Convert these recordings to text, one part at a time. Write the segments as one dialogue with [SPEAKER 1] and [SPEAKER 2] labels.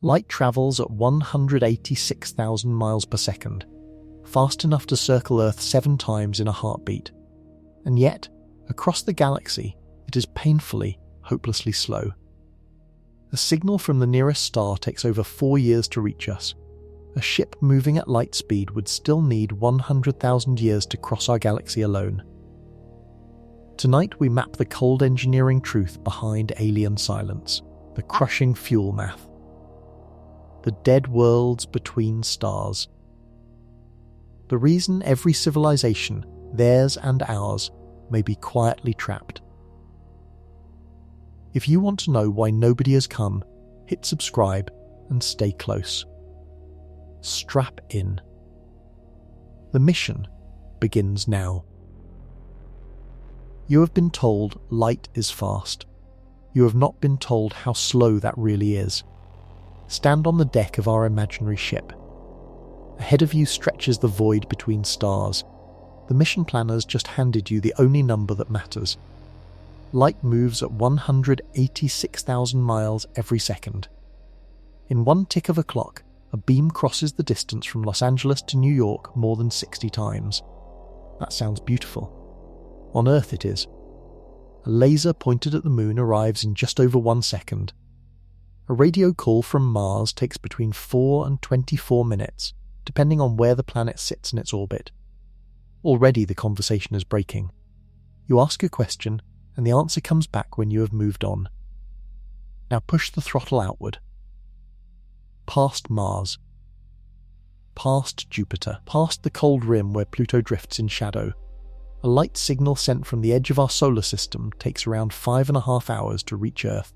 [SPEAKER 1] Light travels at 186,000 miles per second, fast enough to circle Earth 7 times in a heartbeat. And yet, across the galaxy, it is painfully, hopelessly slow. A signal from the nearest star takes over 4 years to reach us. A ship moving at light speed would still need 100,000 years to cross our galaxy alone. Tonight we map the cold engineering truth behind alien silence, the crushing fuel math. The dead worlds between stars. The reason every civilization, theirs and ours, may be quietly trapped. If you want to know why nobody has come, hit subscribe and stay close. Strap in. The mission begins now. You have been told light is fast. You have not been told how slow that really is. Stand on the deck of our imaginary ship. Ahead of you stretches the void between stars. The mission planners just handed you the only number that matters. Light moves at 186,000 miles every second. In one tick of a clock, a beam crosses the distance from Los Angeles to New York more than 60 times. That sounds beautiful. On Earth it is. A laser pointed at the moon arrives in just over 1 second. A radio call from Mars takes between 4 and 24 minutes, depending on where the planet sits in its orbit. Already the conversation is breaking. You ask a question, and the answer comes back when you have moved on. Now push the throttle outward. Past Mars. Past Jupiter. Past the cold rim where Pluto drifts in shadow. A light signal sent from the edge of our solar system takes around 5.5 hours to reach Earth.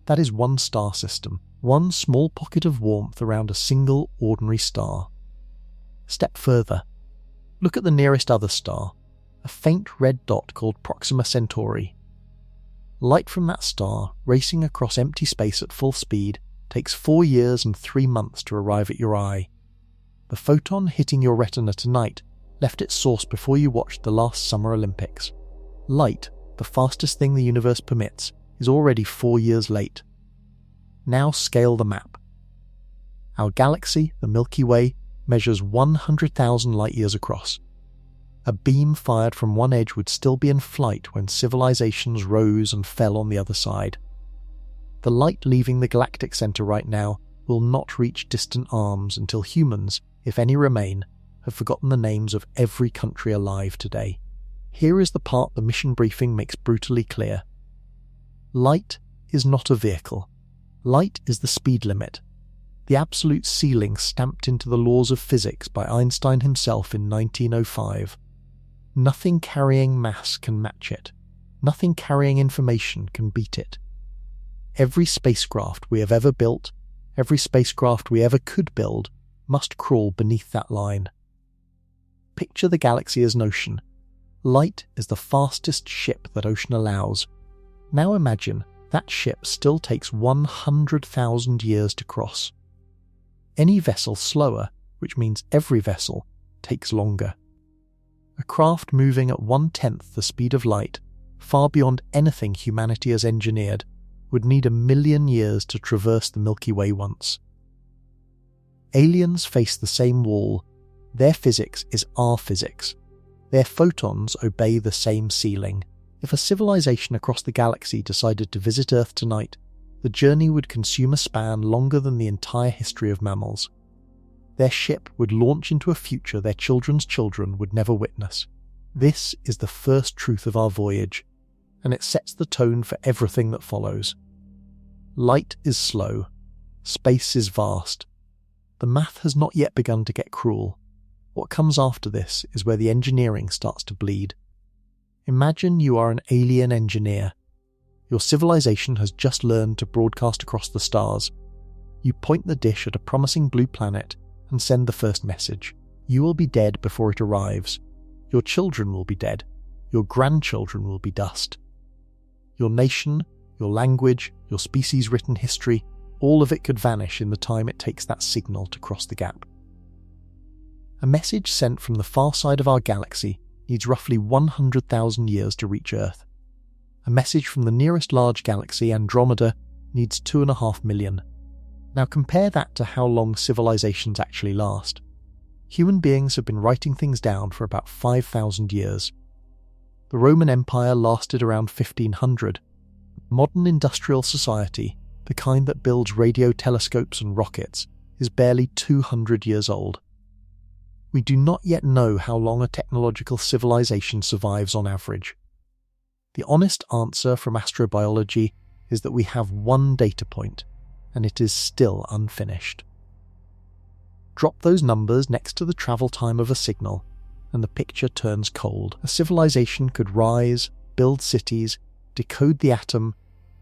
[SPEAKER 1] That is one star system, one small pocket of warmth around a single ordinary star. Step further. Look at the nearest other star, a faint red dot called Proxima Centauri. Light from that star, racing across empty space at full speed, takes 4 years and 3 months to arrive at your eye. The photon hitting your retina tonight left its source before you watched the last Summer Olympics. Light, the fastest thing the universe permits, is already 4 years late. Now scale the map. Our galaxy, the Milky Way, measures 100,000 light-years across. A beam fired from one edge would still be in flight when civilizations rose and fell on the other side. The light leaving the galactic center right now will not reach distant arms until humans, if any remain, have forgotten the names of every country alive today. Here is the part the mission briefing makes brutally clear. Light is not a vehicle. Light is the speed limit, the absolute ceiling stamped into the laws of physics by Einstein himself in 1905. Nothing carrying mass can match it. Nothing carrying information can beat it. Every spacecraft we have ever built, every spacecraft we ever could build, must crawl beneath that line. Picture the galaxy as an ocean. Light is the fastest ship that ocean allows. Now imagine that ship still takes 100,000 years to cross. Any vessel slower, which means every vessel, takes longer. A craft moving at 1/10 the speed of light, far beyond anything humanity has engineered, would need 1,000,000 years to traverse the Milky Way once. Aliens face the same wall. Their physics is our physics. Their photons obey the same ceiling. If a civilization across the galaxy decided to visit Earth tonight, the journey would consume a span longer than the entire history of mammals. Their ship would launch into a future their children's children would never witness. This is the first truth of our voyage, and it sets the tone for everything that follows. Light is slow. Space is vast. The math has not yet begun to get cruel. What comes after this is where the engineering starts to bleed. Imagine you are an alien engineer. Your civilization has just learned to broadcast across the stars. You point the dish at a promising blue planet and send the first message. You will be dead before it arrives. Your children will be dead. Your grandchildren will be dust. Your nation, your language, your species-written history, all of it could vanish in the time it takes that signal to cross the gap. A message sent from the far side of our galaxy needs roughly 100,000 years to reach Earth. A message from the nearest large galaxy, Andromeda, needs 2.5 million. Now compare that to how long civilizations actually last. Human beings have been writing things down for about 5,000 years. The Roman Empire lasted around 1500. Modern industrial society, the kind that builds radio telescopes and rockets, is barely 200 years old. We do not yet know how long a technological civilization survives on average. The honest answer from astrobiology is that we have one data point, and it is still unfinished. Drop those numbers next to the travel time of a signal, and the picture turns cold. A civilization could rise, build cities, decode the atom,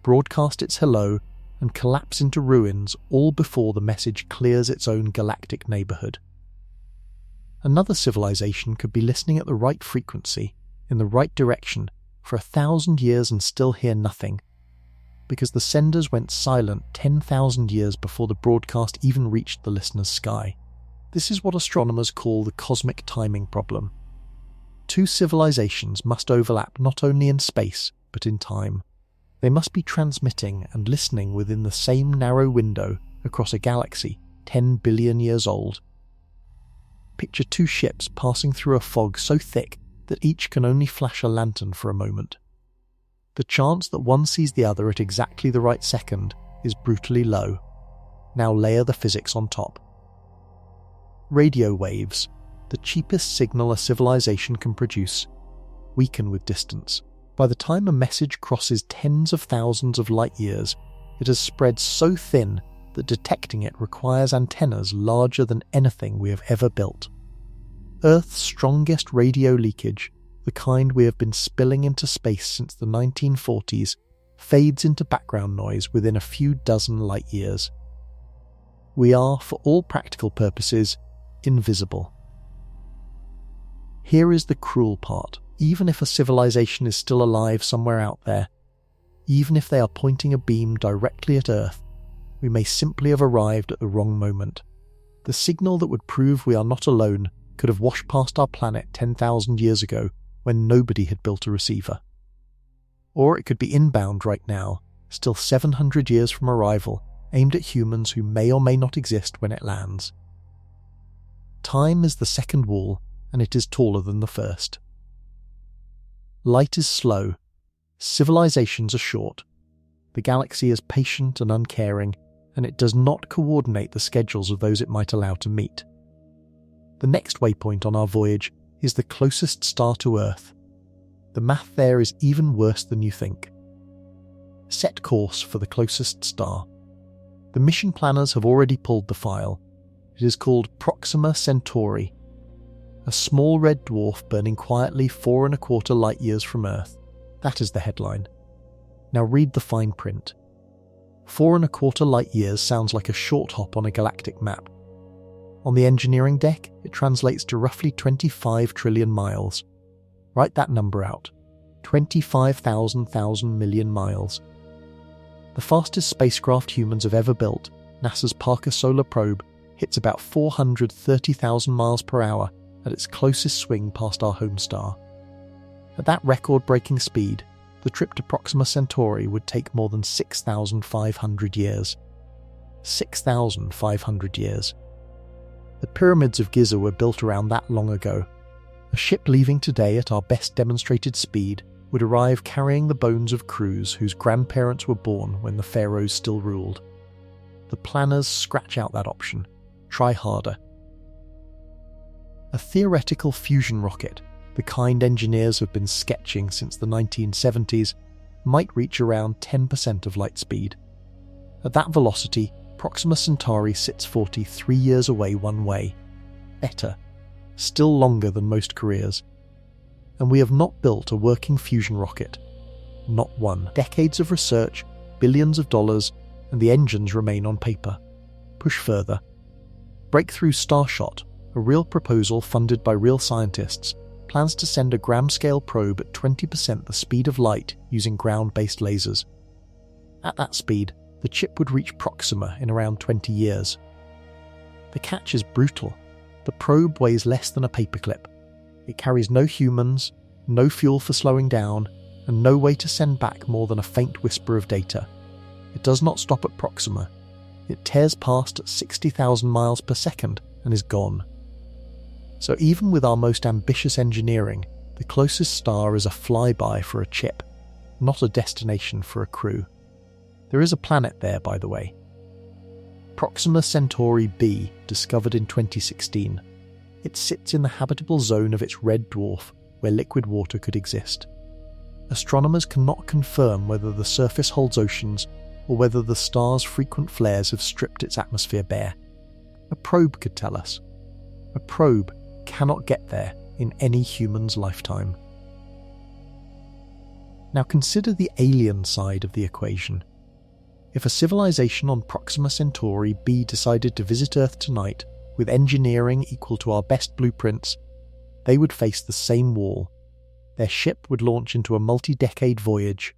[SPEAKER 1] broadcast its hello, and collapse into ruins all before the message clears its own galactic neighborhood. Another civilization could be listening at the right frequency, in the right direction, for 1,000 years and still hear nothing, because the senders went silent 10,000 years before the broadcast even reached the listener's sky. This is what astronomers call the cosmic timing problem. Two civilizations must overlap not only in space, but in time. They must be transmitting and listening within the same narrow window across a galaxy 10 billion years old. Picture two ships passing through a fog so thick that each can only flash a lantern for a moment. The chance that one sees the other at exactly the right second is brutally low. Now layer the physics on top. Radio waves, the cheapest signal a civilization can produce, weaken with distance. By the time a message crosses tens of thousands of light years, it has spread so thin that detecting it requires antennas larger than anything we have ever built. Earth's strongest radio leakage, the kind we have been spilling into space since the 1940s, fades into background noise within a few dozen light years. We are, for all practical purposes, invisible. Here is the cruel part. Even if a civilization is still alive somewhere out there, even if they are pointing a beam directly at Earth, we may simply have arrived at the wrong moment. The signal that would prove we are not alone could have washed past our planet 10,000 years ago when nobody had built a receiver. Or it could be inbound right now, still 700 years from arrival, aimed at humans who may or may not exist when it lands. Time is the second wall, and it is taller than the first. Light is slow, civilizations are short, the galaxy is patient and uncaring, and it does not coordinate the schedules of those it might allow to meet. The next waypoint on our voyage is the closest star to Earth. The math there is even worse than you think. Set course for the closest star. The mission planners have already pulled the file. It is called Proxima Centauri, a small red dwarf burning quietly 4¼ light years from Earth. That is the headline. Now read the fine print. 4¼ light years sounds like a short hop on a galactic map. On the engineering deck, it translates to roughly 25 trillion miles. Write that number out. 25,000 million miles. The fastest spacecraft humans have ever built, NASA's Parker Solar Probe, hits about 430,000 miles per hour at its closest swing past our home star. At that record-breaking speed, the trip to Proxima Centauri would take more than 6,500 years. 6,500 years. The pyramids of Giza were built around that long ago. A ship leaving today at our best demonstrated speed would arrive carrying the bones of crews whose grandparents were born when the pharaohs still ruled. The planners scratch out that option. Try harder. A theoretical fusion rocket, the kind engineers have been sketching since the 1970s, might reach around 10% of light speed. At that velocity, Proxima Centauri sits 43 years away one way. Better. Still longer than most careers. And we have not built a working fusion rocket. Not one. Decades of research, billions of dollars, and the engines remain on paper. Push further. Breakthrough Starshot, a real proposal funded by real scientists, plans to send a gram-scale probe at 20% the speed of light using ground-based lasers. At that speed, the chip would reach Proxima in around 20 years. The catch is brutal. The probe weighs less than a paperclip. It carries no humans, no fuel for slowing down, and no way to send back more than a faint whisper of data. It does not stop at Proxima. It tears past at 60,000 miles per second and is gone. So even with our most ambitious engineering, the closest star is a flyby for a chip, not a destination for a crew. There is a planet there, by the way. Proxima Centauri b, discovered in 2016. It sits in the habitable zone of its red dwarf, where liquid water could exist. Astronomers cannot confirm whether the surface holds oceans or whether the star's frequent flares have stripped its atmosphere bare. A probe could tell us. A probe cannot get there in any human's lifetime. Now consider the alien side of the equation. If a civilization on Proxima Centauri b decided to visit Earth tonight with engineering equal to our best blueprints, they would face the same wall. Their ship would launch into a multi-decade voyage.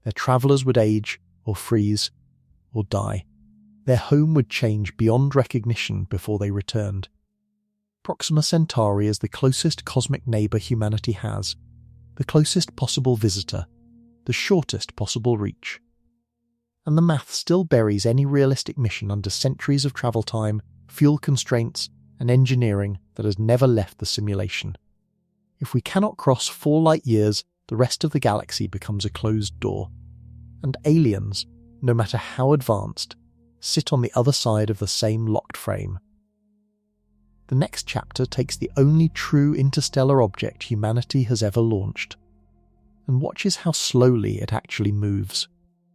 [SPEAKER 1] Their travellers would age, or freeze, or die. Their home would change beyond recognition before they returned. Proxima Centauri is the closest cosmic neighbour humanity has, the closest possible visitor, the shortest possible reach. And the math still buries any realistic mission under centuries of travel time, fuel constraints, and engineering that has never left the simulation. If we cannot cross 4 light years, the rest of the galaxy becomes a closed door. And aliens, no matter how advanced, sit on the other side of the same locked frame. The next chapter takes the only true interstellar object humanity has ever launched, and watches how slowly it actually moves.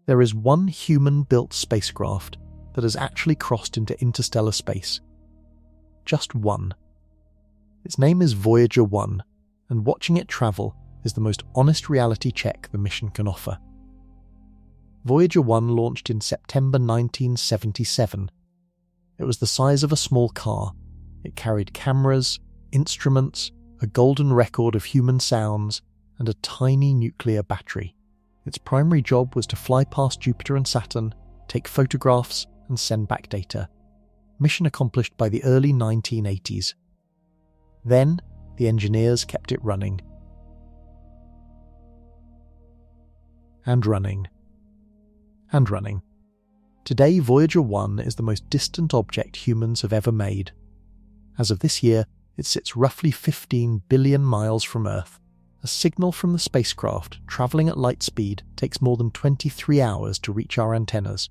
[SPEAKER 1] There is one human-built spacecraft that has actually crossed into interstellar space. Just one. Its name is Voyager 1, and watching it travel is the most honest reality check the mission can offer. Voyager 1 launched in September 1977. It was the size of a small car. It carried cameras, instruments, a golden record of human sounds, and a tiny nuclear battery. Its primary job was to fly past Jupiter and Saturn, take photographs, and send back data. Mission accomplished by the early 1980s. Then, the engineers kept it running. And running. And running. Today, Voyager 1 is the most distant object humans have ever made. As of this year, it sits roughly 15 billion miles from Earth. A signal from the spacecraft, travelling at light speed, takes more than 23 hours to reach our antennas.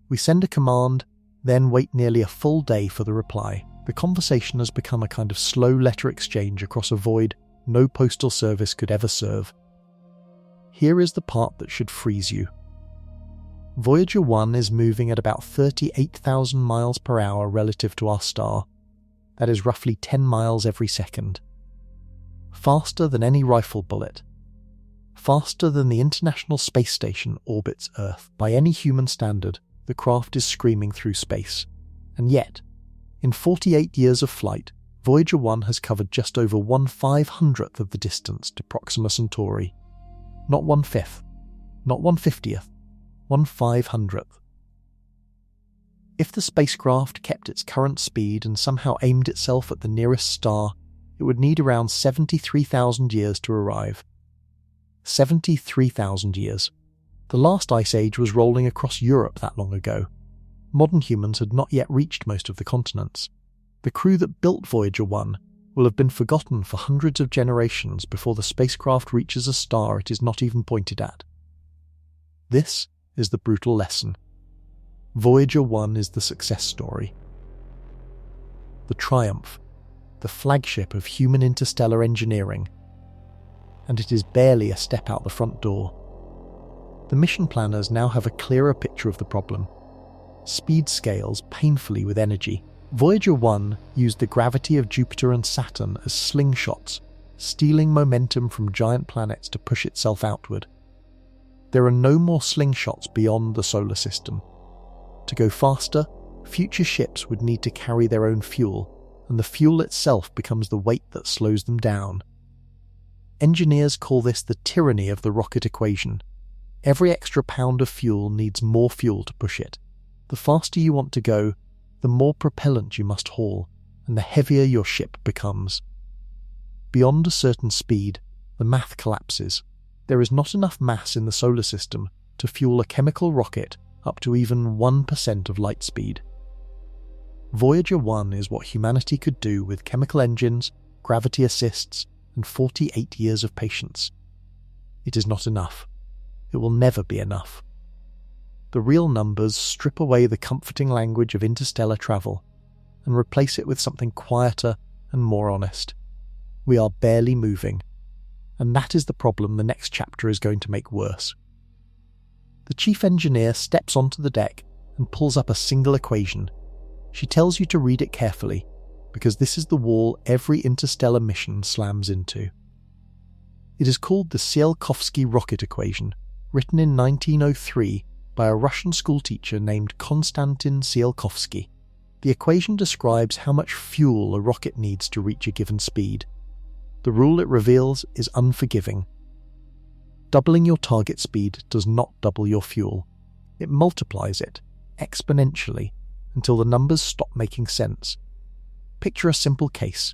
[SPEAKER 1] We send a command, then wait nearly a full day for the reply. The conversation has become a kind of slow letter exchange across a void no postal service could ever serve. Here is the part that should freeze you. Voyager 1 is moving at about 38,000 miles per hour relative to our star. That is roughly 10 miles every second. Faster than any rifle bullet. Faster than the International Space Station orbits Earth. By any human standard, the craft is screaming through space. And yet, in 48 years of flight, Voyager 1 has covered just over 1/500th of the distance to Proxima Centauri. Not 1/5, not 1/50th, 1/500th. If the spacecraft kept its current speed and somehow aimed itself at the nearest star, it would need around 73,000 years to arrive. 73,000 years. The last ice age was rolling across Europe that long ago. Modern humans had not yet reached most of the continents. The crew that built Voyager 1 will have been forgotten for hundreds of generations before the spacecraft reaches a star it is not even pointed at. This is the brutal lesson. Voyager 1 is the success story. The triumph, the flagship of human interstellar engineering. And it is barely a step out the front door. The mission planners now have a clearer picture of the problem. Speed scales painfully with energy. Voyager 1 used the gravity of Jupiter and Saturn as slingshots, stealing momentum from giant planets to push itself outward. There are no more slingshots beyond the solar system. To go faster, future ships would need to carry their own fuel, and the fuel itself becomes the weight that slows them down. Engineers call this the tyranny of the rocket equation. Every extra pound of fuel needs more fuel to push it. The faster you want to go, the more propellant you must haul, and the heavier your ship becomes. Beyond a certain speed, the math collapses. There is not enough mass in the solar system to fuel a chemical rocket up to even 1% of light speed. Voyager 1 is what humanity could do with chemical engines, gravity assists, and 48 years of patience. It is not enough. It will never be enough. The real numbers strip away the comforting language of interstellar travel and replace it with something quieter and more honest. We are barely moving, and that is the problem the next chapter is going to make worse. The chief engineer steps onto the deck and pulls up a single equation. She tells you to read it carefully, because this is the wall every interstellar mission slams into. It is called the Tsiolkovsky rocket equation, written in 1903 by a Russian schoolteacher named Konstantin Tsiolkovsky. The equation describes how much fuel a rocket needs to reach a given speed. The rule it reveals is unforgiving. Doubling your target speed does not double your fuel. It multiplies it, exponentially, until the numbers stop making sense. Picture a simple case.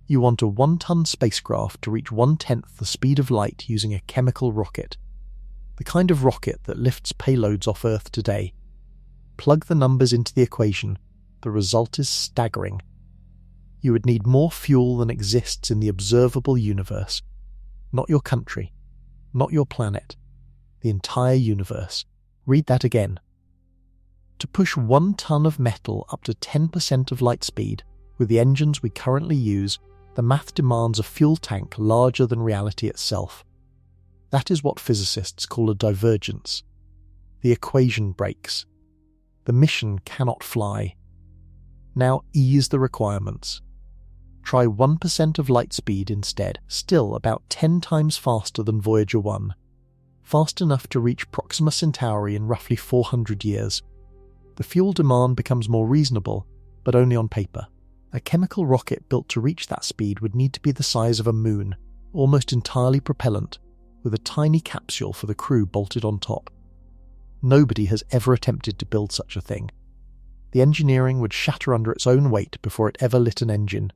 [SPEAKER 1] You want a 1-ton spacecraft to reach 1/10 the speed of light using a chemical rocket. The kind of rocket that lifts payloads off Earth today. Plug the numbers into the equation. The result is staggering. You would need more fuel than exists in the observable universe. Not your country. Not your planet. The entire universe. Read that again. To push 1 ton of metal up to 10% of light speed, with the engines we currently use, the math demands a fuel tank larger than reality itself. That is what physicists call a divergence. The equation breaks. The mission cannot fly. Now ease the requirements. Try 1% of light speed instead, still about 10 times faster than Voyager 1. Fast enough to reach Proxima Centauri in roughly 400 years. The fuel demand becomes more reasonable, but only on paper. A chemical rocket built to reach that speed would need to be the size of a moon, almost entirely propellant, with a tiny capsule for the crew bolted on top. Nobody has ever attempted to build such a thing. The engineering would shatter under its own weight before it ever lit an engine.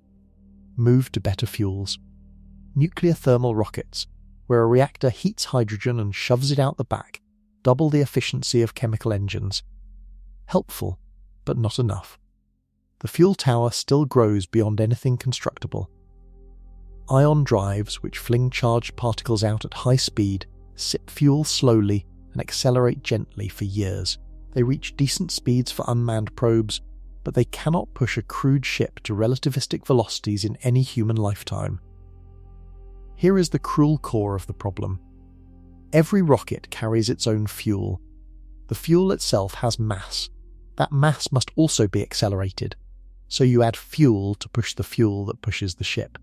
[SPEAKER 1] Move to better fuels. Nuclear thermal rockets, where a reactor heats hydrogen and shoves it out the back, double the efficiency of chemical engines. Helpful, but not enough. The fuel tower still grows beyond anything constructible. Ion drives, which fling charged particles out at high speed, sip fuel slowly and accelerate gently for years. They reach decent speeds for unmanned probes, but they cannot push a crewed ship to relativistic velocities in any human lifetime. Here is the cruel core of the problem. Every rocket carries its own fuel. The fuel itself has mass. That mass must also be accelerated, so you add fuel to push the fuel that pushes the ship.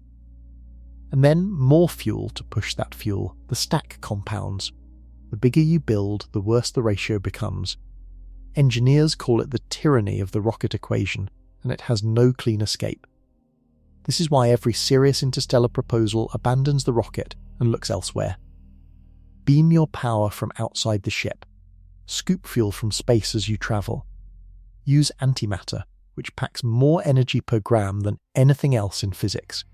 [SPEAKER 1] And then more fuel to push that fuel. The stack compounds. The bigger you build, the worse the ratio becomes. Engineers call it the tyranny of the rocket equation, and it has no clean escape. This is why every serious interstellar proposal abandons the rocket and looks elsewhere. Beam your power from outside the ship. Scoop fuel from space as you travel. Use antimatter, which packs more energy per gram than anything else in physics.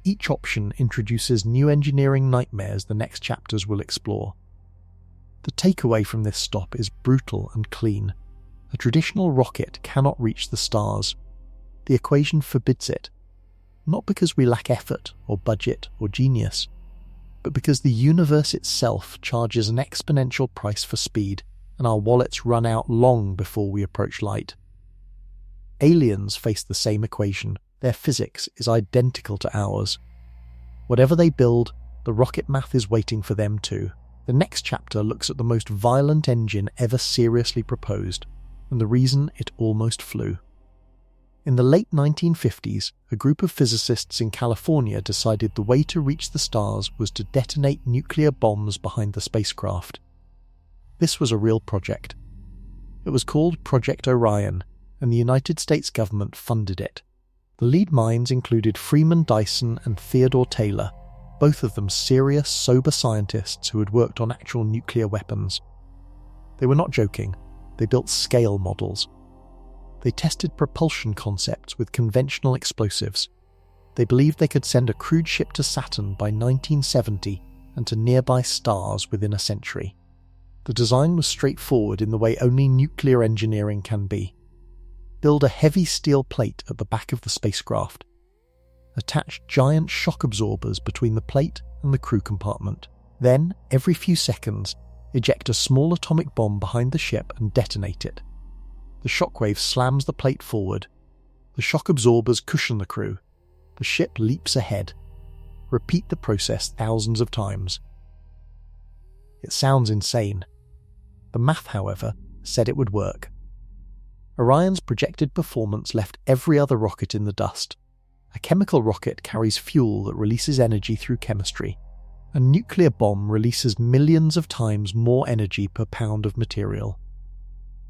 [SPEAKER 1] Each option introduces new engineering nightmares the next chapters will explore. The takeaway from this stop is brutal and clean. A traditional rocket cannot reach the stars. The equation forbids it. Not because we lack effort or budget or genius, but because the universe itself charges an exponential price for speed, and our wallets run out long before we approach light. Aliens face the same equation. Their physics is identical to ours. Whatever they build, the rocket math is waiting for them too. The next chapter looks at the most violent engine ever seriously proposed, and the reason it almost flew. In the late 1950s, a group of physicists in California decided the way to reach the stars was to detonate nuclear bombs behind the spacecraft. This was a real project. It was called Project Orion, and the United States government funded it. The lead minds included Freeman Dyson and Theodore Taylor, both of them serious, sober scientists who had worked on actual nuclear weapons. They were not joking. They built scale models. They tested propulsion concepts with conventional explosives. They believed they could send a crewed ship to Saturn by 1970 and to nearby stars within a century. The design was straightforward in the way only nuclear engineering can be. Build a heavy steel plate at the back of the spacecraft. Attach giant shock absorbers between the plate and the crew compartment. Then, every few seconds, eject a small atomic bomb behind the ship and detonate it. The shockwave slams the plate forward. The shock absorbers cushion the crew. The ship leaps ahead. Repeat the process thousands of times. It sounds insane. The math, however, said it would work. Orion's projected performance left every other rocket in the dust. A chemical rocket carries fuel that releases energy through chemistry. A nuclear bomb releases millions of times more energy per pound of material.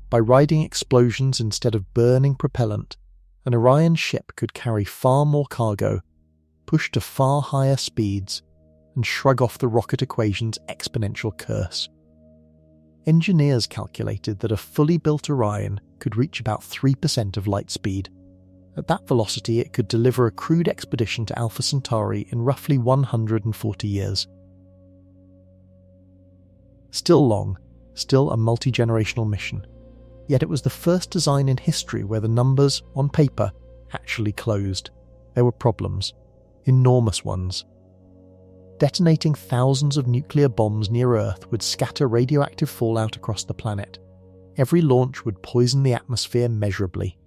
[SPEAKER 1] By riding explosions instead of burning propellant, an Orion ship could carry far more cargo, push to far higher speeds, and shrug off the rocket equation's exponential curse. Engineers calculated that a fully built Orion could reach about 3% of light speed. At that velocity, it could deliver a crewed expedition to Alpha Centauri in roughly 140 years. Still long, still a multi-generational mission. Yet it was the first design in history where the numbers, on paper, actually closed. There were problems. Enormous ones. Detonating thousands of nuclear bombs near Earth would scatter radioactive fallout across the planet. Every launch would poison the atmosphere measurably.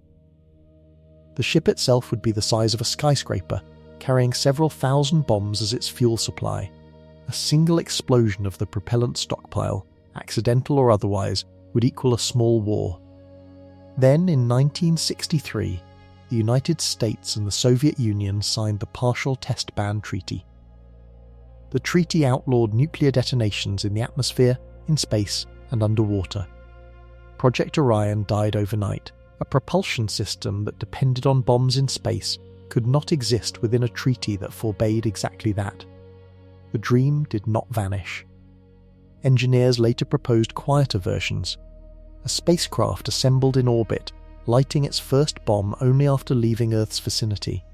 [SPEAKER 1] The ship itself would be the size of a skyscraper, carrying several thousand bombs as its fuel supply. A single explosion of the propellant stockpile, accidental or otherwise, would equal a small war. Then, in 1963, the United States and the Soviet Union signed the Partial Test Ban Treaty. The treaty outlawed nuclear detonations in the atmosphere, in space, and underwater. Project Orion died overnight. A propulsion system that depended on bombs in space could not exist within a treaty that forbade exactly that. The dream did not vanish. Engineers later proposed quieter versions. A spacecraft assembled in orbit, lighting its first bomb only after leaving Earth's vicinity.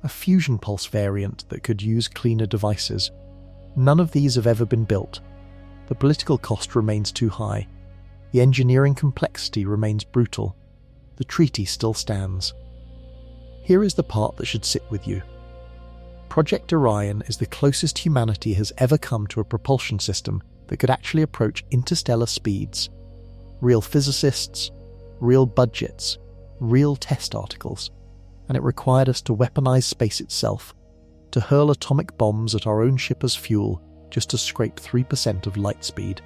[SPEAKER 1] A fusion pulse variant that could use cleaner devices. None of these have ever been built. The political cost remains too high. The engineering complexity remains brutal. The treaty still stands. Here is the part that should sit with you. Project Orion is the closest humanity has ever come to a propulsion system that could actually approach interstellar speeds. Real physicists, real budgets, real test articles. And it required us to weaponize space itself, to hurl atomic bombs at our own ship as fuel just to scrape 3% of light speed.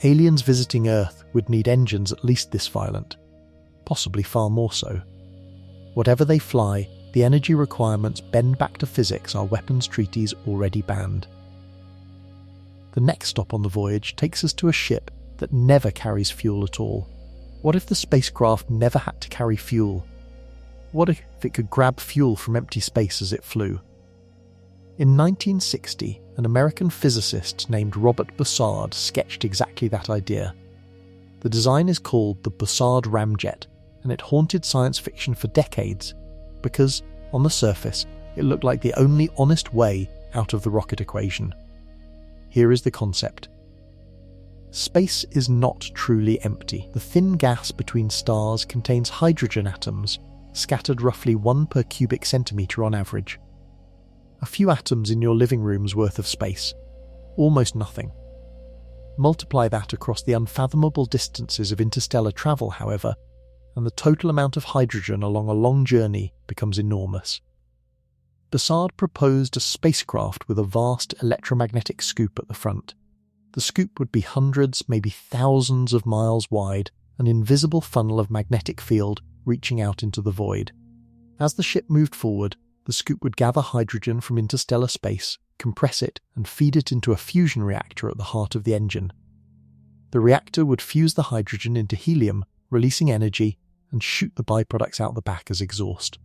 [SPEAKER 1] Aliens visiting Earth would need engines at least this violent. Possibly far more so. Whatever they fly, the energy requirements bend back to physics our weapons treaties already banned. The next stop on the voyage takes us to a ship that never carries fuel at all. What if the spacecraft never had to carry fuel? What if it could grab fuel from empty space as it flew? In 1960, an American physicist named Robert Bussard sketched exactly that idea. The design is called the Bussard ramjet, and it haunted science fiction for decades because, on the surface, it looked like the only honest way out of the rocket equation. Here is the concept. Space is not truly empty. The thin gas between stars contains hydrogen atoms, scattered roughly 1 per cubic centimetre on average. A few atoms in your living room's worth of space. Almost nothing. Multiply that across the unfathomable distances of interstellar travel, however, and the total amount of hydrogen along a long journey becomes enormous. Bussard proposed a spacecraft with a vast electromagnetic scoop at the front. The scoop would be hundreds, maybe thousands of miles wide, an invisible funnel of magnetic field reaching out into the void. As the ship moved forward, the scoop would gather hydrogen from interstellar space, compress it, and feed it into a fusion reactor at the heart of the engine. The reactor would fuse the hydrogen into helium, releasing energy, and shoot the byproducts out the back as exhaust.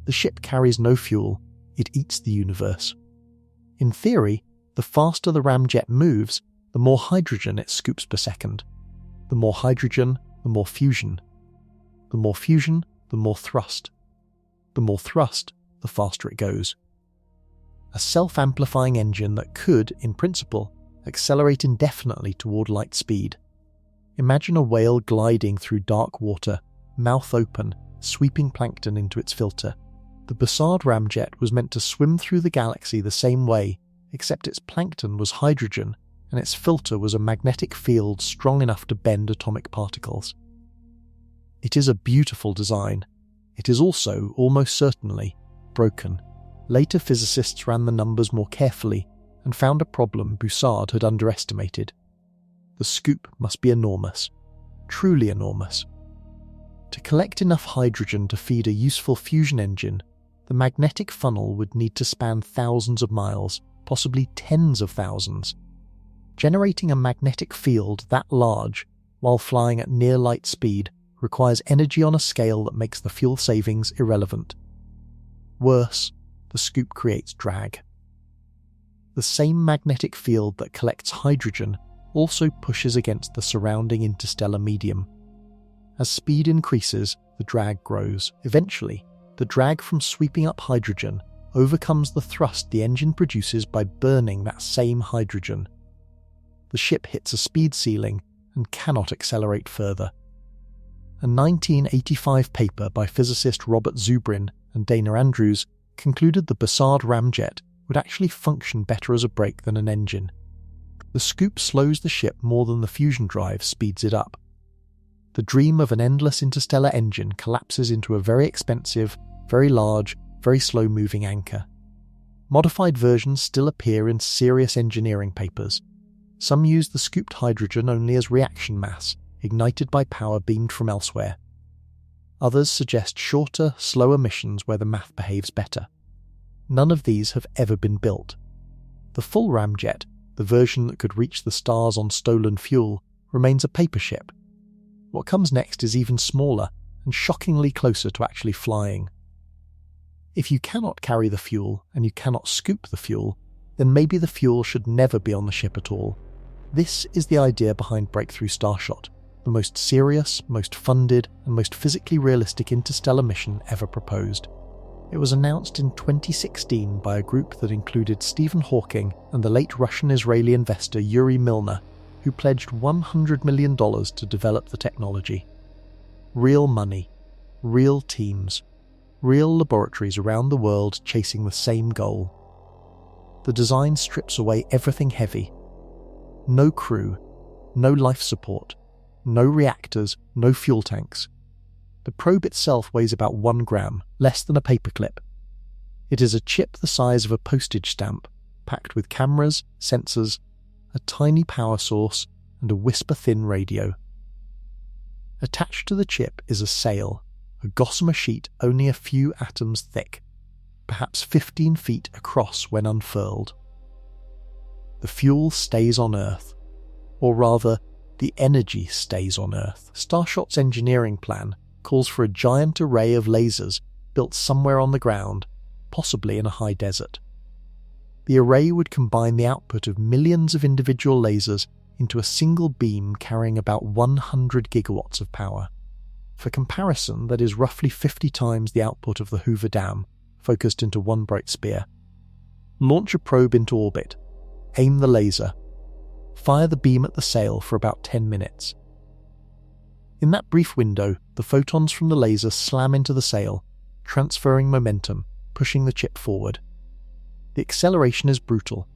[SPEAKER 1] The ship carries no fuel, it eats the universe. In theory, the faster the ramjet moves, the more hydrogen it scoops per second. The more hydrogen, the more fusion. The more fusion, the more thrust. The more thrust, the faster it goes. A self-amplifying engine that could, in principle, accelerate indefinitely toward light speed. Imagine a whale gliding through dark water, mouth open, sweeping plankton into its filter. The Bussard ramjet was meant to swim through the galaxy the same way, except its plankton was hydrogen and its filter was a magnetic field strong enough to bend atomic particles. It is a beautiful design. It is also, almost certainly, broken. Later physicists ran the numbers more carefully and found a problem Bussard had underestimated. The scoop must be enormous, truly enormous. To collect enough hydrogen to feed a useful fusion engine, the magnetic funnel would need to span thousands of miles, possibly tens of thousands. Generating a magnetic field that large while flying at near light speed requires energy on a scale that makes the fuel savings irrelevant. Worse, the scoop creates drag. The same magnetic field that collects hydrogen also pushes against the surrounding interstellar medium. As speed increases, the drag grows. Eventually, the drag from sweeping up hydrogen overcomes the thrust the engine produces by burning that same hydrogen. The ship hits a speed ceiling and cannot accelerate further. A 1985 paper by physicist Robert Zubrin and Dana Andrews concluded the Bussard ramjet would actually function better as a brake than an engine. The scoop slows the ship more than the fusion drive speeds it up. The dream of an endless interstellar engine collapses into a very expensive, very large, very slow-moving anchor. Modified versions still appear in serious engineering papers. Some use the scooped hydrogen only as reaction mass, ignited by power beamed from elsewhere. Others suggest shorter, slower missions where the math behaves better. None of these have ever been built. The full ramjet, the version that could reach the stars on stolen fuel, remains a paper ship. What comes next is even smaller and shockingly closer to actually flying. If you cannot carry the fuel and you cannot scoop the fuel, then maybe the fuel should never be on the ship at all. This is the idea behind Breakthrough Starshot, the most serious, most funded, and most physically realistic interstellar mission ever proposed. It was announced in 2016 by a group that included Stephen Hawking and the late Russian-Israeli investor Yuri Milner, who pledged $100 million to develop the technology. Real money, real teams, real laboratories around the world chasing the same goal. The design strips away everything heavy. No crew, no life support, no reactors, no fuel tanks. The probe itself weighs about 1 gram, less than a paperclip. It is a chip the size of a postage stamp, packed with cameras, sensors, a tiny power source, and a whisper-thin radio. Attached to the chip is a sail, a gossamer sheet only a few atoms thick, perhaps 15 feet across when unfurled. The fuel stays on Earth, or rather, the energy stays on Earth. Starshot's engineering plan calls for a giant array of lasers built somewhere on the ground, possibly in a high desert. The array would combine the output of millions of individual lasers into a single beam carrying about 100 gigawatts of power. For comparison, that is roughly 50 times the output of the Hoover Dam, focused into one bright spear. Launch a probe into orbit, aim the laser, fire the beam at the sail for about 10 minutes. In that brief window, the photons from the laser slam into the sail, transferring momentum, pushing the chip forward. The acceleration is brutal.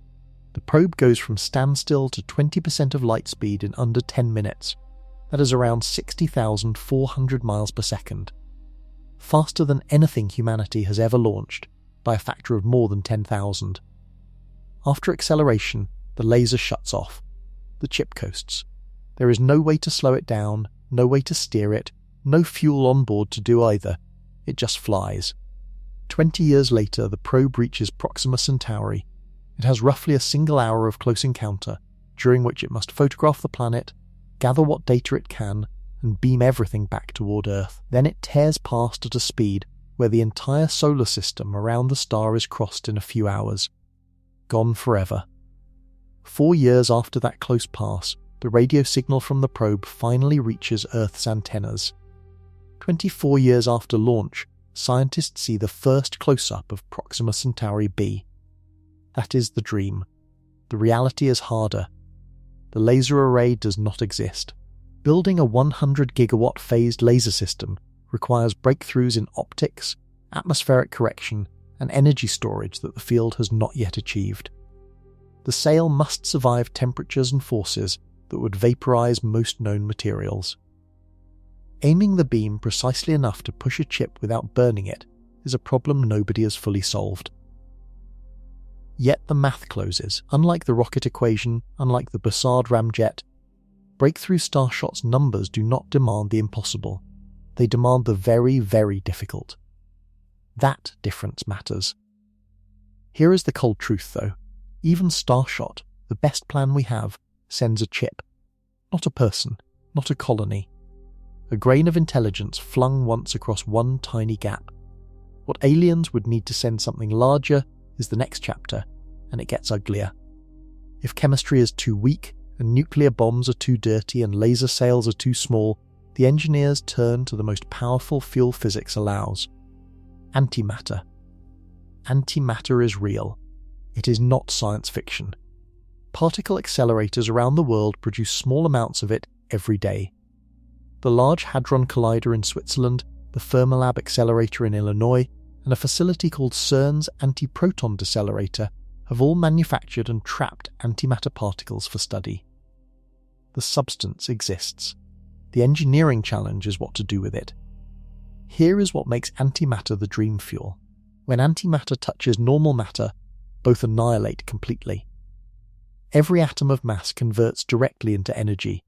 [SPEAKER 1] The probe goes from standstill to 20% of light speed in under 10 minutes. That is around 60,400 miles per second. Faster than anything humanity has ever launched, by a factor of more than 10,000. After acceleration, the laser shuts off. The chip coasts. There is no way to slow it down, no way to steer it, no fuel on board to do either. It just flies. 20 years later, the probe reaches Proxima Centauri. It has roughly a single hour of close encounter, during which it must photograph the planet, gather what data it can, and beam everything back toward Earth. Then it tears past at a speed where the entire solar system around the star is crossed in a few hours. Gone forever. 4 years after that close pass, the radio signal from the probe finally reaches Earth's antennas. 24 years after launch, scientists see the first close-up of Proxima Centauri b. That is the dream. The reality is harder, the laser array does not exist. Building a 100 gigawatt phased laser system requires breakthroughs in optics, atmospheric correction, and energy storage that the field has not yet achieved. The sail must survive temperatures and forces that would vaporize most known materials. Aiming the beam precisely enough to push a chip without burning it is a problem nobody has fully solved. Yet the math closes. Unlike the rocket equation, unlike the Bussard ramjet, breakthrough Starshot's numbers do not demand the impossible. They demand the very, very difficult. That difference matters. Here is the cold truth, though. Even Starshot, the best plan we have, sends a chip. Not a person, not a colony. A grain of intelligence flung once across one tiny gap. What aliens would need to send something larger is the next chapter, and it gets uglier. If chemistry is too weak, and nuclear bombs are too dirty, and laser sails are too small, the engineers turn to the most powerful fuel physics allows. Antimatter. Antimatter is real. It is not science fiction. Particle accelerators around the world produce small amounts of it every day. The Large Hadron Collider in Switzerland, the Fermilab accelerator in Illinois, and a facility called CERN's antiproton decelerator have all manufactured and trapped antimatter particles for study. The substance exists. The engineering challenge is what to do with it. Here is what makes antimatter the dream fuel. When antimatter touches normal matter, both annihilate completely. Every atom of mass converts directly into energy.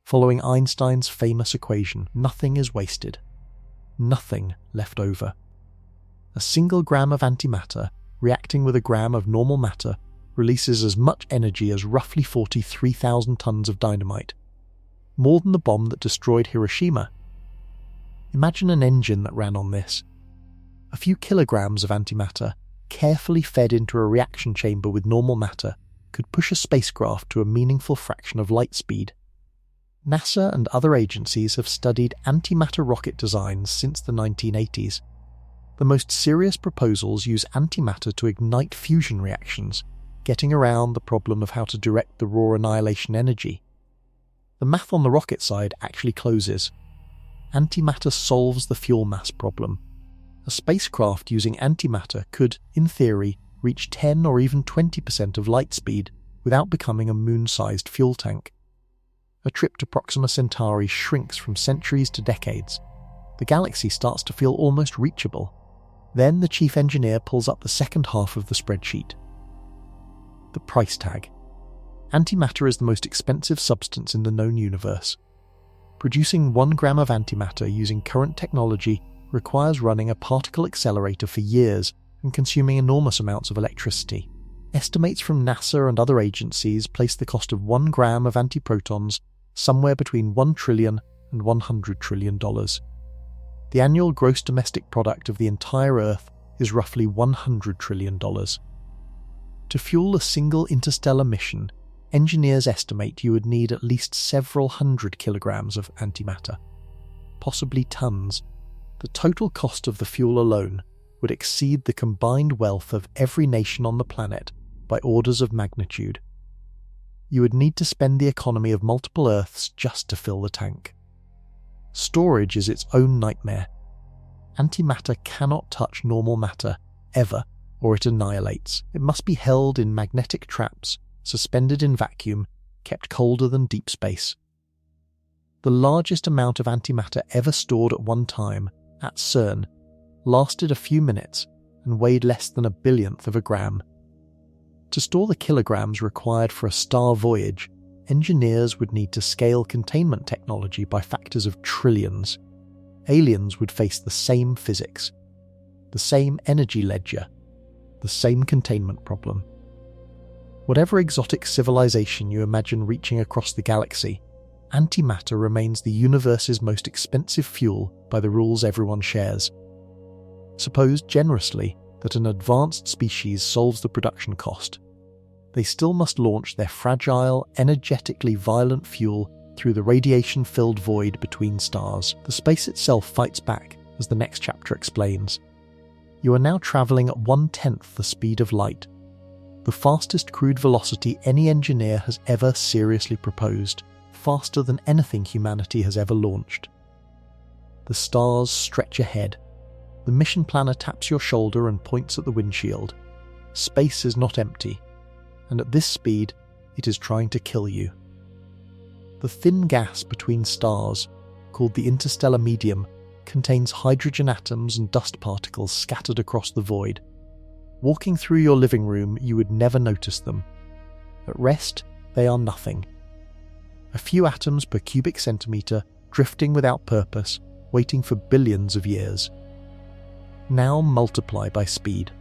[SPEAKER 1] Following Einstein's famous equation, nothing is wasted. Nothing left over. A single gram of antimatter reacting with a gram of normal matter releases as much energy as roughly 43,000 tons of dynamite. More than the bomb that destroyed Hiroshima. Imagine an engine that ran on this. A few kilograms of antimatter, carefully fed into a reaction chamber with normal matter, could push a spacecraft to a meaningful fraction of light speed. NASA and other agencies have studied antimatter rocket designs since the 1980s. The most serious proposals use antimatter to ignite fusion reactions, getting around the problem of how to direct the raw annihilation energy. The math on the rocket side actually closes. Antimatter solves the fuel mass problem. A spacecraft using antimatter could, in theory, reach 10 or even 20% of light speed without becoming a moon-sized fuel tank. A trip to Proxima Centauri shrinks from centuries to decades. The galaxy starts to feel almost reachable. Then the chief engineer pulls up the second half of the spreadsheet. The price tag. Antimatter is the most expensive substance in the known universe. Producing 1 gram of antimatter using current technology requires running a particle accelerator for years and consuming enormous amounts of electricity. Estimates from NASA and other agencies place the cost of 1 gram of antiprotons somewhere between $1 trillion and $100 trillion. The annual gross domestic product of the entire Earth is roughly $100 trillion. To fuel a single interstellar mission, engineers estimate you would need at least several hundred kilograms of antimatter, possibly tons. The total cost of the fuel alone would exceed the combined wealth of every nation on the planet by orders of magnitude. You would need to spend the economy of multiple Earths just to fill the tank. Storage is its own nightmare. Antimatter cannot touch normal matter, ever, or it annihilates. It must be held in magnetic traps, suspended in vacuum, kept colder than deep space. The largest amount of antimatter ever stored at one time, at CERN, lasted a few minutes and weighed less than 1/1000th of a gram. To store the kilograms required for a star voyage, engineers would need to scale containment technology by factors of trillions. Aliens would face the same physics, the same energy ledger, the same containment problem. Whatever exotic civilization you imagine reaching across the galaxy, antimatter remains the universe's most expensive fuel by the rules everyone shares. Suppose generously that an advanced species solves the production cost. They still must launch their fragile, energetically violent fuel through the radiation-filled void between stars. The space itself fights back, as the next chapter explains. You are now travelling at 1/10 the speed of light. the fastest crude velocity any engineer has ever seriously proposed, faster than anything humanity has ever launched. The stars stretch ahead. The mission planner taps your shoulder and points at the windshield. Space is not empty, and at this speed, it is trying to kill you. The thin gas between stars, called the interstellar medium, contains hydrogen atoms and dust particles scattered across the void. Walking through your living room, you would never notice them. At rest, they are nothing. A few atoms per cubic centimetre, drifting without purpose, waiting for billions of years. Now multiply by speed.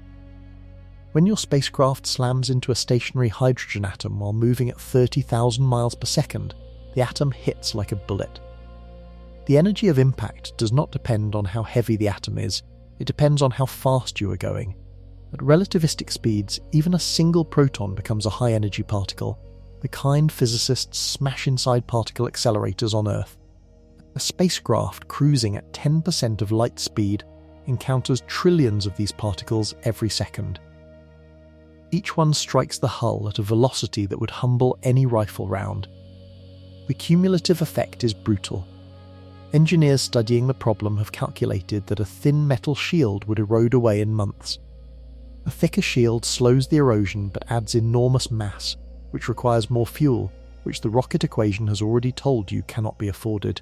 [SPEAKER 1] When your spacecraft slams into a stationary hydrogen atom while moving at 30,000 miles per second, the atom hits like a bullet. The energy of impact does not depend on how heavy the atom is, it depends on how fast you are going. At relativistic speeds, even a single proton becomes a high-energy particle, the kind physicists smash inside particle accelerators on Earth. A spacecraft cruising at 10% of light speed encounters trillions of these particles every second. Each one strikes the hull at a velocity that would humble any rifle round. The cumulative effect is brutal. Engineers studying the problem have calculated that a thin metal shield would erode away in months. A thicker shield slows the erosion but adds enormous mass, which requires more fuel, which the rocket equation has already told you cannot be afforded.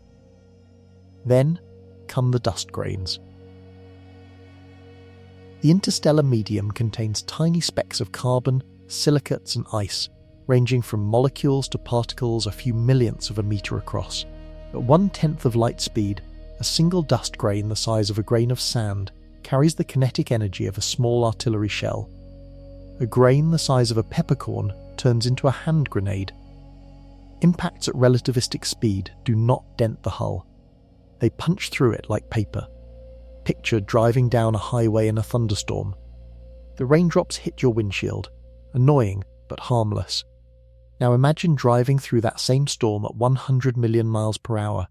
[SPEAKER 1] Then come the dust grains. The interstellar medium contains tiny specks of carbon, silicates and ice, ranging from molecules to particles a few millionths of a metre across. At 1/10 of light speed, a single dust grain the size of a grain of sand carries the kinetic energy of a small artillery shell. A grain the size of a peppercorn turns into a hand grenade. Impacts at relativistic speed do not dent the hull. They punch through it like paper. Picture driving down a highway in a thunderstorm. The raindrops hit your windshield, annoying but harmless. Now imagine driving through that same storm at 100 million miles per hour.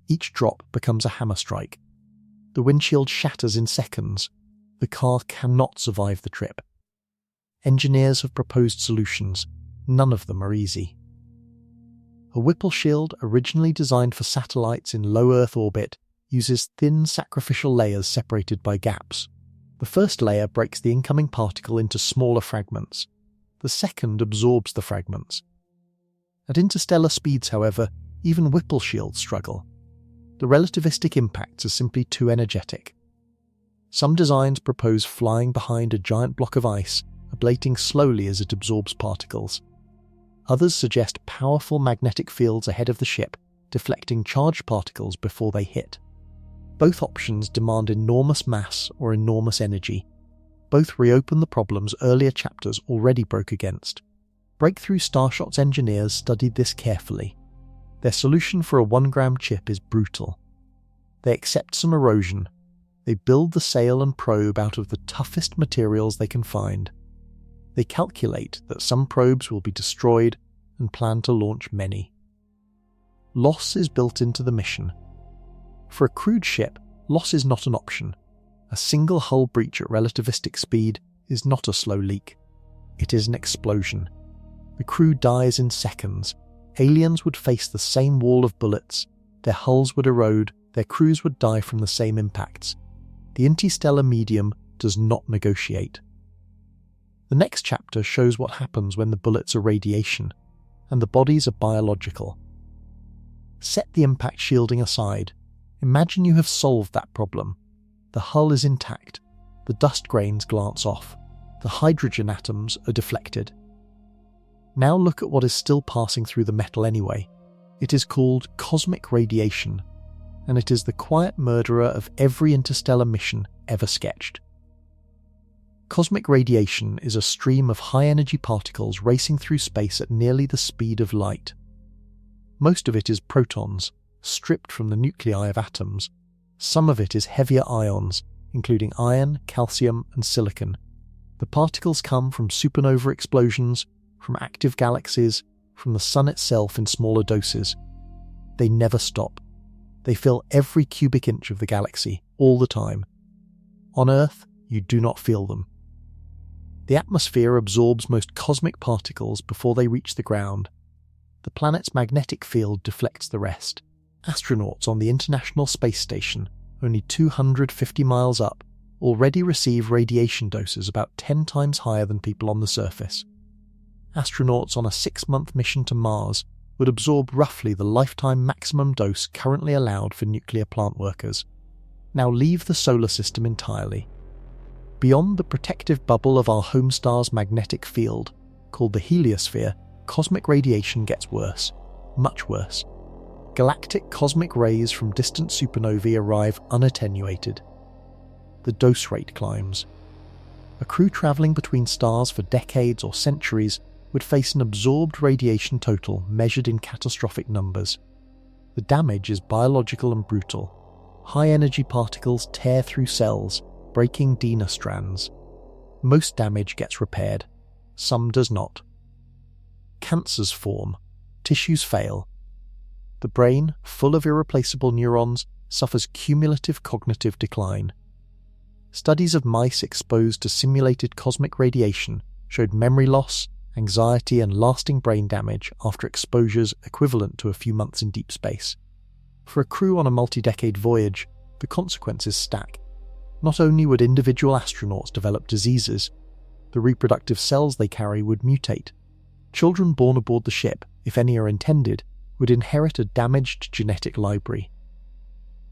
[SPEAKER 1] Each drop becomes a hammer strike. The windshield shatters in seconds. The car cannot survive the trip. Engineers have proposed solutions. None of them are easy. A Whipple shield, originally designed for satellites in low Earth orbit, uses thin sacrificial layers separated by gaps. The first layer breaks the incoming particle into smaller fragments. The second absorbs the fragments. At interstellar speeds, however, even Whipple shields struggle. The relativistic impacts are simply too energetic. Some designs propose flying behind a giant block of ice, ablating slowly as it absorbs particles. Others suggest powerful magnetic fields ahead of the ship, deflecting charged particles before they hit. Both options demand enormous mass or enormous energy. Both reopen the problems earlier chapters already broke against. Breakthrough Starshot's engineers studied this carefully. Their solution for a 1-gram chip is brutal. They accept some erosion. They build the sail and probe out of the toughest materials they can find. They calculate that some probes will be destroyed and plan to launch many. Loss is built into the mission. For a crewed ship, loss is not an option. A single hull breach at relativistic speed is not a slow leak. It is an explosion. The crew dies in seconds. Aliens would face the same wall of bullets. Their hulls would erode. Their crews would die from the same impacts. The interstellar medium does not negotiate. The next chapter shows what happens when the bullets are radiation, and the bodies are biological. Set the impact shielding aside. Imagine you have solved that problem. The hull is intact. The dust grains glance off. The hydrogen atoms are deflected. Now look at what is still passing through the metal anyway. It is called cosmic radiation, and it is the quiet murderer of every interstellar mission ever sketched. Cosmic radiation is a stream of high-energy particles racing through space at nearly the speed of light. Most of it is protons, stripped from the nuclei of atoms. Some of it is heavier ions, including iron, calcium, and silicon. The particles come from supernova explosions, from active galaxies, from the sun itself in smaller doses. They never stop. They fill every cubic inch of the galaxy, all the time. On Earth, you do not feel them. The atmosphere absorbs most cosmic particles before they reach the ground. The planet's magnetic field deflects the rest. Astronauts on the International Space Station, only 250 miles up, already receive radiation doses about 10 times higher than people on the surface. Astronauts on a 6-month mission to Mars would absorb roughly the lifetime maximum dose currently allowed for nuclear plant workers. Now leave the solar system entirely. Beyond the protective bubble of our home star's magnetic field, called the heliosphere, cosmic radiation gets worse, much worse. Galactic cosmic rays from distant supernovae arrive unattenuated. The dose rate climbs. A crew travelling between stars for decades or centuries would face an absorbed radiation total measured in catastrophic numbers. The damage is biological and brutal. High-energy particles tear through cells, breaking DNA strands. Most damage gets repaired, some does not. Cancers form, tissues fail. The brain, full of irreplaceable neurons, suffers cumulative cognitive decline. Studies of mice exposed to simulated cosmic radiation showed memory loss, anxiety and lasting brain damage after exposures equivalent to a few months in deep space. For a crew on a multi-decade voyage, the consequences stack. Not only would individual astronauts develop diseases, the reproductive cells they carry would mutate. Children born aboard the ship, if any are intended, would inherit a damaged genetic library.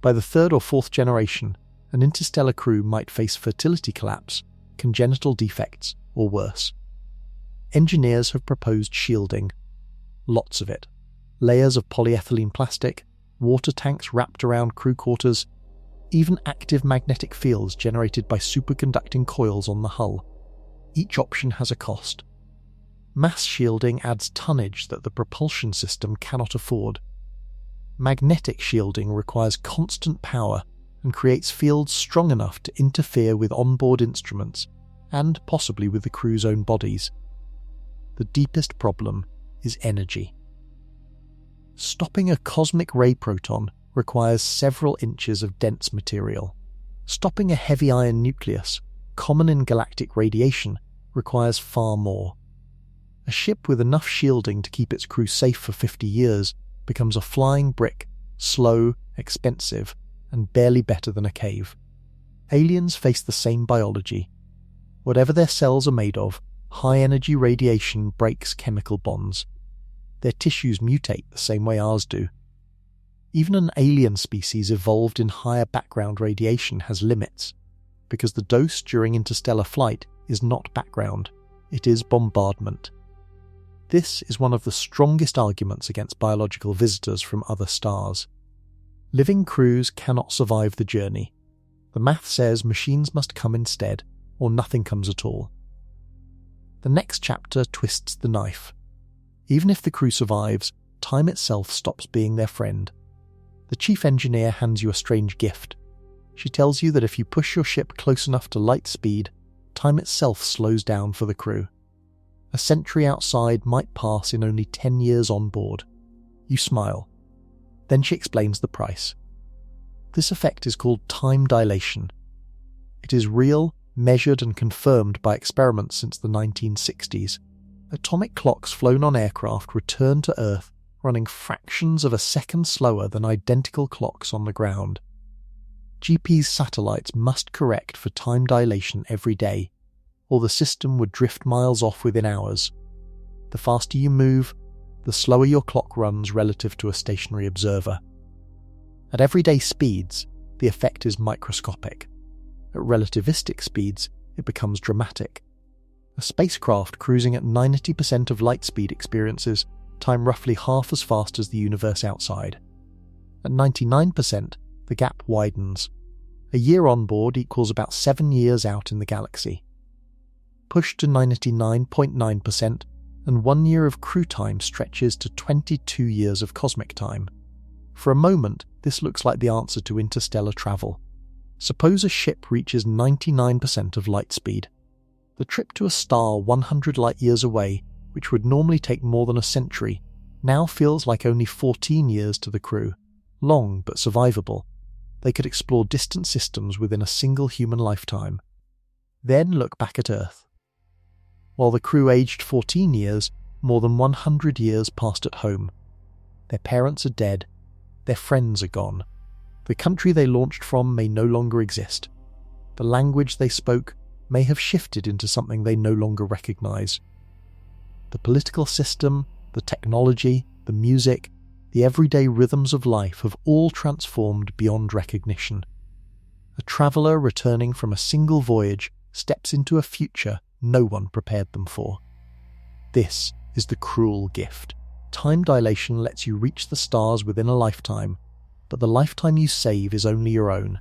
[SPEAKER 1] By the 3rd or 4th generation, an interstellar crew might face fertility collapse, congenital defects, or worse. Engineers have proposed shielding. Lots of it. Layers of polyethylene plastic, water tanks wrapped around crew quarters, even active magnetic fields generated by superconducting coils on the hull. Each option has a cost. Mass shielding adds tonnage that the propulsion system cannot afford. Magnetic shielding requires constant power and creates fields strong enough to interfere with onboard instruments and possibly with the crew's own bodies. The deepest problem is energy. Stopping a cosmic ray proton requires several inches of dense material. Stopping a heavy ion nucleus, common in galactic radiation, requires far more. A ship with enough shielding to keep its crew safe for 50 years becomes a flying brick, slow, expensive, and barely better than a cave. Aliens face the same biology. Whatever their cells are made of, high-energy radiation breaks chemical bonds. Their tissues mutate the same way ours do. Even an alien species evolved in higher background radiation has limits, because the dose during interstellar flight is not background, it is bombardment. This is one of the strongest arguments against biological visitors from other stars. Living crews cannot survive the journey. The math says machines must come instead, or nothing comes at all. The next chapter twists the knife. Even if the crew survives, time itself stops being their friend. The chief engineer hands you a strange gift. She tells you that if you push your ship close enough to light speed, time itself slows down for the crew. A century outside might pass in only 10 years on board. You smile. Then she explains the price. This effect is called time dilation. It is real, measured and confirmed by experiments since the 1960s. Atomic clocks flown on aircraft return to Earth running fractions of a second slower than identical clocks on the ground. GP's satellites must correct for time dilation every day, or the system would drift miles off within hours. The faster you move, the slower your clock runs relative to a stationary observer. At everyday speeds, the effect is microscopic. At relativistic speeds, it becomes dramatic. A spacecraft cruising at 90% of light speed experiences time roughly half as fast as the universe outside. At 99%, the gap widens. A year on board equals about 7 years out in the galaxy. Push to 99.9%, and 1 year of crew time stretches to 22 years of cosmic time. For a moment, this looks like the answer to interstellar travel. Suppose a ship reaches 99% of light speed. The trip to a star 100 light-years away, which would normally take more than a century, now feels like only 14 years to the crew. Long but survivable. They could explore distant systems within a single human lifetime. Then look back at Earth. while the crew aged 14 years, more than 100 years passed at home. Their parents are dead, their friends are gone. The country they launched from may no longer exist. The language they spoke may have shifted into something they no longer recognize. The political system, the technology, the music, the everyday rhythms of life have all transformed beyond recognition. A traveller returning from a single voyage steps into a future no one prepared them for. This is the cruel gift. Time dilation lets you reach the stars within a lifetime, but the lifetime you save is only your own.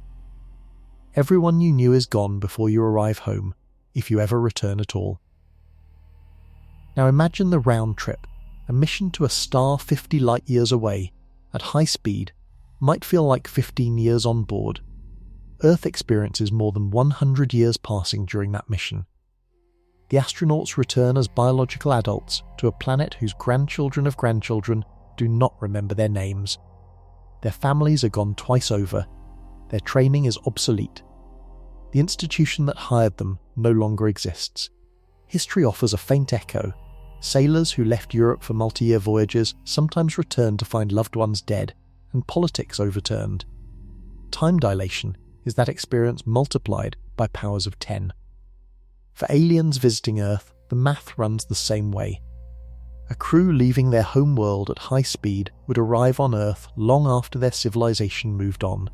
[SPEAKER 1] Everyone you knew is gone before you arrive home, if you ever return at all. Now imagine the round trip. A mission to a star 50 light-years away, at high speed, might feel like 15 years on board. Earth experiences more than 100 years passing during that mission. The astronauts return as biological adults to a planet whose grandchildren of grandchildren do not remember their names. Their families are gone twice over. Their training is obsolete. The institution that hired them no longer exists. History offers a faint echo. Sailors who left Europe for multi-year voyages sometimes return to find loved ones dead and politics overturned. Time dilation is that experience multiplied by powers of 10. For aliens visiting Earth, the math runs the same way. A crew leaving their home world at high speed would arrive on Earth long after their civilization moved on.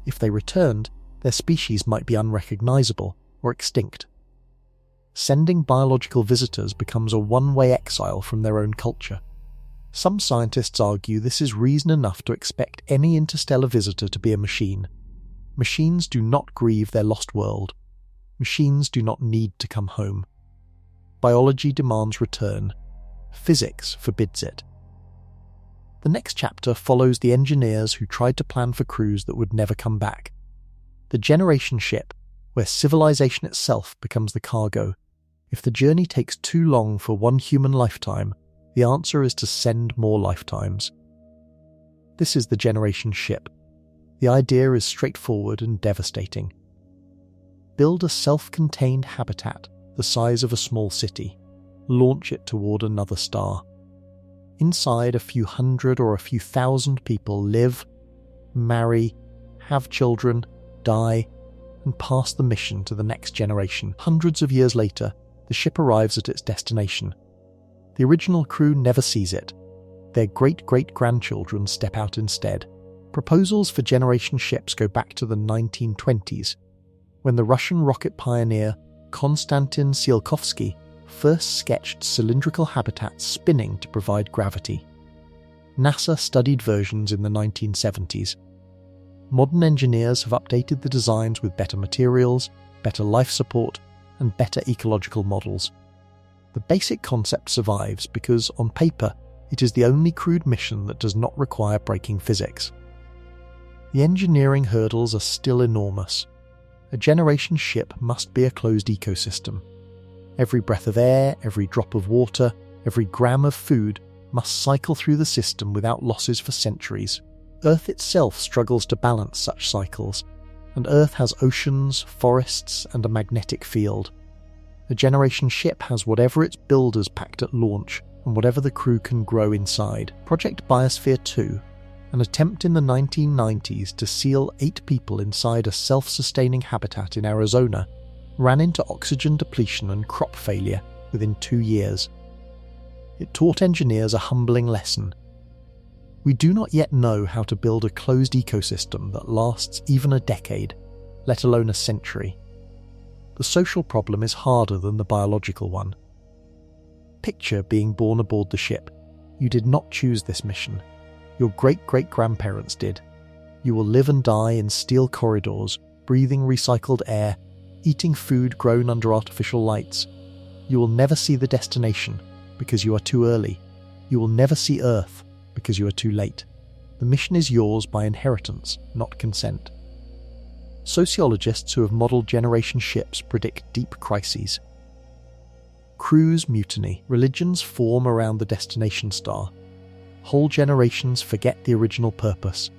[SPEAKER 1] If they returned, their species might be unrecognizable or extinct. Sending biological visitors becomes a one-way exile from their own culture. Some scientists argue this is reason enough to expect any interstellar visitor to be a machine. Machines do not grieve their lost world. Machines do not need to come home. Biology demands return. Physics forbids it. The next chapter follows the engineers who tried to plan for crews that would never come back. The generation ship, where civilization itself becomes the cargo. If the journey takes too long for one human lifetime, the answer is to send more lifetimes. This is the generation ship. The idea is straightforward and devastating. Build a self-contained habitat the size of a small city. Launch it toward another star. Inside, a few hundred or a few thousand people live, marry, have children, die, and pass the mission to the next generation. Hundreds of years later, the ship arrives at its destination. The original crew never sees it. Their great-great-grandchildren step out instead. Proposals for generation ships go back to the 1920s, when the Russian rocket pioneer Konstantin Tsiolkovsky first sketched cylindrical habitats spinning to provide gravity. NASA studied versions in the 1970s. Modern engineers have updated the designs with better materials, better life support, and better ecological models. The basic concept survives because, on paper, it is the only crewed mission that does not require breaking physics. The engineering hurdles are still enormous. A generation ship must be a closed ecosystem. Every breath of air, every drop of water, every gram of food must cycle through the system without losses for centuries. Earth itself struggles to balance such cycles, and Earth has oceans, forests, and a magnetic field. A generation ship has whatever its builders packed at launch and whatever the crew can grow inside. Project Biosphere 2, an attempt in the 1990s to seal 8 people inside a self-sustaining habitat in Arizona, ran into oxygen depletion and crop failure within 2 years. It taught engineers a humbling lesson. We do not yet know how to build a closed ecosystem that lasts even a decade, let alone a century. The social problem is harder than the biological one. Picture being born aboard the ship. You did not choose this mission. Your great-great-grandparents did. You will live and die in steel corridors, breathing recycled air, eating food grown under artificial lights. You will never see the destination because you are too early. You will never see Earth because you are too late. The mission is yours by inheritance, not consent. Sociologists who have modelled generation ships predict deep crises. Crews mutiny, religions form around the destination star. Whole generations forget the original purpose,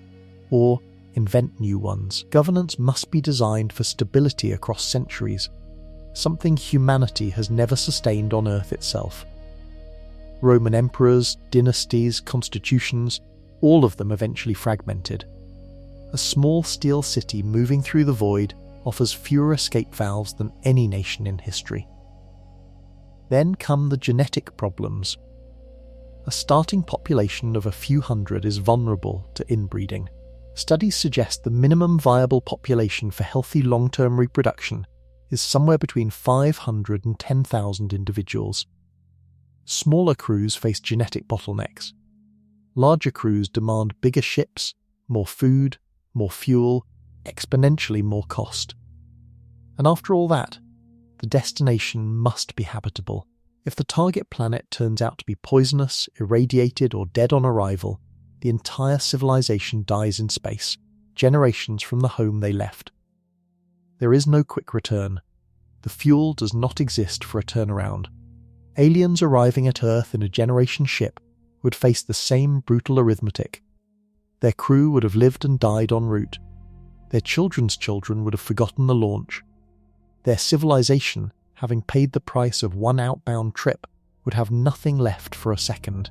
[SPEAKER 1] or invent new ones. Governance must be designed for stability across centuries. something humanity has never sustained on Earth itself. Roman emperors, dynasties, constitutions, all of them eventually fragmented. A small steel city moving through the void offers fewer escape valves than any nation in history. Then come the genetic problems. A starting population of a few hundred is vulnerable to inbreeding. Studies suggest the minimum viable population for healthy long-term reproduction is somewhere between 500 and 10,000 individuals. Smaller crews face genetic bottlenecks. Larger crews demand bigger ships, more food, more fuel, exponentially more cost. And after all that, the destination must be habitable. If the target planet turns out to be poisonous, irradiated, or dead on arrival, the entire civilization dies in space, generations from the home they left. There is no quick return. The fuel does not exist for a turnaround. Aliens arriving at Earth in a generation ship would face the same brutal arithmetic. Their crew would have lived and died en route. Their children's children would have forgotten the launch. Their civilization, having paid the price of one outbound trip, would have nothing left for a second.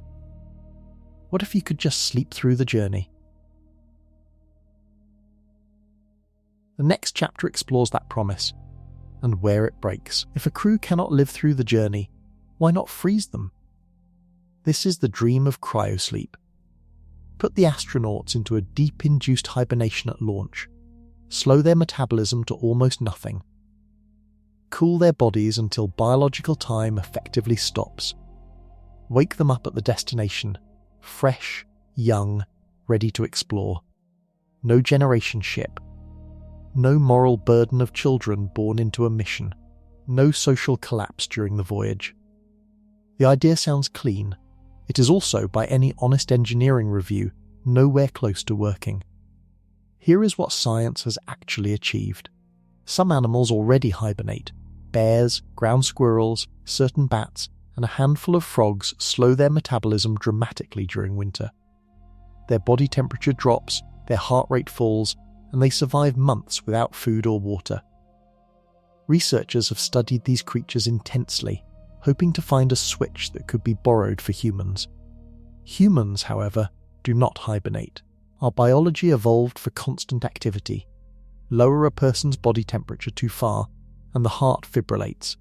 [SPEAKER 1] What if you could just sleep through the journey? The next chapter explores that promise, and where it breaks. If a crew cannot live through the journey, why not freeze them? This is the dream of cryosleep. Put the astronauts into a deep-induced hibernation at launch. Slow their metabolism to almost nothing. Cool their bodies until biological time effectively stops. Wake them up at the destination, fresh, young, ready to explore. No generation ship. No moral burden of children born into a mission. No social collapse during the voyage. The idea sounds clean. It is also, by any honest engineering review, nowhere close to working. Here is what science has actually achieved. Some animals already hibernate. Bears, ground squirrels, certain bats, and a handful of frogs slow their metabolism dramatically during winter. Their body temperature drops, their heart rate falls, and they survive months without food or water. Researchers have studied these creatures intensely, hoping to find a switch that could be borrowed for humans. Humans, however, do not hibernate. Our biology evolved for constant activity. Lower a person's body temperature too far, and the heart fibrillates.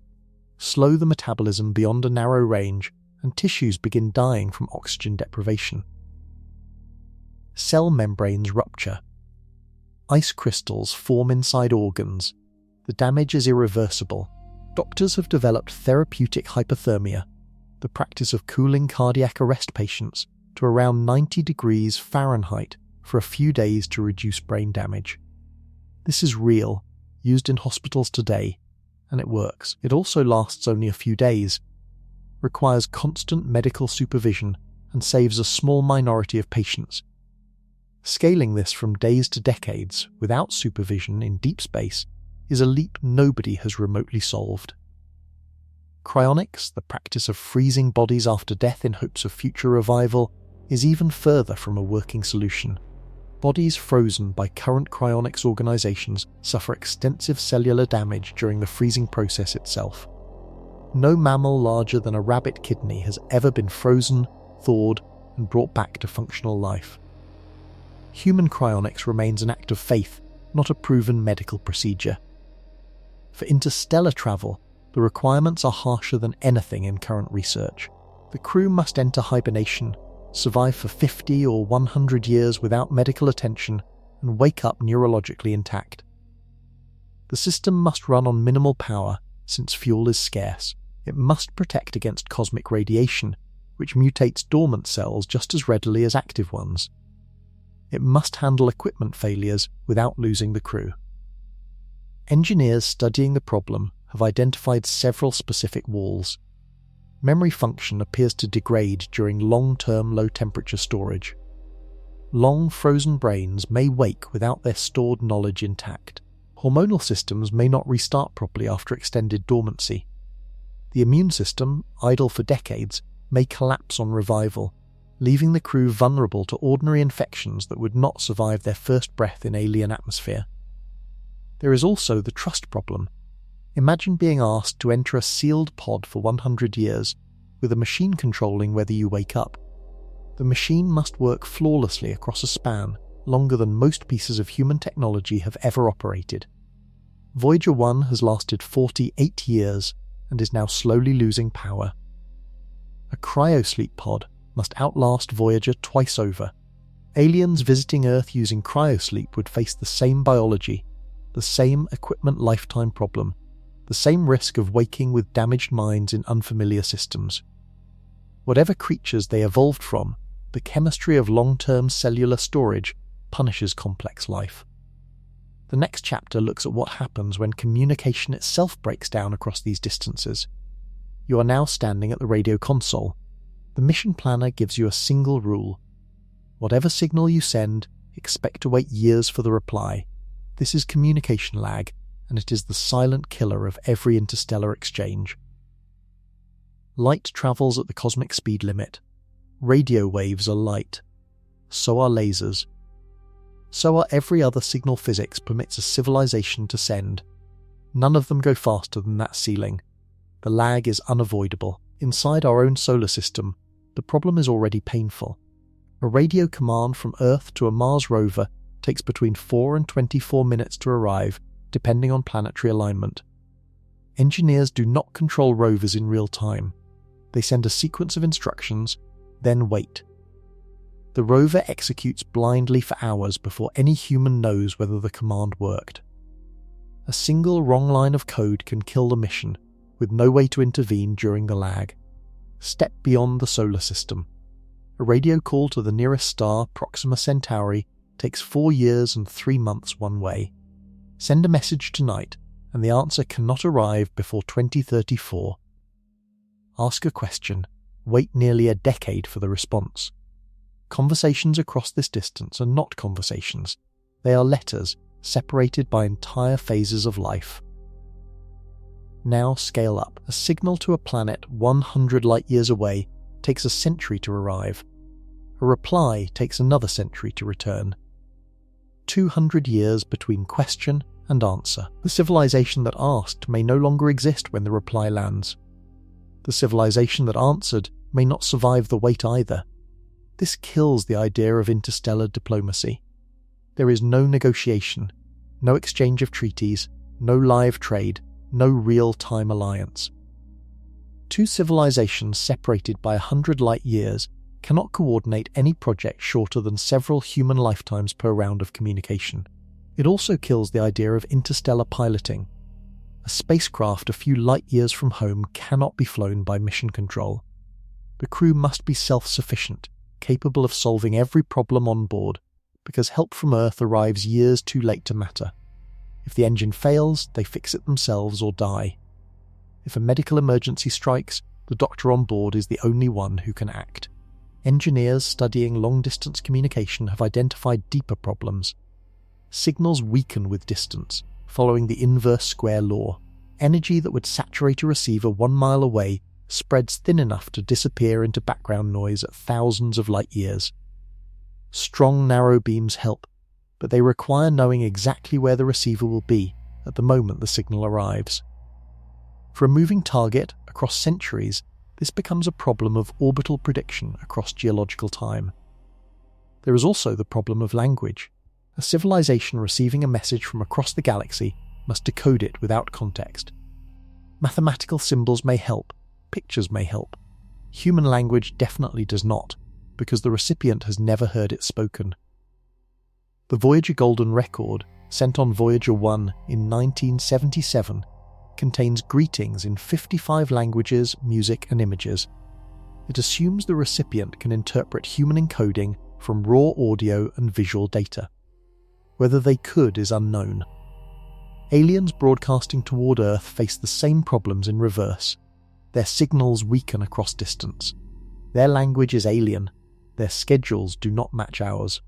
[SPEAKER 1] Slow the metabolism beyond a narrow range, and tissues begin dying from oxygen deprivation. Cell membranes rupture. Ice crystals form inside organs. The damage is irreversible. Doctors have developed therapeutic hypothermia, the practice of cooling cardiac arrest patients to around 90 degrees Fahrenheit for a few days to reduce brain damage. This is real, used in hospitals today, and it works. It also lasts only a few days, requires constant medical supervision, and saves a small minority of patients. Scaling this from days to decades without supervision in deep space is a leap nobody has remotely solved. Cryonics, the practice of freezing bodies after death in hopes of future revival, is even further from a working solution. Bodies frozen by current cryonics organizations suffer extensive cellular damage during the freezing process itself. No mammal larger than a rabbit kidney has ever been frozen, thawed, and brought back to functional life. Human cryonics remains an act of faith, not a proven medical procedure. For interstellar travel, the requirements are harsher than anything in current research. The crew must enter hibernation, survive for 50 or 100 years without medical attention, and wake up neurologically intact. The system must run on minimal power, since fuel is scarce. It must protect against cosmic radiation, which mutates dormant cells just as readily as active ones. It must handle equipment failures without losing the crew. Engineers studying the problem have identified several specific walls. Memory function appears to degrade during long-term low-temperature storage. Long frozen brains may wake without their stored knowledge intact. Hormonal systems may not restart properly after extended dormancy. The immune system, idle for decades, may collapse on revival, leaving the crew vulnerable to ordinary infections that would not survive their first breath in alien atmosphere. There is also the trust problem. Imagine being asked to enter a sealed pod for 100 years, with a machine controlling whether you wake up. The machine must work flawlessly across a span longer than most pieces of human technology have ever operated. Voyager 1 has lasted 48 years and is now slowly losing power. A cryosleep pod must outlast Voyager twice over. Aliens visiting Earth using cryosleep would face the same biology, the same equipment lifetime problem, the same risk of waking with damaged minds in unfamiliar systems. Whatever creatures they evolved from, the chemistry of long-term cellular storage punishes complex life. The next chapter looks at what happens when communication itself breaks down across these distances. You are now standing at the radio console. The mission planner gives you a single rule. Whatever signal you send, expect to wait years for the reply. This is communication lag, and it is the silent killer of every interstellar exchange. Light travels at the cosmic speed limit. Radio waves are light. So are lasers. So are every other signal physics permits a civilization to send. None of them go faster than that ceiling. The lag is unavoidable. Inside our own solar system, the problem is already painful. A radio command from Earth to a Mars rover takes between 4 and 24 minutes to arrive, depending on planetary alignment. Engineers do not control rovers in real time. They send a sequence of instructions, then wait. The rover executes blindly for hours before any human knows whether the command worked. A single wrong line of code can kill the mission, with no way to intervene during the lag. Step beyond the solar system. A radio call to the nearest star, Proxima Centauri, takes 4 years and 3 months one way. Send a message tonight, and the answer cannot arrive before 2034. Ask a question. Wait nearly a decade for the response. Conversations across this distance are not conversations. They are letters, separated by entire phases of life. Now scale up. A signal to a planet 100 light-years away takes a century to arrive. A reply takes another century to return. 200 years between question and answer. The civilization that asked may no longer exist when the reply lands. The civilization that answered may not survive the wait either. This kills the idea of interstellar diplomacy. There is no negotiation, no exchange of treaties, no live trade, no real-time alliance. Two civilizations separated by 100 light-years cannot coordinate any project shorter than several human lifetimes per round of communication. It also kills the idea of interstellar piloting. A spacecraft a few light-years from home cannot be flown by mission control. The crew must be self-sufficient, capable of solving every problem on board, because help from Earth arrives years too late to matter. If the engine fails, they fix it themselves or die. If a medical emergency strikes, the doctor on board is the only one who can act. Engineers studying long-distance communication have identified deeper problems. Signals weaken with distance, following the inverse square law. Energy that would saturate a receiver 1 mile away spreads thin enough to disappear into background noise at thousands of light-years. Strong narrow beams help, but they require knowing exactly where the receiver will be at the moment the signal arrives. For a moving target across centuries, this becomes a problem of orbital prediction across geological time. There is also the problem of language. A civilization receiving a message from across the galaxy must decode it without context. Mathematical symbols may help, pictures may help. Human language definitely does not, because the recipient has never heard it spoken. The Voyager Golden Record, sent on Voyager 1 in 1977, contains greetings in 55 languages, music and images. It assumes the recipient can interpret human encoding from raw audio and visual data. Whether they could is unknown. Aliens broadcasting toward Earth face the same problems in reverse. Their signals weaken across distance. Their language is alien. Their schedules do not match ours.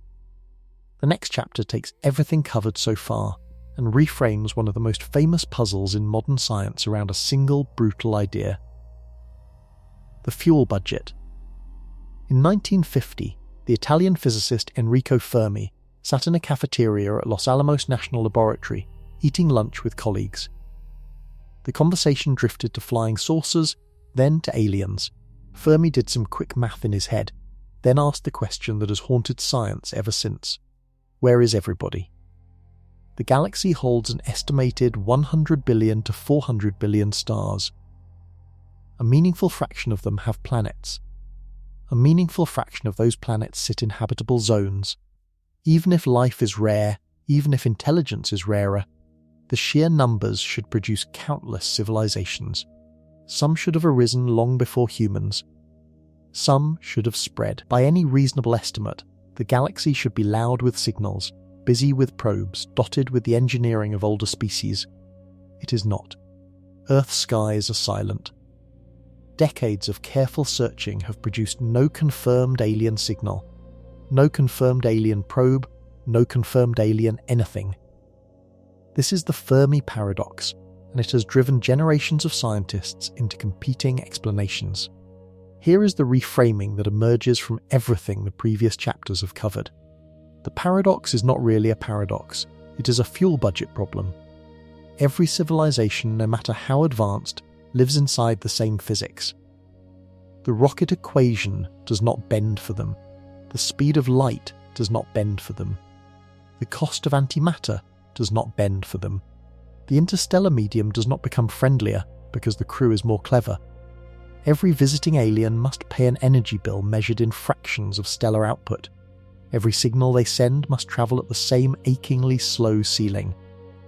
[SPEAKER 1] The next chapter takes everything covered so far and reframes one of the most famous puzzles in modern science around a single brutal idea. The fuel budget. In 1950, the Italian physicist Enrico Fermi sat in a cafeteria at Los Alamos National Laboratory, eating lunch with colleagues. The conversation drifted to flying saucers, then to aliens. Fermi did some quick math in his head, then asked the question that has haunted science ever since. Where is everybody? The galaxy holds an estimated 100 billion to 400 billion stars. A meaningful fraction of them have planets. A meaningful fraction of those planets sit in habitable zones. Even if life is rare, even if intelligence is rarer, the sheer numbers should produce countless civilizations. Some should have arisen long before humans. Some should have spread. By any reasonable estimate, the galaxy should be loud with signals, busy with probes, dotted with the engineering of older species. It is not. Earth's skies are silent. Decades of careful searching have produced no confirmed alien signal, no confirmed alien probe, no confirmed alien anything. This is the Fermi paradox, and it has driven generations of scientists into competing explanations. Here is the reframing that emerges from everything the previous chapters have covered. The paradox is not really a paradox, it is a fuel budget problem. Every civilization, no matter how advanced, lives inside the same physics. The rocket equation does not bend for them. The speed of light does not bend for them. The cost of antimatter does not bend for them. The interstellar medium does not become friendlier because the crew is more clever. Every visiting alien must pay an energy bill measured in fractions of stellar output. Every signal they send must travel at the same achingly slow ceiling.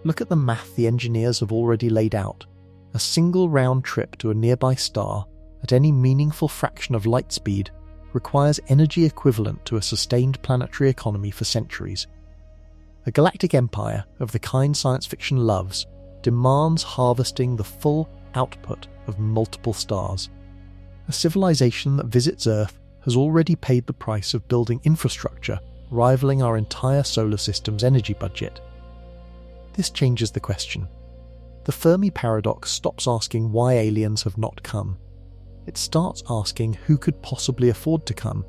[SPEAKER 1] Look at the math the engineers have already laid out. A single round trip to a nearby star, at any meaningful fraction of light speed, requires energy equivalent to a sustained planetary economy for centuries. A galactic empire of the kind science fiction loves demands harvesting the full output of multiple stars. A civilization that visits Earth has already paid the price of building infrastructure rivaling our entire solar system's energy budget. This changes the question. The Fermi paradox stops asking why aliens have not come. It starts asking who could possibly afford to come.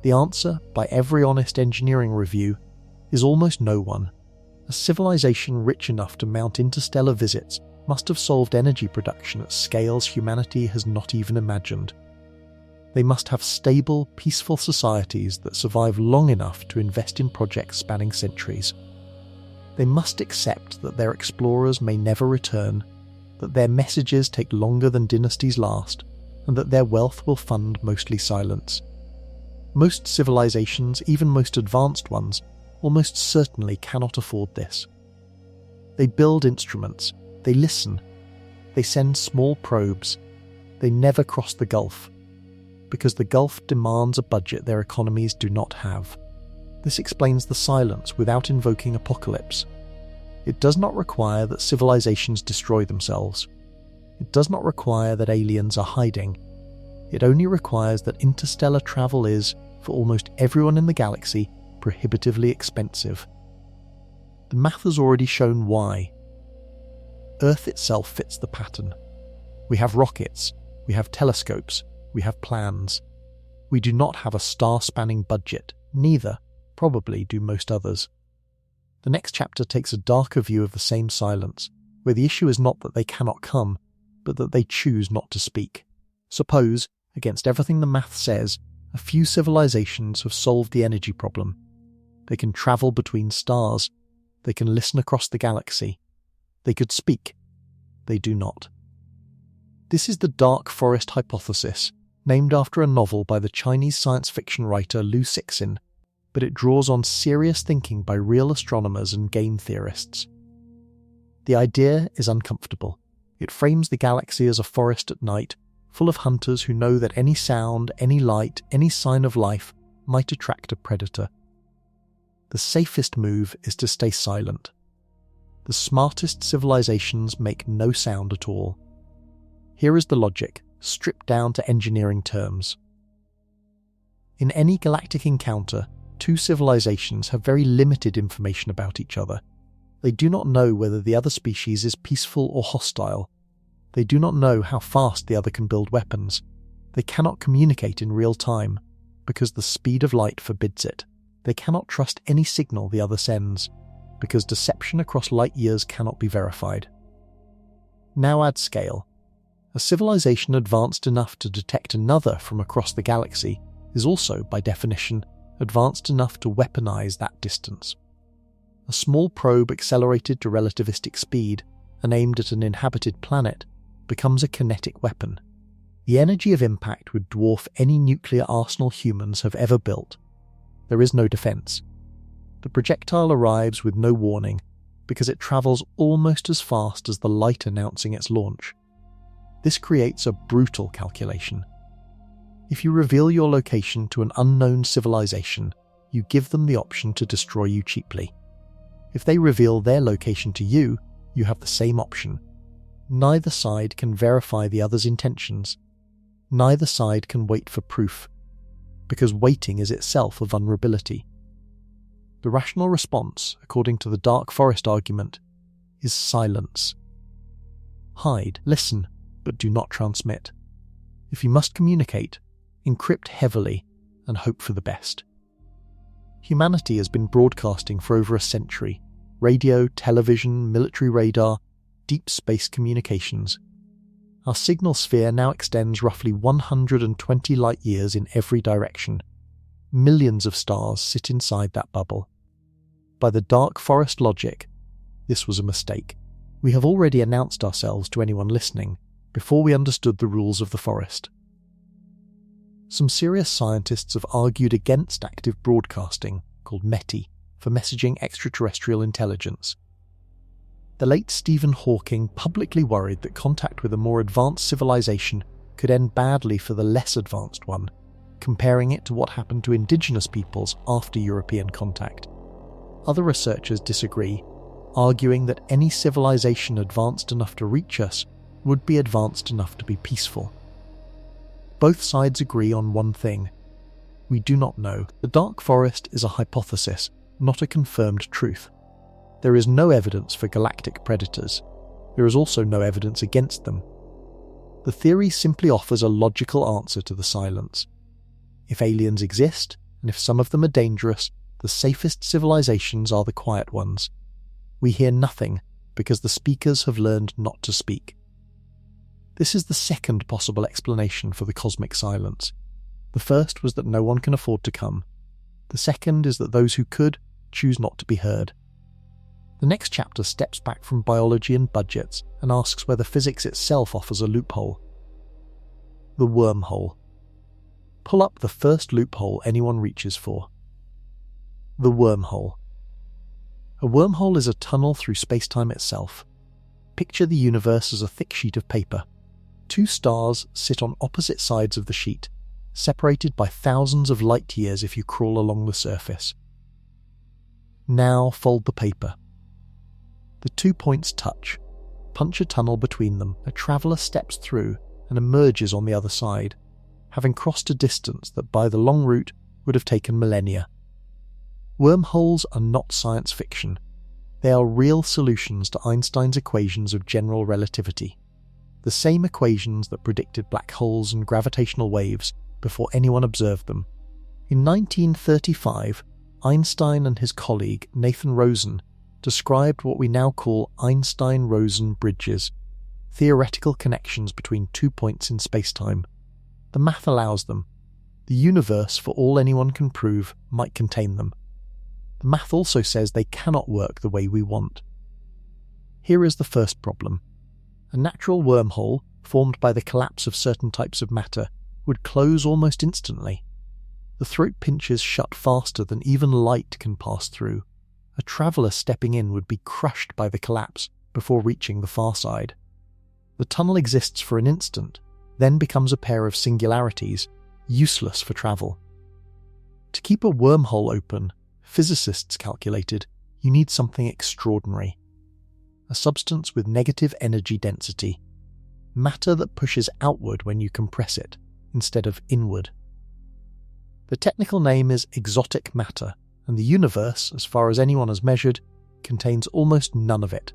[SPEAKER 1] The answer, by every honest engineering review, is almost no one. A civilization rich enough to mount interstellar visits must have solved energy production at scales humanity has not even imagined. They must have stable, peaceful societies that survive long enough to invest in projects spanning centuries. They must accept that their explorers may never return, that their messages take longer than dynasties last, and that their wealth will fund mostly silence. Most civilizations, even most advanced ones, almost certainly cannot afford this. They build instruments, they listen, they send small probes, they never cross the Gulf, because the Gulf demands a budget their economies do not have. This explains the silence without invoking apocalypse. It does not require that civilizations destroy themselves. It does not require that aliens are hiding. It only requires that interstellar travel is, for almost everyone in the galaxy, prohibitively expensive. The math has already shown why. Earth itself fits the pattern. We have rockets, we have telescopes, we have plans. We do not have a star-spanning budget, neither, probably, do most others. The next chapter takes a darker view of the same silence, where the issue is not that they cannot come, but that they choose not to speak. Suppose, against everything the math says, a few civilizations have solved the energy problem. They can travel between stars. They can listen across the galaxy. They could speak. They do not. This is the Dark Forest hypothesis, named after a novel by the Chinese science fiction writer Liu Cixin, but it draws on serious thinking by real astronomers and game theorists. The idea is uncomfortable. It frames the galaxy as a forest at night, full of hunters who know that any sound, any light, any sign of life might attract a predator. The safest move is to stay silent. The smartest civilizations make no sound at all. Here is the logic, stripped down to engineering terms. In any galactic encounter, two civilizations have very limited information about each other. They do not know whether the other species is peaceful or hostile. They do not know how fast the other can build weapons. They cannot communicate in real time, because the speed of light forbids it. They cannot trust any signal the other sends, because deception across light years cannot be verified. Now add scale. A civilization advanced enough to detect another from across the galaxy is also, by definition, advanced enough to weaponize that distance. A small probe accelerated to relativistic speed and aimed at an inhabited planet becomes a kinetic weapon. The energy of impact would dwarf any nuclear arsenal humans have ever built. There is no defense. The projectile arrives with no warning because it travels almost as fast as the light announcing its launch. This creates a brutal calculation. If you reveal your location to an unknown civilization, you give them the option to destroy you cheaply. If they reveal their location to you, you have the same option. Neither side can verify the other's intentions. Neither side can wait for proof, because waiting is itself a vulnerability. The rational response, according to the dark forest argument, is silence. Hide, listen, but do not transmit. If you must communicate, encrypt heavily and hope for the best. Humanity has been broadcasting for over a century. Radio, television, military radar, deep space communications. Our signal sphere now extends roughly 120 light-years in every direction. Millions of stars sit inside that bubble. By the dark forest logic, this was a mistake. We have already announced ourselves to anyone listening before we understood the rules of the forest. Some serious scientists have argued against active broadcasting, called METI, for messaging extraterrestrial intelligence. The late Stephen Hawking publicly worried that contact with a more advanced civilization could end badly for the less advanced one, comparing it to what happened to indigenous peoples after European contact. Other researchers disagree, arguing that any civilization advanced enough to reach us would be advanced enough to be peaceful. Both sides agree on one thing. We do not know. The dark forest is a hypothesis, not a confirmed truth. There is no evidence for galactic predators. There is also no evidence against them. The theory simply offers a logical answer to the silence. If aliens exist, and if some of them are dangerous, the safest civilizations are the quiet ones. We hear nothing because the speakers have learned not to speak. This is the second possible explanation for the cosmic silence. The first was that no one can afford to come. The second is that those who could choose not to be heard. The next chapter steps back from biology and budgets and asks whether physics itself offers a loophole. The wormhole. Pull up the first loophole anyone reaches for. The wormhole. A wormhole is a tunnel through space-time itself. Picture the universe as a thick sheet of paper. Two stars sit on opposite sides of the sheet, separated by thousands of light-years if you crawl along the surface. Now fold the paper. The 2 points touch. Punch a tunnel between them. A traveller steps through and emerges on the other side, having crossed a distance that by the long route would have taken millennia. Wormholes are not science fiction. They are real solutions to Einstein's equations of general relativity. The same equations that predicted black holes and gravitational waves before anyone observed them. In 1935, Einstein and his colleague Nathan Rosen described what we now call Einstein-Rosen bridges, theoretical connections between 2 points in spacetime. The math allows them. The universe, for all anyone can prove, might contain them. The math also says they cannot work the way we want. Here is the first problem. A natural wormhole, formed by the collapse of certain types of matter, would close almost instantly. The throat pinches shut faster than even light can pass through. A traveller stepping in would be crushed by the collapse before reaching the far side. The tunnel exists for an instant, then becomes a pair of singularities, useless for travel. To keep a wormhole open, physicists calculated, you need something extraordinary. A substance with negative energy density. Matter that pushes outward when you compress it, instead of inward. The technical name is exotic matter, and the universe, as far as anyone has measured, contains almost none of it.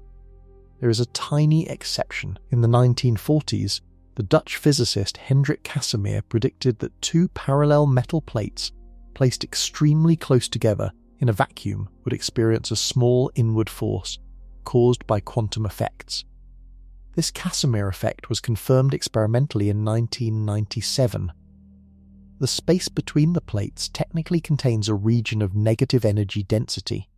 [SPEAKER 1] There is a tiny exception. In the 1940s, the Dutch physicist Hendrik Casimir predicted that two parallel metal plates, placed extremely close together in a vacuum, would experience a small inward force, caused by quantum effects. This Casimir effect was confirmed experimentally in 1997. The space between the plates technically contains a region of negative energy density.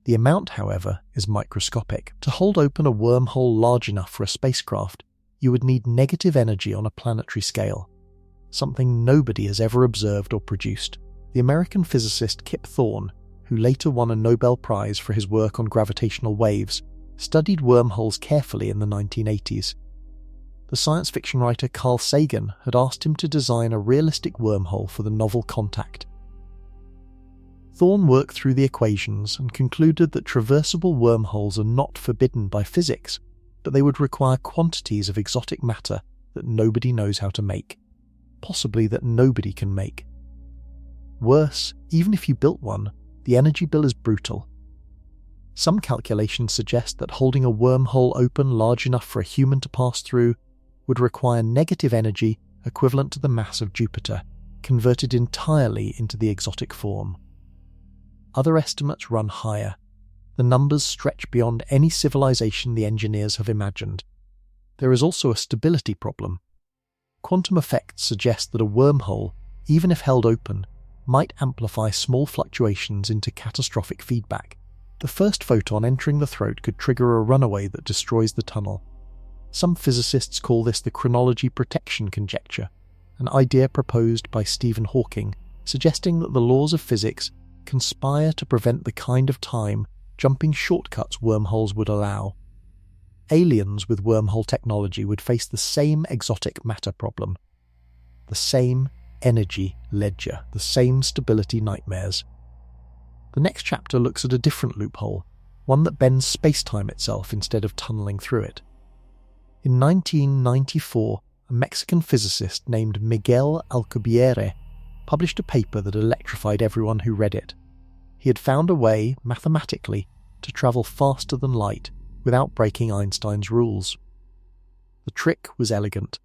[SPEAKER 1] The amount, however, is microscopic. To hold open a wormhole large enough for a spacecraft, you would need negative energy on a planetary scale, something nobody has ever observed or produced. The American physicist Kip Thorne, who later won a Nobel Prize for his work on gravitational waves, studied wormholes carefully in the 1980s. The science fiction writer Carl Sagan had asked him to design a realistic wormhole for the novel Contact. Thorne worked through the equations and concluded that traversable wormholes are not forbidden by physics, but they would require quantities of exotic matter that nobody knows how to make, possibly that nobody can make. Worse, even if you built one, the energy bill is brutal. Some calculations suggest that holding a wormhole open large enough for a human to pass through would require negative energy equivalent to the mass of Jupiter, converted entirely into the exotic form. Other estimates run higher. The numbers stretch beyond any civilization the engineers have imagined. There is also a stability problem. Quantum effects suggest that a wormhole, even if held open, might amplify small fluctuations into catastrophic feedback. The first photon entering the throat could trigger a runaway that destroys the tunnel. Some physicists call this the chronology protection conjecture, an idea proposed by Stephen Hawking, suggesting that the laws of physics conspire to prevent the kind of time jumping shortcuts wormholes would allow. Aliens with wormhole technology would face the same exotic matter problem, the same energy ledger, the same stability nightmares. The next chapter looks at a different loophole, one that bends space-time itself instead of tunneling through it. In 1994, a Mexican physicist named Miguel Alcubierre published a paper that electrified everyone who read it. He had found a way, mathematically, to travel faster than light without breaking Einstein's rules. The trick was elegant.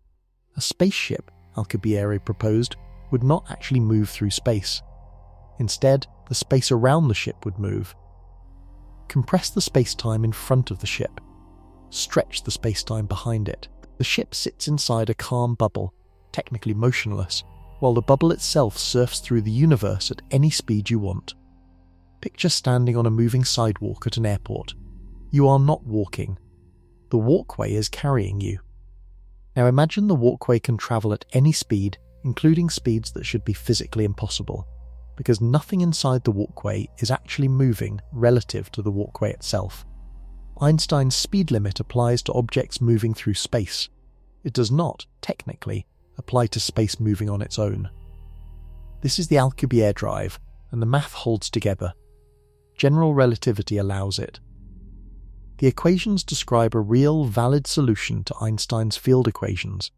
[SPEAKER 1] A spaceship, Alcubierre proposed, would not actually move through space. Instead, the space around the ship would move. Compress the space-time in front of the ship. Stretch the space-time behind it. The ship sits inside a calm bubble, technically motionless, while the bubble itself surfs through the universe at any speed you want. Picture standing on a moving sidewalk at an airport. You are not walking. The walkway is carrying you. Now imagine the walkway can travel at any speed, including speeds that should be physically impossible, because nothing inside the walkway is actually moving relative to the walkway itself. Einstein's speed limit applies to objects moving through space. It does not, technically, apply to space moving on its own. This is the Alcubierre drive, and the math holds together. General relativity allows it. The equations describe a real, valid solution to Einstein's field equations.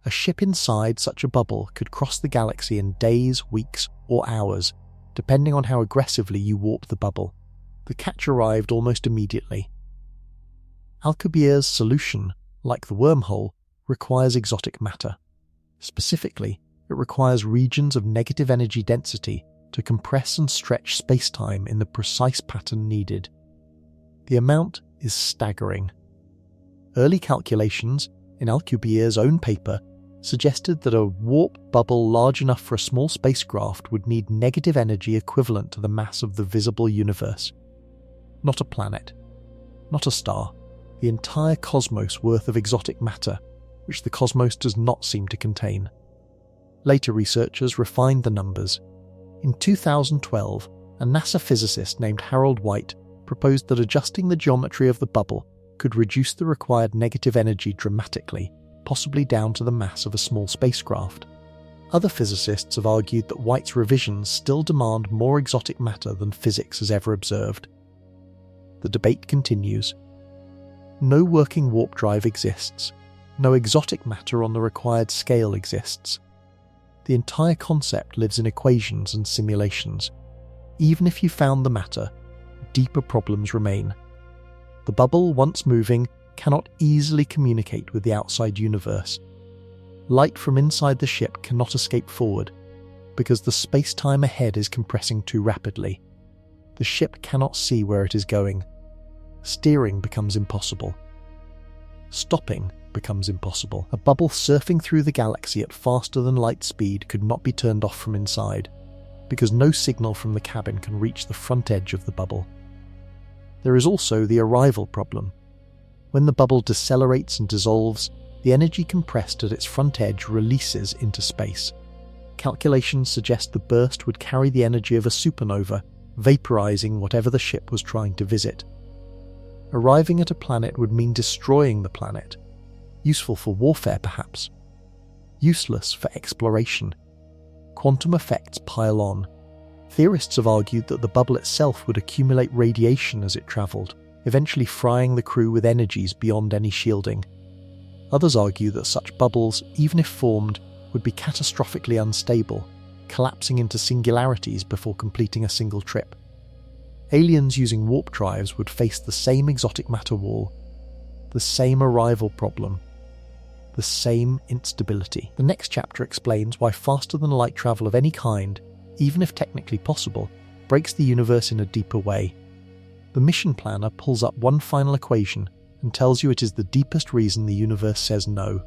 [SPEAKER 1] A ship inside such a bubble could cross the galaxy in days, weeks, or hours, depending on how aggressively you warp the bubble. The catch arrived almost immediately. Alcubierre's solution, like the wormhole, requires exotic matter. Specifically, it requires regions of negative energy density to compress and stretch space-time in the precise pattern needed. The amount is staggering. Early calculations, in Alcubierre's own paper, suggested that a warp bubble large enough for a small spacecraft would need negative energy equivalent to the mass of the visible universe. Not a planet, not a star, the entire cosmos worth of exotic matter, which the cosmos does not seem to contain. Later researchers refined the numbers. In 2012, a NASA physicist named Harold White proposed that adjusting the geometry of the bubble could reduce the required negative energy dramatically, possibly down to the mass of a small spacecraft. Other physicists have argued that White's revisions still demand more exotic matter than physics has ever observed. The debate continues. No working warp drive exists. No exotic matter on the required scale exists. The entire concept lives in equations and simulations. Even if you found the matter, deeper problems remain. The bubble, once moving, cannot easily communicate with the outside universe. Light from inside the ship cannot escape forward, because the space-time ahead is compressing too rapidly. The ship cannot see where it is going. Steering becomes impossible. Stopping becomes impossible. A bubble surfing through the galaxy at faster than light speed could not be turned off from inside, because no signal from the cabin can reach the front edge of the bubble. There is also the arrival problem. When the bubble decelerates and dissolves, the energy compressed at its front edge releases into space. Calculations suggest the burst would carry the energy of a supernova, vaporizing whatever the ship was trying to visit. Arriving at a planet would mean destroying the planet. Useful for warfare, perhaps. Useless for exploration. Quantum effects pile on. Theorists have argued that the bubble itself would accumulate radiation as it travelled, eventually frying the crew with energies beyond any shielding. Others argue that such bubbles, even if formed, would be catastrophically unstable, collapsing into singularities before completing a single trip. Aliens using warp drives would face the same exotic matter wall, the same arrival problem, the same instability. The next chapter explains why faster-than-light travel of any kind, even if technically possible, breaks the universe in a deeper way. The mission planner pulls up one final equation and tells you it is the deepest reason the universe says no.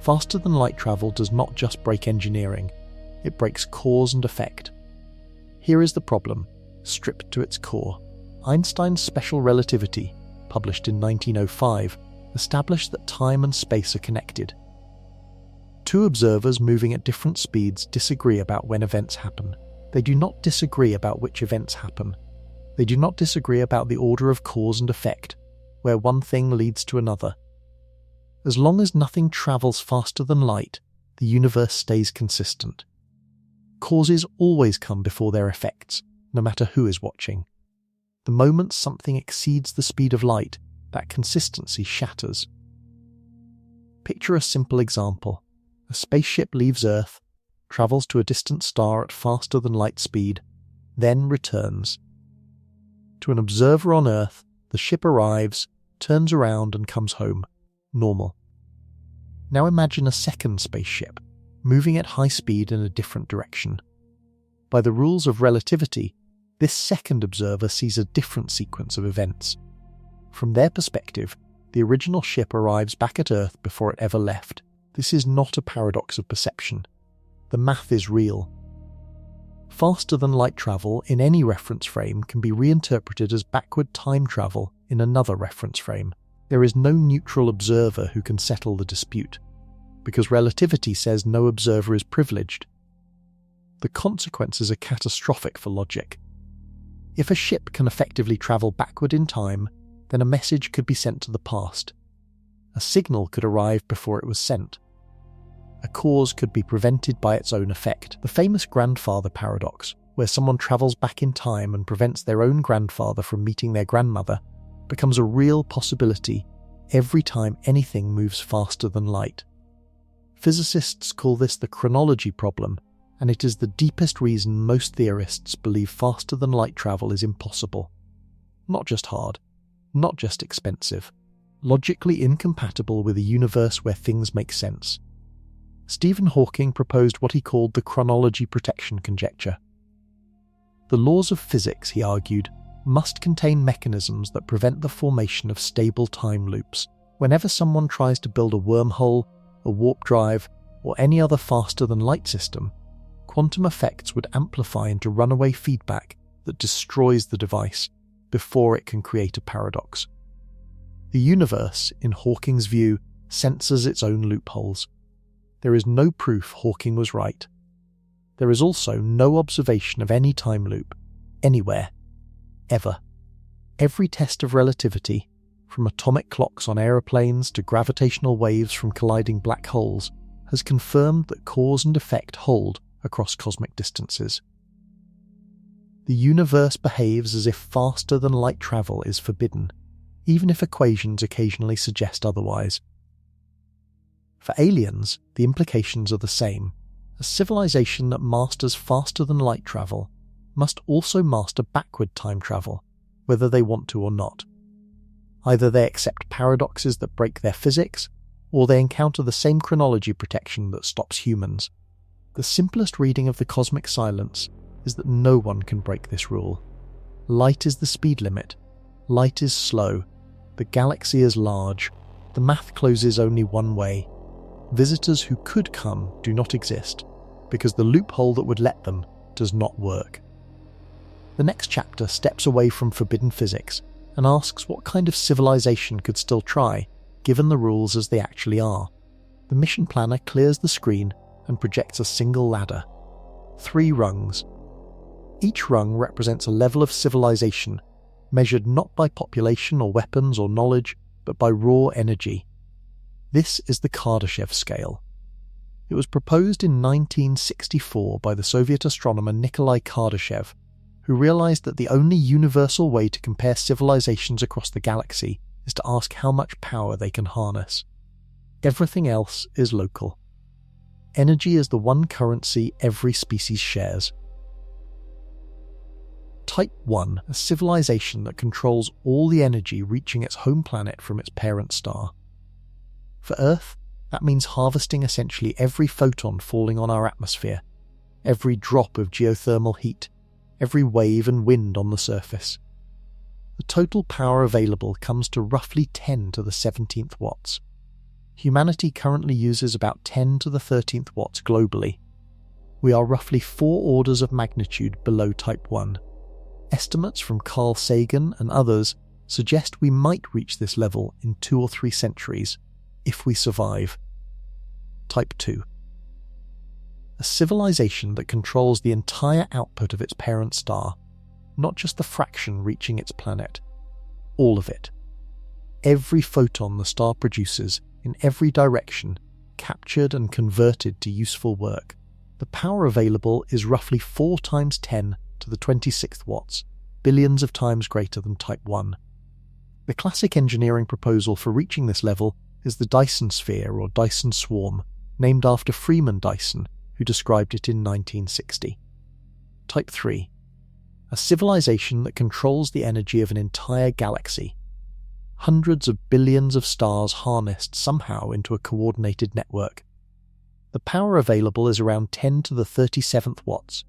[SPEAKER 1] Faster-than-light travel does not just break engineering, it breaks cause and effect. Here is the problem, stripped to its core. Einstein's special relativity, published in 1905, established that time and space are connected. Two observers moving at different speeds disagree about when events happen. They do not disagree about which events happen. They do not disagree about the order of cause and effect, where one thing leads to another. As long as nothing travels faster than light, the universe stays consistent. Causes always come before their effects, no matter who is watching. The moment something exceeds the speed of light, that consistency shatters. Picture a simple example. A spaceship leaves Earth, travels to a distant star at faster than light speed, then returns. To an observer on Earth, the ship arrives, turns around and comes home. Normal. Now imagine a second spaceship, moving at high speed in a different direction. By the rules of relativity, this second observer sees a different sequence of events. From their perspective, the original ship arrives back at Earth before it ever left. This is not a paradox of perception. The math is real. Faster-than-light travel in any reference frame can be reinterpreted as backward time travel in another reference frame. There is no neutral observer who can settle the dispute, because relativity says no observer is privileged. The consequences are catastrophic for logic. If a ship can effectively travel backward in time, then a message could be sent to the past. A signal could arrive before it was sent. A cause could be prevented by its own effect. The famous grandfather paradox, where someone travels back in time and prevents their own grandfather from meeting their grandmother, becomes a real possibility every time anything moves faster than light. Physicists call this the chronology problem, and it is the deepest reason most theorists believe faster-than-light travel is impossible. Not just hard, not just expensive, logically incompatible with a universe where things make sense. Stephen Hawking proposed what he called the chronology protection conjecture. The laws of physics, he argued, must contain mechanisms that prevent the formation of stable time loops. Whenever someone tries to build a wormhole, a warp drive, or any other faster-than-light system, quantum effects would amplify into runaway feedback that destroys the device before it can create a paradox. The universe, in Hawking's view, censors its own loopholes. There is no proof Hawking was right. There is also no observation of any time loop, anywhere, ever. Every test of relativity, from atomic clocks on aeroplanes to gravitational waves from colliding black holes, has confirmed that cause and effect hold across cosmic distances. The universe behaves as if faster-than-light travel is forbidden, even if equations occasionally suggest otherwise. For aliens, the implications are the same. A civilization that masters faster-than-light travel must also master backward time travel, whether they want to or not. Either they accept paradoxes that break their physics, or they encounter the same chronology protection that stops humans. The simplest reading of the cosmic silence is that no one can break this rule. Light is the speed limit. Light is slow. The galaxy is large. the math closes only one way. Visitors who could come do not exist, because the loophole that would let them does not work. The next chapter steps away from forbidden physics and asks what kind of civilization could still try, given the rules as they actually are. The mission planner clears the screen and projects a single ladder. 3 rungs. Each rung represents a level of civilization, measured not by population or weapons or knowledge, but by raw energy. This is the Kardashev scale. It was proposed in 1964 by the Soviet astronomer Nikolai Kardashev, who realized that the only universal way to compare civilizations across the galaxy is to ask how much power they can harness. Everything else is local. Energy is the one currency every species shares. Type 1, a civilization that controls all the energy reaching its home planet from its parent star. For Earth, that means harvesting essentially every photon falling on our atmosphere, every drop of geothermal heat, every wave and wind on the surface. The total power available comes to roughly 10 to the 17th watts. Humanity currently uses about 10 to the 13th watts globally. We are roughly 4 orders of magnitude below Type 1. Estimates from Carl Sagan and others suggest we might reach this level in 2 or 3 centuries, if we survive. Type 2. A civilization that controls the entire output of its parent star, not just the fraction reaching its planet. All of it. Every photon the star produces, in every direction, captured and converted to useful work. The power available is roughly 4 times 10 to the 26th watts, billions of times greater than Type 1. The classic engineering proposal for reaching this level is the Dyson sphere or Dyson swarm, named after Freeman Dyson, who described it in 1960. Type 3. A civilization that controls the energy of an entire galaxy. Hundreds of billions of stars harnessed somehow into a coordinated network. The power available is around 10 to the 37th watts,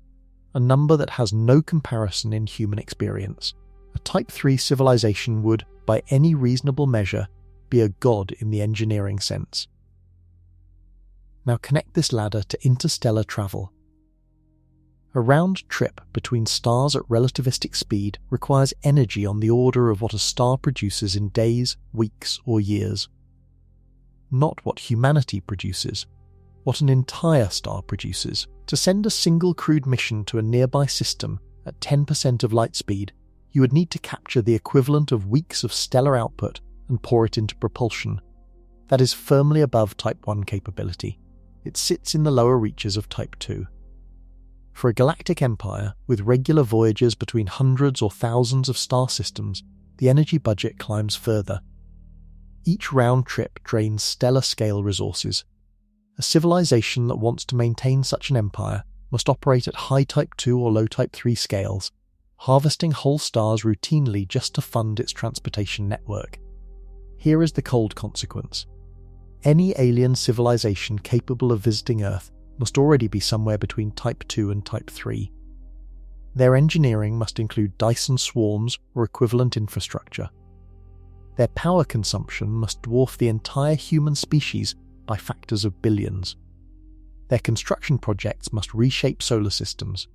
[SPEAKER 1] a number that has no comparison in human experience. A Type 3 civilization would, by any reasonable measure, be a god in the engineering sense. Now connect this ladder to interstellar travel. A round trip between stars at relativistic speed requires energy on the order of what a star produces in days, weeks, or years. Not what humanity produces, what an entire star produces. To send a single crewed mission to a nearby system at 10% of light speed, you would need to capture the equivalent of weeks of stellar output and pour it into propulsion. That is firmly above Type 1 capability. It sits in the lower reaches of Type 2. For a galactic empire, with regular voyages between hundreds or thousands of star systems, the energy budget climbs further. Each round trip drains stellar-scale resources. A civilization that wants to maintain such an empire must operate at high Type 2 or low Type 3 scales, harvesting whole stars routinely just to fund its transportation network. Here is the cold consequence. Any alien civilization capable of visiting Earth must already be somewhere between Type 2 and Type 3. Their engineering must include Dyson swarms or equivalent infrastructure. Their power consumption must dwarf the entire human species by factors of billions. Their construction projects must reshape solar systems.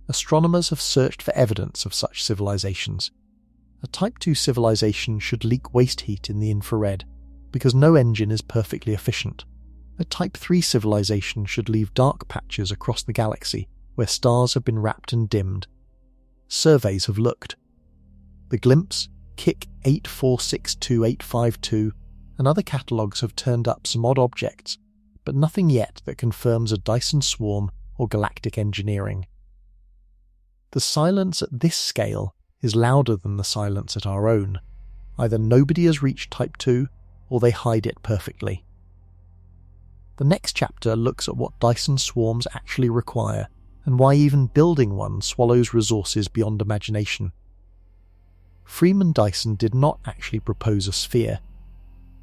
[SPEAKER 1] Astronomers have searched for evidence of such civilizations. A Type 2 civilization should leak waste heat in the infrared, because no engine is perfectly efficient. A Type 3 civilization should leave dark patches across the galaxy where stars have been wrapped and dimmed. Surveys have looked. The Glimpse, KIC 8462852, and other catalogues have turned up some odd objects, but nothing yet that confirms a Dyson swarm or galactic engineering. The silence at this scale is louder than the silence at our own. Either nobody has reached Type 2, or they hide it perfectly. The next chapter looks at what Dyson swarms actually require, and why even building one swallows resources beyond imagination. Freeman Dyson did not actually propose a sphere.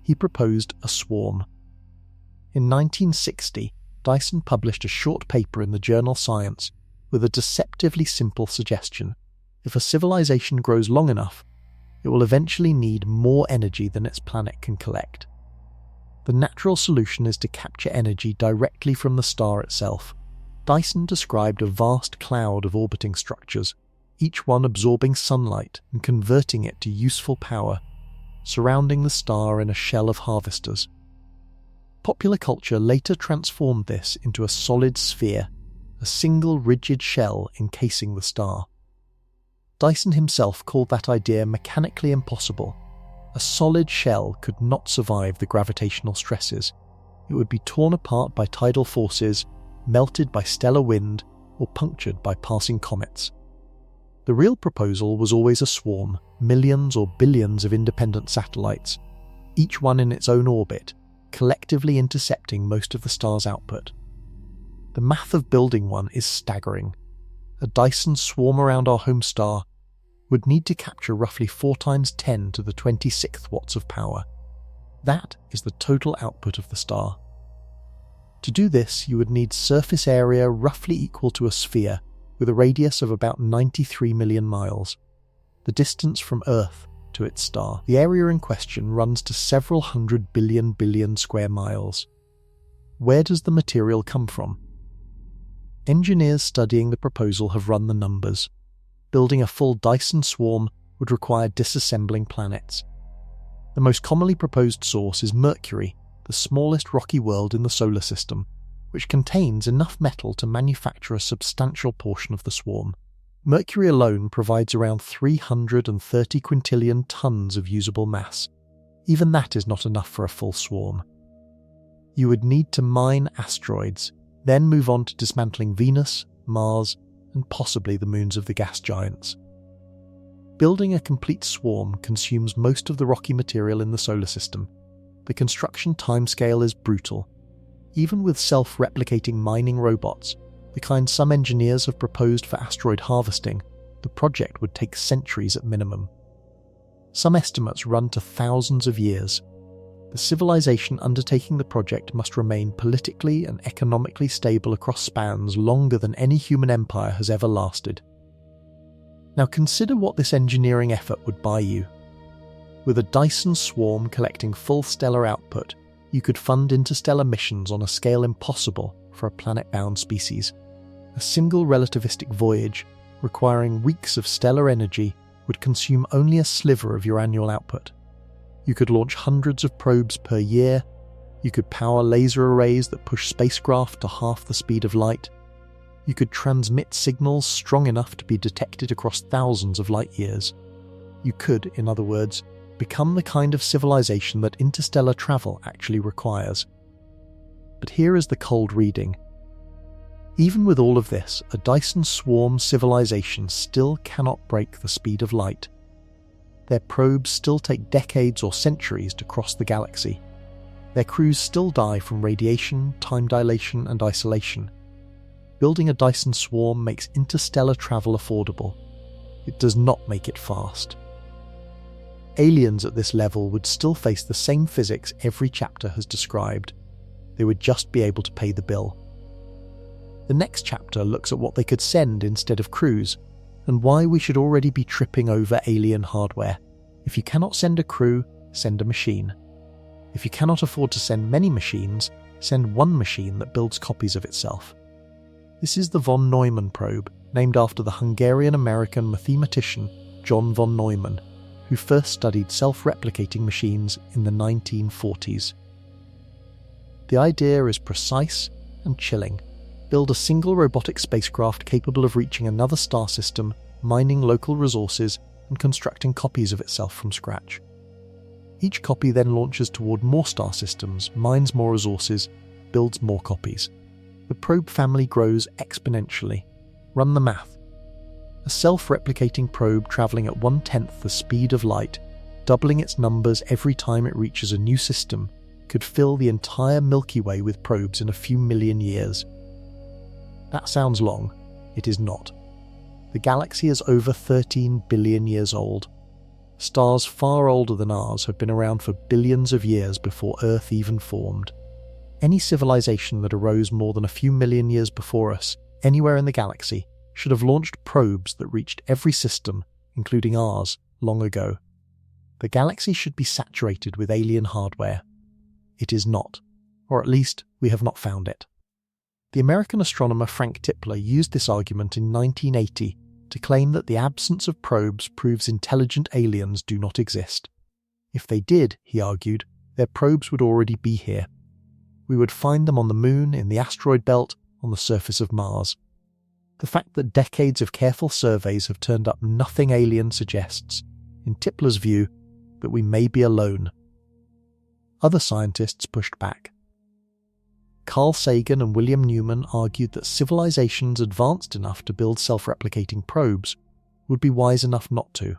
[SPEAKER 1] He proposed a swarm. In 1960, Dyson published a short paper in the journal Science with a deceptively simple suggestion. If a civilization grows long enough, it will eventually need more energy than its planet can collect. The natural solution is to capture energy directly from the star itself. Dyson described a vast cloud of orbiting structures, each one absorbing sunlight and converting it to useful power, surrounding the star in a shell of harvesters. Popular culture later transformed this into a solid sphere, a single rigid shell encasing the star. Dyson himself called that idea mechanically impossible. A solid shell could not survive the gravitational stresses. It would be torn apart by tidal forces, melted by stellar wind, or punctured by passing comets. The real proposal was always a swarm, millions or billions of independent satellites, each one in its own orbit, collectively intercepting most of the star's output. The math of building one is staggering. A Dyson swarm around our home star would need to capture roughly 4 times 10 to the 26th watts of power. That is the total output of the star. To do this, you would need surface area roughly equal to a sphere, with a radius of about 93 million miles. The distance from Earth to its star. The area in question runs to several hundred billion square miles. Where does the material come from? Engineers studying the proposal have run the numbers. Building a full Dyson swarm would require disassembling planets. The most commonly proposed source is Mercury, the smallest rocky world in the solar system, which contains enough metal to manufacture a substantial portion of the swarm. Mercury alone provides around 330 quintillion tons of usable mass. Even that is not enough for a full swarm. You would need to mine asteroids, then move on to dismantling Venus, Mars, and possibly the moons of the gas giants. Building a complete swarm consumes most of the rocky material in the solar system. The construction timescale is brutal. Even with self-replicating mining robots, the kind some engineers have proposed for asteroid harvesting, the project would take centuries at minimum. Some estimates run to thousands of years. The civilization undertaking the project must remain politically and economically stable across spans longer than any human empire has ever lasted. Now consider what this engineering effort would buy you. With a Dyson swarm collecting full stellar output, you could fund interstellar missions on a scale impossible for a planet-bound species. A single relativistic voyage, requiring weeks of stellar energy, would consume only a sliver of your annual output. You could launch hundreds of probes per year. You could power laser arrays that push spacecraft to half the speed of light. You could transmit signals strong enough to be detected across thousands of light years. You could, in other words, become the kind of civilization that interstellar travel actually requires. But here is the cold reading. Even with all of this, a Dyson swarm civilization still cannot break the speed of light. Their probes still take decades or centuries to cross the galaxy. Their crews still die from radiation, time dilation, and isolation. Building a Dyson swarm makes interstellar travel affordable. It does not make it fast. Aliens at this level would still face the same physics every chapter has described. They would just be able to pay the bill. The next chapter looks at what they could send instead of crews, and why we should already be tripping over alien hardware. If you cannot send a crew, send a machine. If you cannot afford to send many machines, send one machine that builds copies of itself. This is the von Neumann probe, named after the Hungarian-American mathematician John von Neumann, who first studied self-replicating machines in the 1940s. The idea is precise and chilling. Build a single robotic spacecraft capable of reaching another star system, mining local resources, and constructing copies of itself from scratch. Each copy then launches toward more star systems, mines more resources, builds more copies. The probe family grows exponentially. Run the math. A self-replicating probe travelling at 1/10 the speed of light, doubling its numbers every time it reaches a new system, could fill the entire Milky Way with probes in a few million years. That sounds long. It is not. The galaxy is over 13 billion years old. Stars far older than ours have been around for billions of years before Earth even formed. Any civilization that arose more than a few million years before us, anywhere in the galaxy, should have launched probes that reached every system, including ours, long ago. The galaxy should be saturated with alien hardware. It is not, or at least we have not found it. The American astronomer Frank Tipler used this argument in 1980 to claim that the absence of probes proves intelligent aliens do not exist. If they did, he argued, their probes would already be here. We would find them on the Moon, in the asteroid belt, on the surface of Mars. The fact that decades of careful surveys have turned up nothing alien suggests, in Tipler's view, that we may be alone. Other scientists pushed back. Carl Sagan and William Neumann argued that civilizations advanced enough to build self-replicating probes would be wise enough not to.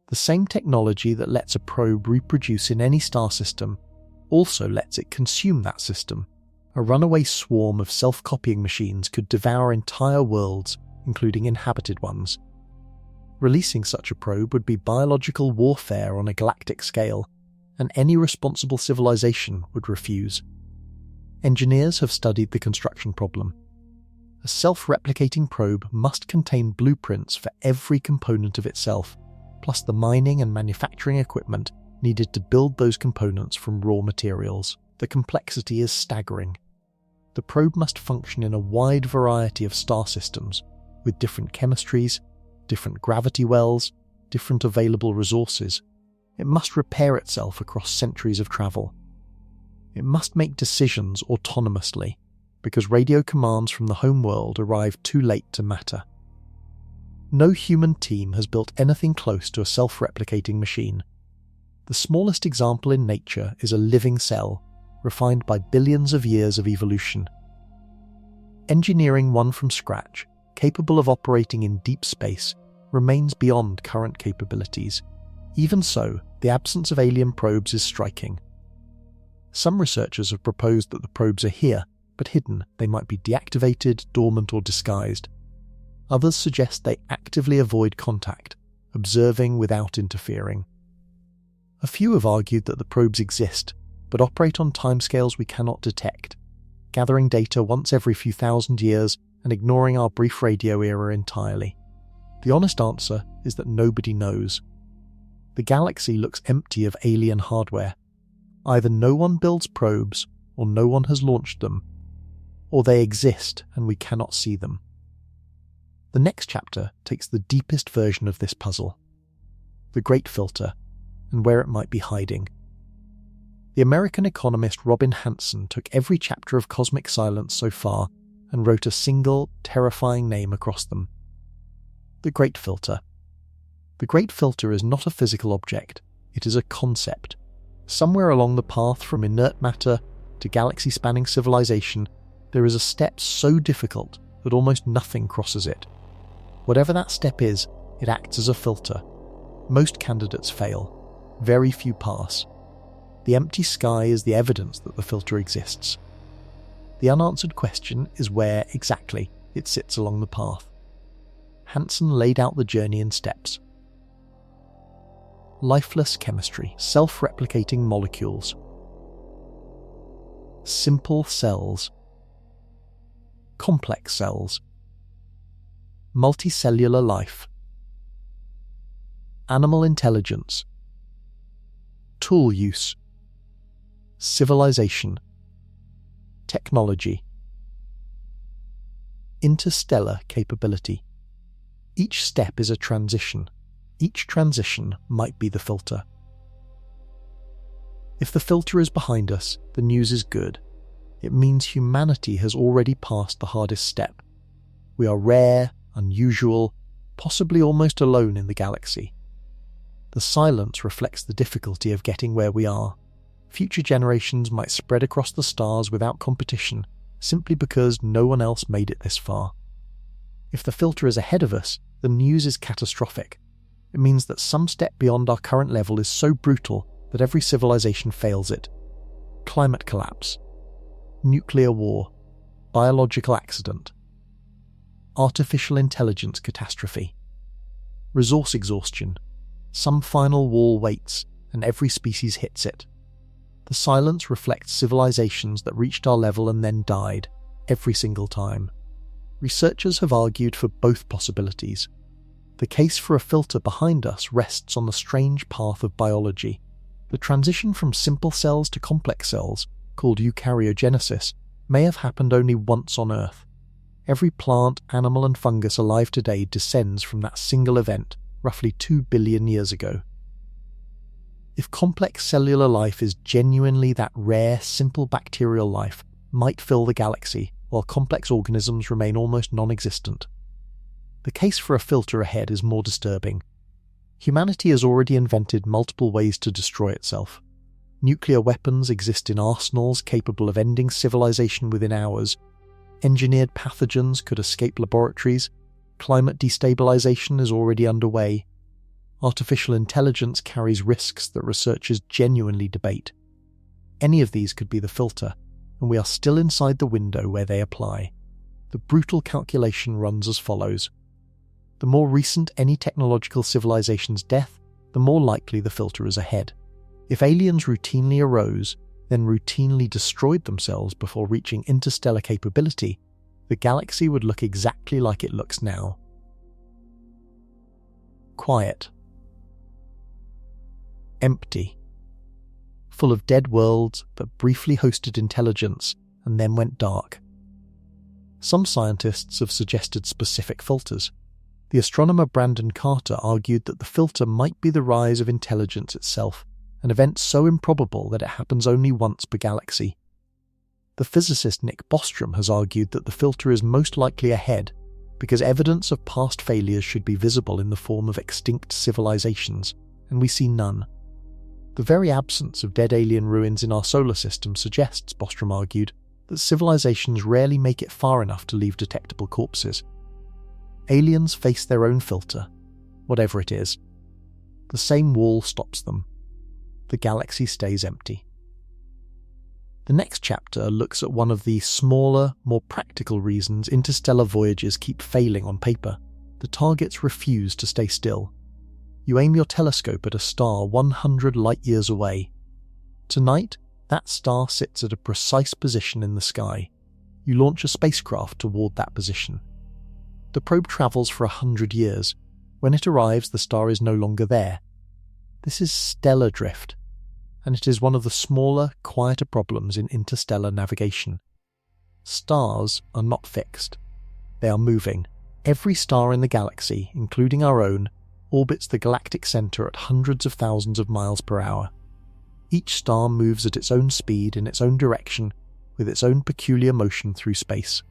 [SPEAKER 1] The same technology that lets a probe reproduce in any star system also lets it consume that system. A runaway swarm of self-copying machines could devour entire worlds, including inhabited ones. Releasing such a probe would be biological warfare on a galactic scale, and any responsible civilization would refuse. Engineers have studied the construction problem. A self-replicating probe must contain blueprints for every component of itself, plus the mining and manufacturing equipment needed to build those components from raw materials. The complexity is staggering. The probe must function in a wide variety of star systems, with different chemistries, different gravity wells, different available resources. It must repair itself across centuries of travel. It must make decisions autonomously, because radio commands from the home world arrive too late to matter. No human team has built anything close to a self-replicating machine. The smallest example in nature is a living cell, refined by billions of years of evolution. Engineering one from scratch, capable of operating in deep space, remains beyond current capabilities. Even so, the absence of alien probes is striking. Some researchers have proposed that the probes are here, but hidden. They might be deactivated, dormant, or disguised. Others suggest they actively avoid contact, observing without interfering. A few have argued that the probes exist, but operate on timescales we cannot detect, gathering data once every few thousand years and ignoring our brief radio era entirely. The honest answer is that nobody knows. The galaxy looks empty of alien hardware. Either no one builds probes, or no one has launched them, or they exist and we cannot see them. The next chapter takes the deepest version of this puzzle, the Great Filter, and where it might be hiding. The American economist Robin Hanson took every chapter of Cosmic Silence so far and wrote a single, terrifying name across them. The Great Filter. The Great Filter is not a physical object, it is a concept. Somewhere along the path from inert matter to galaxy-spanning civilization, there is a step so difficult that almost nothing crosses it. Whatever that step is, it acts as a filter. Most candidates fail. Very few pass. The empty sky is the evidence that the filter exists. The unanswered question is where, exactly, it sits along the path. Hansen laid out the journey in steps. Lifeless chemistry, self-replicating molecules. Simple cells. Complex cells. Multicellular life. Animal intelligence. Tool use. Civilization. Technology. Interstellar capability. Each step is a transition. Each transition might be the filter. If the filter is behind us, the news is good. It means humanity has already passed the hardest step. We are rare, unusual, possibly almost alone in the galaxy. The silence reflects the difficulty of getting where we are. Future generations might spread across the stars without competition, simply because no one else made it this far. If the filter is ahead of us, the news is catastrophic. It means that some step beyond our current level is so brutal that every civilization fails it. Climate collapse. Nuclear war. Biological accident. Artificial intelligence catastrophe. Resource exhaustion. Some final wall waits, and every species hits it. The silence reflects civilizations that reached our level and then died, every single time. Researchers have argued for both possibilities. The case for a filter behind us rests on the strange path of biology. The transition from simple cells to complex cells, called eukaryogenesis, may have happened only once on Earth. Every plant, animal and fungus alive today descends from that single event, roughly 2 billion years ago. If complex cellular life is genuinely that rare, simple bacterial life might fill the galaxy, while complex organisms remain almost non-existent. The case for a filter ahead is more disturbing. Humanity has already invented multiple ways to destroy itself. Nuclear weapons exist in arsenals capable of ending civilization within hours. Engineered pathogens could escape laboratories. Climate destabilization is already underway. Artificial intelligence carries risks that researchers genuinely debate. Any of these could be the filter, and we are still inside the window where they apply. The brutal calculation runs as follows. The more recent any technological civilization's death, the more likely the filter is ahead. If aliens routinely arose, then routinely destroyed themselves before reaching interstellar capability, the galaxy would look exactly like it looks now. Quiet. Empty. Full of dead worlds that briefly hosted intelligence and then went dark. Some scientists have suggested specific filters. The astronomer Brandon Carter argued that the filter might be the rise of intelligence itself, an event so improbable that it happens only once per galaxy. The physicist Nick Bostrom has argued that the filter is most likely ahead because evidence of past failures should be visible in the form of extinct civilizations, and we see none. The very absence of dead alien ruins in our solar system suggests, Bostrom argued, that civilizations rarely make it far enough to leave detectable corpses. Aliens face their own filter, whatever it is. The same wall stops them. The galaxy stays empty. The next chapter looks at one of the smaller, more practical reasons interstellar voyages keep failing on paper. The targets refuse to stay still. You aim your telescope at a star 100 light-years away. Tonight, that star sits at a precise position in the sky. You launch a spacecraft toward that position. The probe travels for 100 years. When it arrives, the star is no longer there. This is stellar drift, and it is one of the smaller, quieter problems in interstellar navigation. Stars are not fixed. They are moving. Every star in the galaxy, including our own, orbits the galactic center at hundreds of thousands of miles per hour. Each star moves at its own speed in its own direction, with its own peculiar motion through space.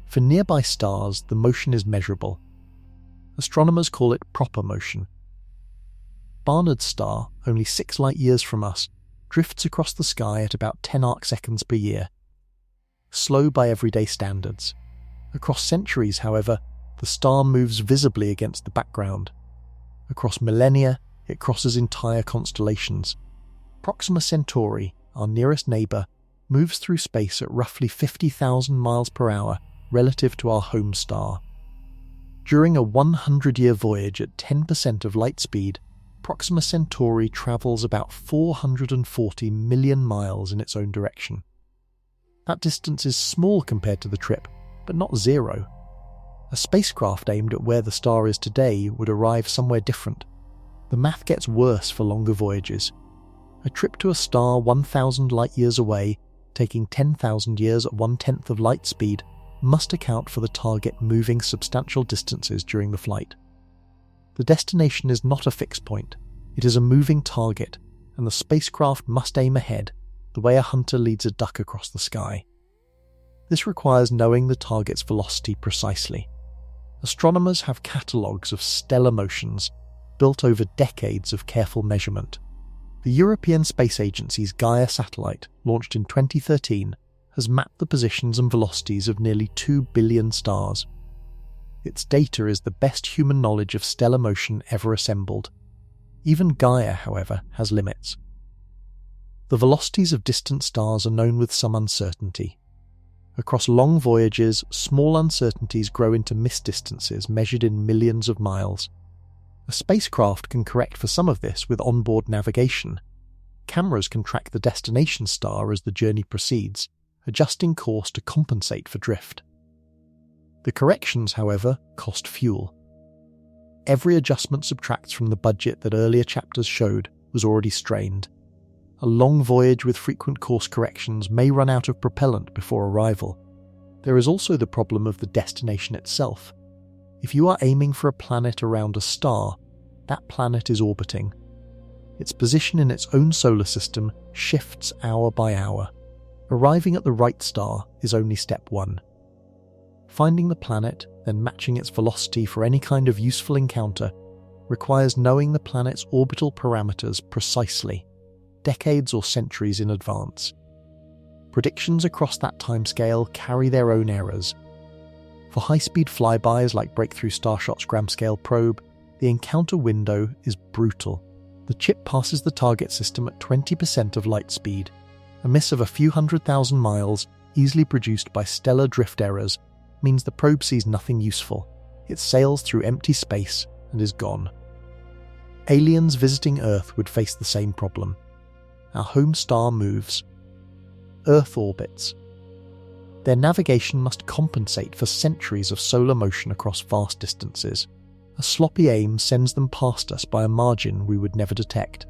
[SPEAKER 1] For nearby stars, the motion is measurable. Astronomers call it proper motion. Barnard's star, only 6 light-years from us, drifts across the sky at about 10 arcseconds per year. Slow by everyday standards. Across centuries, however, the star moves visibly against the background. Across millennia, it crosses entire constellations. Proxima Centauri, our nearest neighbour, moves through space at roughly 50,000 miles per hour relative to our home star. During a 100-year voyage at 10% of light speed, Proxima Centauri travels about 440 million miles in its own direction. That distance is small compared to the trip, but not zero. A spacecraft aimed at where the star is today would arrive somewhere different. The math gets worse for longer voyages. A trip to a star 1,000 light-years away, taking 10,000 years at 1/10 of light speed, must account for the target moving substantial distances during the flight. The destination is not a fixed point. It is a moving target, and the spacecraft must aim ahead, the way a hunter leads a duck across the sky. This requires knowing the target's velocity precisely. Astronomers have catalogues of stellar motions, built over decades of careful measurement. The European Space Agency's Gaia satellite, launched in 2013, has mapped the positions and velocities of nearly 2 billion stars. Its data is the best human knowledge of stellar motion ever assembled. Even Gaia, however, has limits. The velocities of distant stars are known with some uncertainty. Across long voyages, small uncertainties grow into missed distances measured in millions of miles. A spacecraft can correct for some of this with onboard navigation. Cameras can track the destination star as the journey proceeds, adjusting course to compensate for drift. The corrections, however, cost fuel. Every adjustment subtracts from the budget that earlier chapters showed was already strained. A long voyage with frequent course corrections may run out of propellant before arrival. There is also the problem of the destination itself. If you are aiming for a planet around a star, that planet is orbiting. Its position in its own solar system shifts hour by hour. Arriving at the right star is only step one. Finding the planet, then matching its velocity for any kind of useful encounter, requires knowing the planet's orbital parameters precisely, decades or centuries in advance. Predictions across that timescale carry their own errors. For high-speed flybys like Breakthrough Starshot's gram-scale probe, the encounter window is brutal. The chip passes the target system at 20% of light speed. A miss of a few 100,000 miles, easily produced by stellar drift errors, means the probe sees nothing useful. It sails through empty space and is gone. Aliens visiting Earth would face the same problem. Our home star moves. Earth orbits. Their navigation must compensate for centuries of solar motion across vast distances. A sloppy aim sends them past us by a margin we would never detect.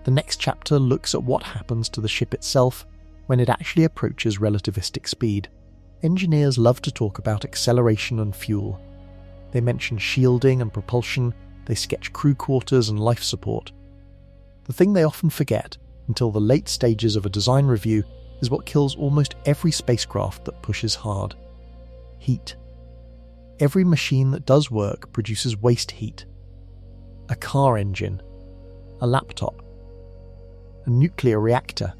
[SPEAKER 1] The next chapter looks at what happens to the ship itself when it actually approaches relativistic speed. Engineers love to talk about acceleration and fuel. They mention shielding and propulsion, they sketch crew quarters and life support. The thing they often forget, until the late stages of a design review, is what kills almost every spacecraft that pushes hard. Heat. Every machine that does work produces waste heat. A car engine. A laptop. A nuclear reactor.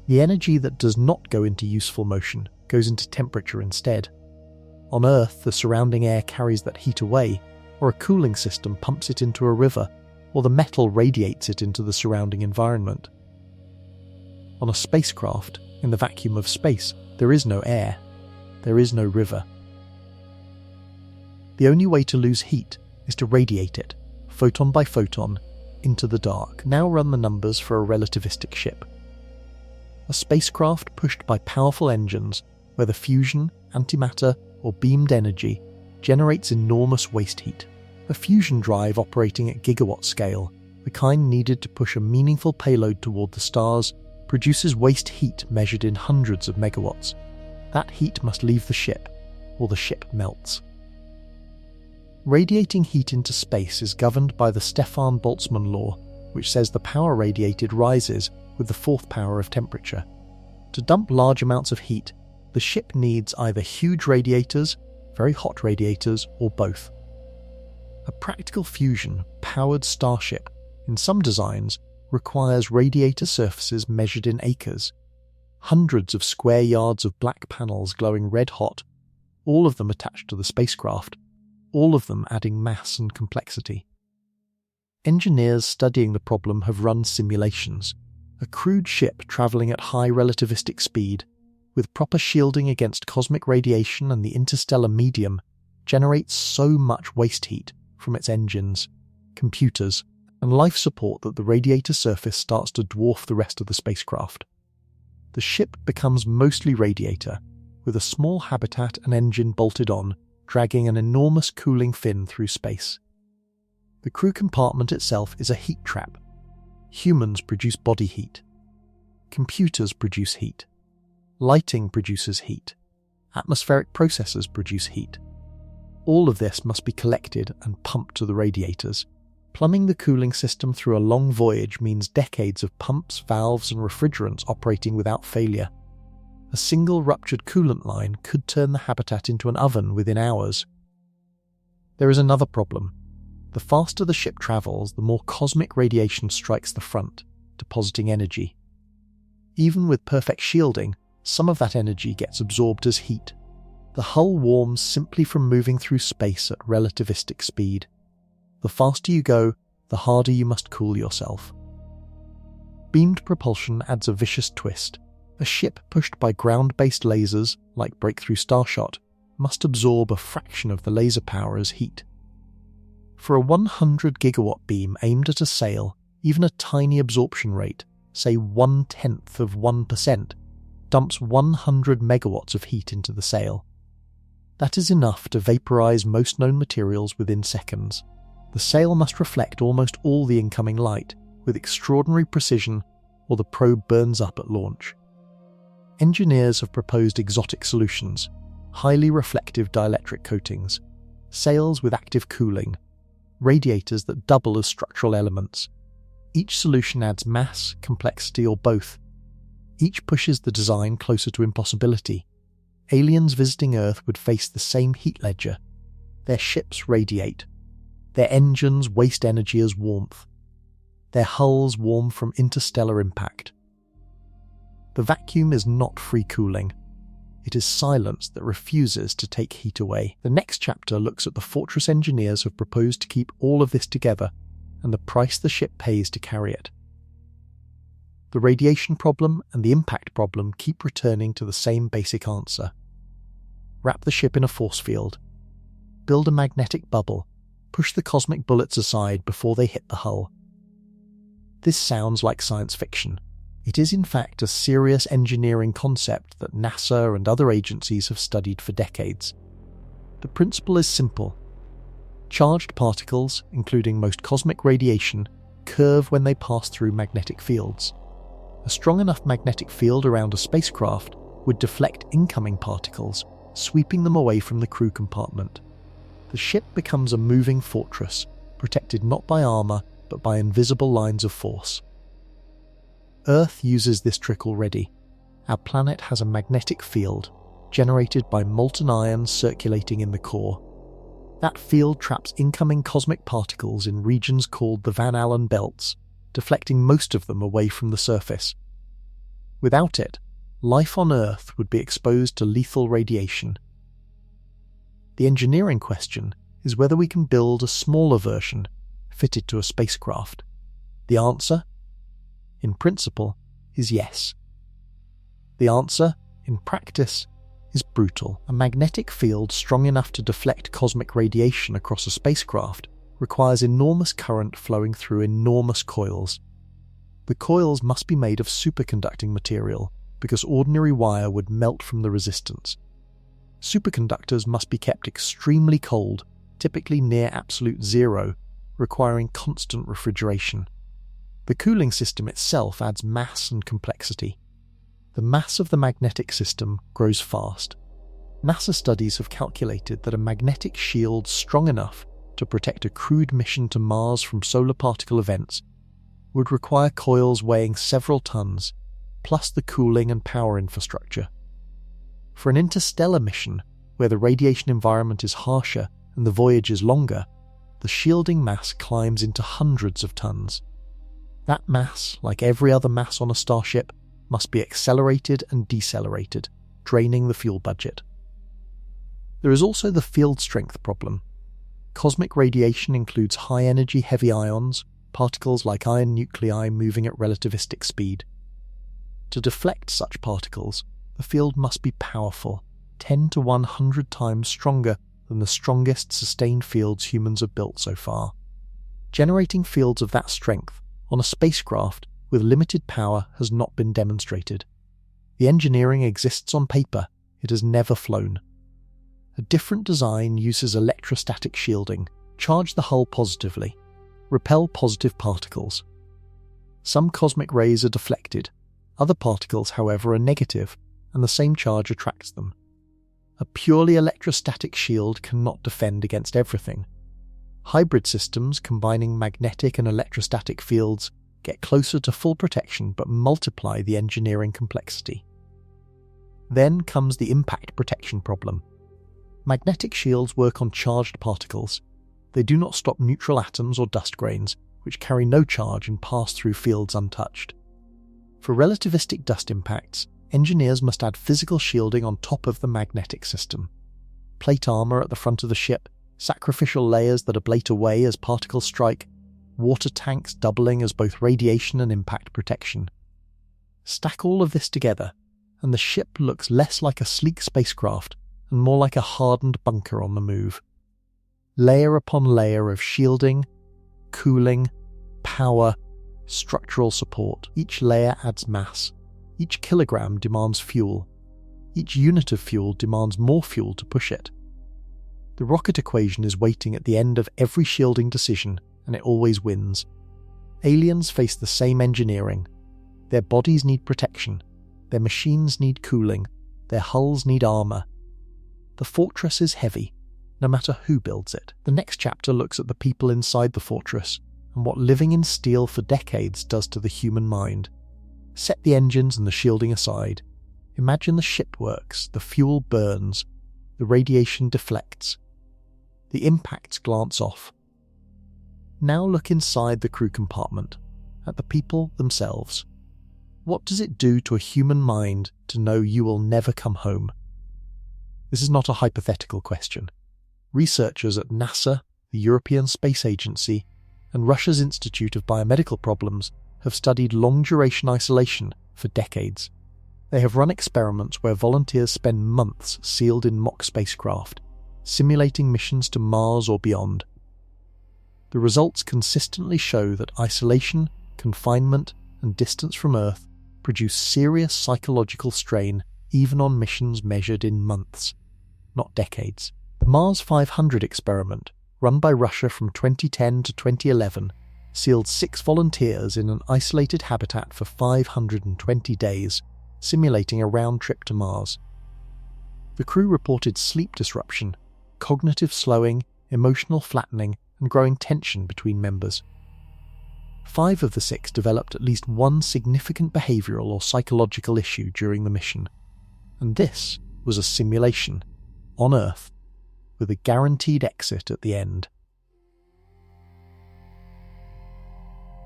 [SPEAKER 1] The energy that does not go into useful motion goes into temperature instead. On Earth, the surrounding air carries that heat away, or a cooling system pumps it into a river, or the metal radiates it into the surrounding environment. On a spacecraft, in the vacuum of space, there is no air. There is no river. The only way to lose heat is to radiate it, photon by photon, into the dark. Now run the numbers for a relativistic ship. A spacecraft pushed by powerful engines, whether fusion, antimatter, or beamed energy, generates enormous waste heat. A fusion drive operating at gigawatt scale, the kind needed to push a meaningful payload toward the stars, produces waste heat measured in hundreds of megawatts. That heat must leave the ship, or the ship melts. Radiating heat into space is governed by the Stefan Boltzmann law, which says the power radiated rises with the fourth power of temperature. To dump large amounts of heat, the ship needs either huge radiators, very hot radiators, or both. A practical fusion-powered starship, in some designs, requires radiator surfaces measured in acres. Hundreds of square yards of black panels glowing red hot, all of them attached to the spacecraft, all of them adding mass and complexity. Engineers studying the problem have run simulations. A crewed ship travelling at high relativistic speed, with proper shielding against cosmic radiation and the interstellar medium, generates so much waste heat from its engines, computers, and life support that the radiator surface starts to dwarf the rest of the spacecraft. The ship becomes mostly radiator, with a small habitat and engine bolted on, dragging an enormous cooling fin through space. The crew compartment itself is a heat trap. Humans produce body heat. Computers produce heat. Lighting produces heat. Atmospheric processes produce heat. All of this must be collected and pumped to the radiators. Plumbing the cooling system through a long voyage means decades of pumps, valves, and refrigerants operating without failure. A single ruptured coolant line could turn the habitat into an oven within hours. There is another problem. The faster the ship travels, the more cosmic radiation strikes the front, depositing energy. Even with perfect shielding, some of that energy gets absorbed as heat. The hull warms simply from moving through space at relativistic speed. The faster you go, the harder you must cool yourself. Beamed propulsion adds a vicious twist. A ship pushed by ground-based lasers, like Breakthrough Starshot, must absorb a fraction of the laser power as heat. For a 100 gigawatt beam aimed at a sail, even a tiny absorption rate, say 0.1%, dumps 100 megawatts of heat into the sail. That is enough to vaporize most known materials within seconds. The sail must reflect almost all the incoming light with extraordinary precision, or the probe burns up at launch. Engineers have proposed exotic solutions, highly reflective dielectric coatings, sails with active cooling, radiators that double as structural elements. Each solution adds mass, complexity, or both. Each pushes the design closer to impossibility. Aliens visiting Earth would face the same heat ledger. Their ships radiate. Their engines waste energy as warmth. Their hulls warm from interstellar impact. The vacuum is not free cooling. It is silence that refuses to take heat away. The next chapter looks at the fortress engineers have proposed to keep all of this together and the price the ship pays to carry it. The radiation problem and the impact problem keep returning to the same basic answer. Wrap the ship in a force field. Build a magnetic bubble. Push the cosmic bullets aside before they hit the hull. This sounds like science fiction. It is in fact a serious engineering concept that NASA and other agencies have studied for decades. The principle is simple. Charged particles, including most cosmic radiation, curve when they pass through magnetic fields. A strong enough magnetic field around a spacecraft would deflect incoming particles, sweeping them away from the crew compartment. The ship becomes a moving fortress, protected not by armor, but by invisible lines of force. Earth uses this trick already. Our planet has a magnetic field, generated by molten iron circulating in the core. That field traps incoming cosmic particles in regions called the Van Allen belts, deflecting most of them away from the surface. Without it, life on Earth would be exposed to lethal radiation. The engineering question is whether we can build a smaller version fitted to a spacecraft. The answer, in principle, is yes. The answer, in practice, is brutal. A magnetic field strong enough to deflect cosmic radiation across a spacecraft requires enormous current flowing through enormous coils. The coils must be made of superconducting material because ordinary wire would melt from the resistance. Superconductors must be kept extremely cold, typically near absolute zero, requiring constant refrigeration. The cooling system itself adds mass and complexity. The mass of the magnetic system grows fast. NASA studies have calculated that a magnetic shield strong enough to protect a crewed mission to Mars from solar particle events would require coils weighing several tons, plus the cooling and power infrastructure. For an interstellar mission, where the radiation environment is harsher and the voyage is longer, the shielding mass climbs into hundreds of tons. That mass, like every other mass on a starship, must be accelerated and decelerated, draining the fuel budget. There is also the field strength problem. Cosmic radiation includes high-energy heavy ions, particles like iron nuclei moving at relativistic speed. To deflect such particles, the field must be powerful, 10 to 100 times stronger than the strongest sustained fields humans have built so far. Generating fields of that strength on a spacecraft with limited power has not been demonstrated. The engineering exists on paper, it has never flown. A different design uses electrostatic shielding, charge the hull positively, repel positive particles. Some cosmic rays are deflected, other particles, however, are negative, and the same charge attracts them. A purely electrostatic shield cannot defend against everything. Hybrid systems combining magnetic and electrostatic fields get closer to full protection but multiply the engineering complexity. Then comes the impact protection problem. Magnetic shields work on charged particles. They do not stop neutral atoms or dust grains, which carry no charge and pass through fields untouched. For relativistic dust impacts, engineers must add physical shielding on top of the magnetic system. Plate armor at the front of the ship, sacrificial layers that ablate away as particles strike, water tanks doubling as both radiation and impact protection. Stack all of this together, and the ship looks less like a sleek spacecraft and more like a hardened bunker on the move. Layer upon layer of shielding, cooling, power, structural support. Each layer adds mass. Each kilogram demands fuel. Each unit of fuel demands more fuel to push it. The rocket equation is waiting at the end of every shielding decision, and it always wins. Aliens face the same engineering. Their bodies need protection, their machines need cooling, their hulls need armour. The fortress is heavy, no matter who builds it. The next chapter looks at the people inside the fortress, and what living in steel for decades does to the human mind. Set the engines and the shielding aside. Imagine the ship works, the fuel burns, the radiation deflects. The impacts glance off. Now look inside the crew compartment, at the people themselves. What does it do to a human mind to know you will never come home? This is not a hypothetical question. Researchers at NASA, the European Space Agency, and Russia's Institute of Biomedical Problems have studied long-duration isolation for decades. They have run experiments where volunteers spend months sealed in mock spacecraft, simulating missions to Mars or beyond. The results consistently show that isolation, confinement, and distance from Earth produce serious psychological strain even on missions measured in months, not decades. The Mars 500 experiment, run by Russia from 2010 to 2011, sealed 6 volunteers in an isolated habitat for 520 days, simulating a round trip to Mars. The crew reported sleep disruption, cognitive slowing, emotional flattening, and growing tension between members. 5 of the 6 developed at least one significant behavioural or psychological issue during the mission, and this was a simulation, on Earth, with a guaranteed exit at the end.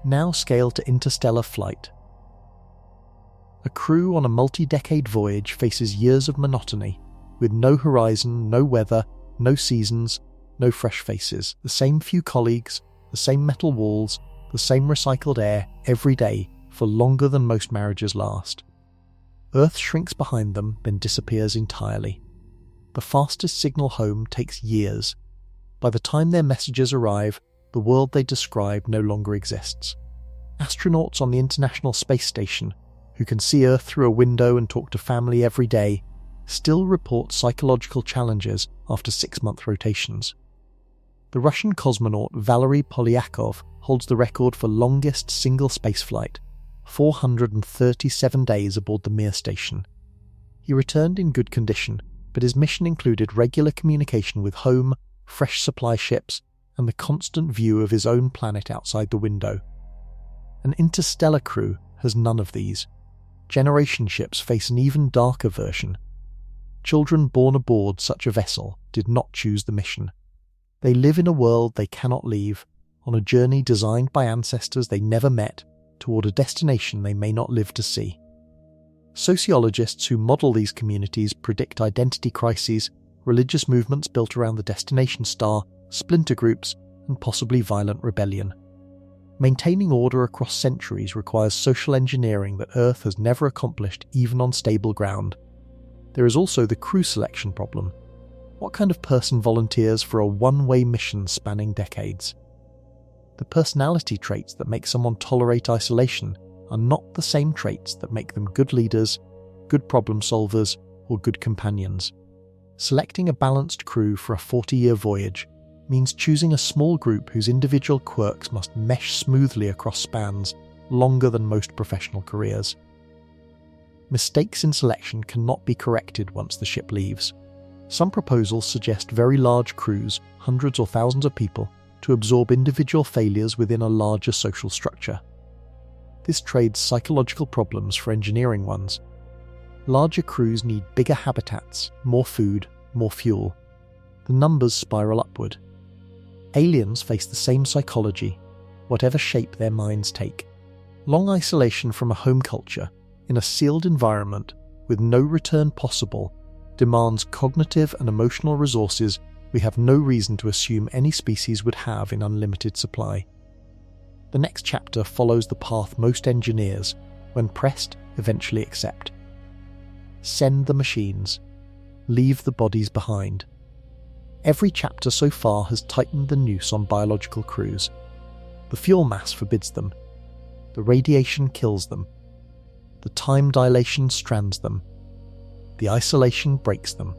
[SPEAKER 1] Now scale to interstellar flight. A crew on a multi-decade voyage faces years of monotony, with no horizon, no weather, no seasons, no fresh faces, the same few colleagues, the same metal walls, the same recycled air every day for longer than most marriages last. Earth shrinks behind them, then disappears entirely. The fastest signal home takes years. By the time their messages arrive, the world they describe no longer exists. Astronauts on the International Space Station, who can see Earth through a window and talk to family every day, still report psychological challenges after 6-month rotations. The Russian cosmonaut Valery Polyakov holds the record for longest single spaceflight, 437 days aboard the Mir station. He returned in good condition, but his mission included regular communication with home, fresh supply ships, and the constant view of his own planet outside the window. An interstellar crew has none of these. Generation ships face an even darker version. Children born aboard such a vessel did not choose the mission. They live in a world they cannot leave, on a journey designed by ancestors they never met, toward a destination they may not live to see. Sociologists who model these communities predict identity crises, religious movements built around the destination star, splinter groups, and possibly violent rebellion. Maintaining order across centuries requires social engineering that Earth has never accomplished even on stable ground. There is also the crew selection problem. What kind of person volunteers for a one-way mission spanning decades? The personality traits that make someone tolerate isolation are not the same traits that make them good leaders, good problem solvers, or good companions. Selecting a balanced crew for a 40-year voyage means choosing a small group whose individual quirks must mesh smoothly across spans longer than most professional careers. Mistakes in selection cannot be corrected once the ship leaves. Some proposals suggest very large crews, hundreds or thousands of people, to absorb individual failures within a larger social structure. This trades psychological problems for engineering ones. Larger crews need bigger habitats, more food, more fuel. The numbers spiral upward. Aliens face the same psychology, whatever shape their minds take. Long isolation from a home culture, in a sealed environment with no return possible, demands cognitive and emotional resources we have no reason to assume any species would have in unlimited supply. The next chapter follows the path most engineers, when pressed, eventually accept. Send the machines. Leave the bodies behind. Every chapter so far has tightened the noose on biological crews. The fuel mass forbids them. The radiation kills them. The time dilation strands them. The isolation breaks them.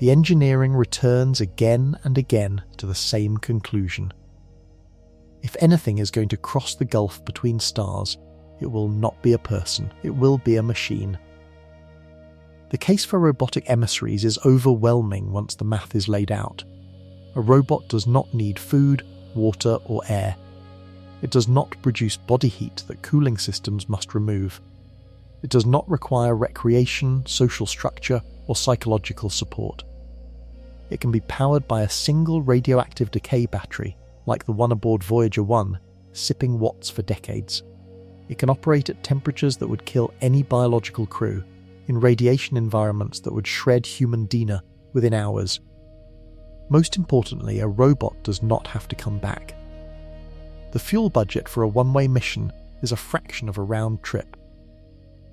[SPEAKER 1] the engineering returns again and again to the same conclusion. If anything is going to cross the gulf between stars, it will not be a person, it will be a machine. The case for robotic emissaries is overwhelming once the math is laid out. A robot does not need food, water, or air. It does not produce body heat that cooling systems must remove. It does not require recreation, social structure, or psychological support. It can be powered by a single radioactive decay battery, like the one aboard Voyager 1, sipping watts for decades. It can operate at temperatures that would kill any biological crew, in radiation environments that would shred human DNA within hours. Most importantly, a robot does not have to come back. The fuel budget for a one-way mission is a fraction of a round trip.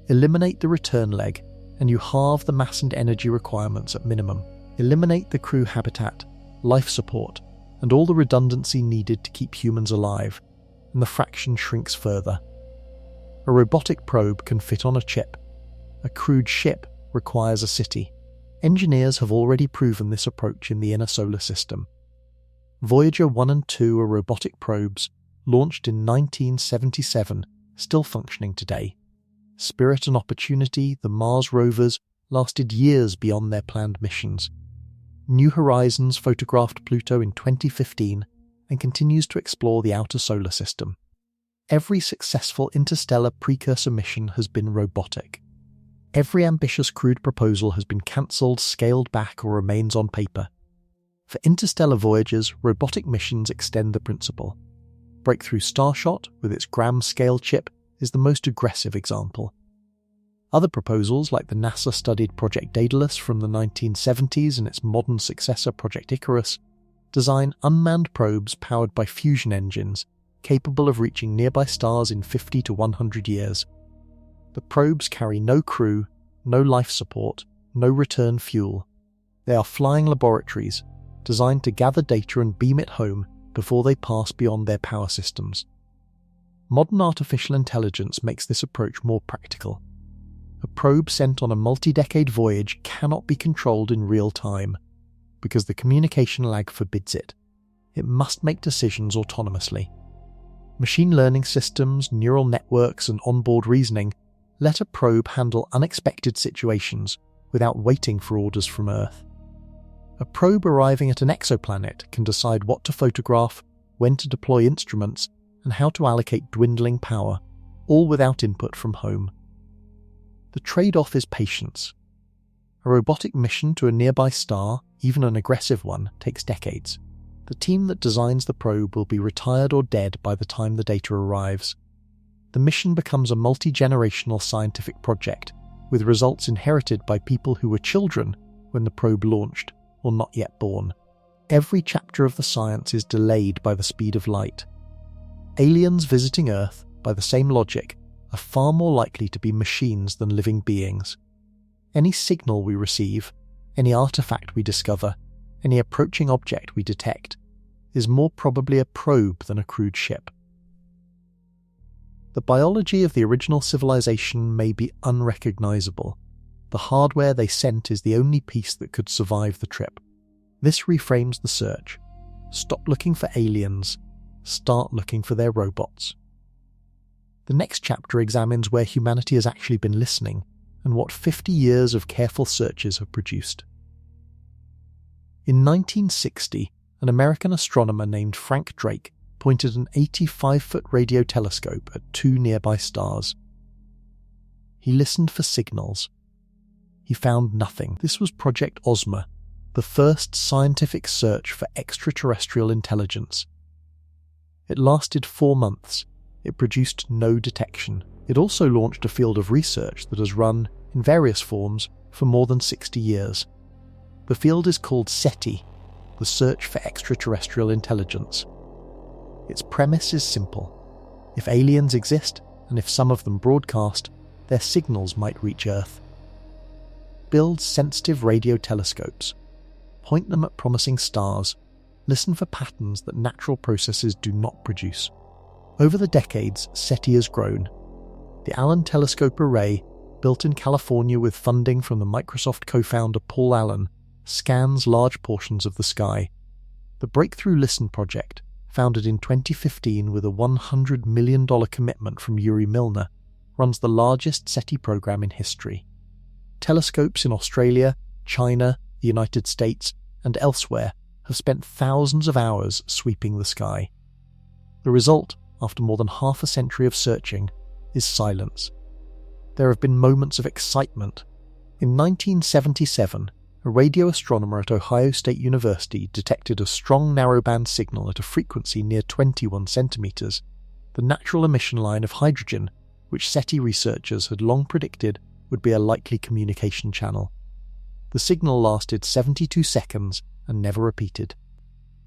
[SPEAKER 1] Eliminate the return leg, and you halve the mass and energy requirements at minimum. Eliminate the crew habitat, life support, and all the redundancy needed to keep humans alive, and the fraction shrinks further. A robotic probe can fit on a chip. A crewed ship requires a city. Engineers have already proven this approach in the inner solar system. Voyager 1 and 2 are robotic probes, launched in 1977, still functioning today. Spirit and Opportunity, the Mars rovers, lasted years beyond their planned missions. New Horizons photographed Pluto in 2015 and continues to explore the outer solar system. Every successful interstellar precursor mission has been robotic. Every ambitious crewed proposal has been cancelled, scaled back, or remains on paper. For interstellar voyages, robotic missions extend the principle. Breakthrough Starshot, with its gram-scale chip, is the most aggressive example. Other proposals, like the NASA-studied Project Daedalus from the 1970s and its modern successor Project Icarus, design unmanned probes powered by fusion engines, capable of reaching nearby stars in 50 to 100 years. The probes carry no crew, no life support, no return fuel. They are flying laboratories, designed to gather data and beam it home before they pass beyond their power systems. Modern artificial intelligence makes this approach more practical. A probe sent on a multi-decade voyage cannot be controlled in real time, because the communication lag forbids it. It must make decisions autonomously. Machine learning systems, neural networks, and onboard reasoning let a probe handle unexpected situations without waiting for orders from Earth. A probe arriving at an exoplanet can decide what to photograph, when to deploy instruments, and how to allocate dwindling power, all without input from home. The trade-off is patience. A robotic mission to a nearby star, even an aggressive one, takes decades. The team that designs the probe will be retired or dead by the time the data arrives. The mission becomes a multi-generational scientific project, with results inherited by people who were children when the probe launched, or not yet born. Every chapter of the science is delayed by the speed of light. Aliens visiting Earth, by the same logic, are far more likely to be machines than living beings. Any signal we receive, any artifact we discover, any approaching object we detect, is more probably a probe than a crewed ship. The biology of the original civilization may be unrecognizable. The hardware they sent is the only piece that could survive the trip. This reframes the search. Stop looking for aliens. Start looking for their robots. The next chapter examines where humanity has actually been listening and what 50 years of careful searches have produced. In 1960, an American astronomer named Frank Drake pointed an 85-foot radio telescope at two nearby stars. He listened for signals. He found nothing. This was Project Ozma, the first scientific search for extraterrestrial intelligence. It lasted 4 months. It produced no detection. It also launched a field of research that has run, in various forms, for more than 60 years. The field is called SETI, the Search for Extraterrestrial Intelligence. Its premise is simple. If aliens exist, and if some of them broadcast, their signals might reach Earth. Build sensitive radio telescopes. Point them at promising stars. Listen for patterns that natural processes do not produce. Over the decades, SETI has grown. The Allen Telescope Array, built in California with funding from the Microsoft co-founder Paul Allen, scans large portions of the sky. The Breakthrough Listen project, founded in 2015 with a $100 million commitment from Yuri Milner, runs the largest SETI program in history. Telescopes in Australia, China, the United States, and elsewhere have spent thousands of hours sweeping the sky. The result, after more than half a century of searching, is silence. There have been moments of excitement. In 1977, a radio astronomer at Ohio State University detected a strong narrowband signal at a frequency near 21 centimeters, the natural emission line of hydrogen, which SETI researchers had long predicted would be a likely communication channel. The signal lasted 72 seconds and never repeated.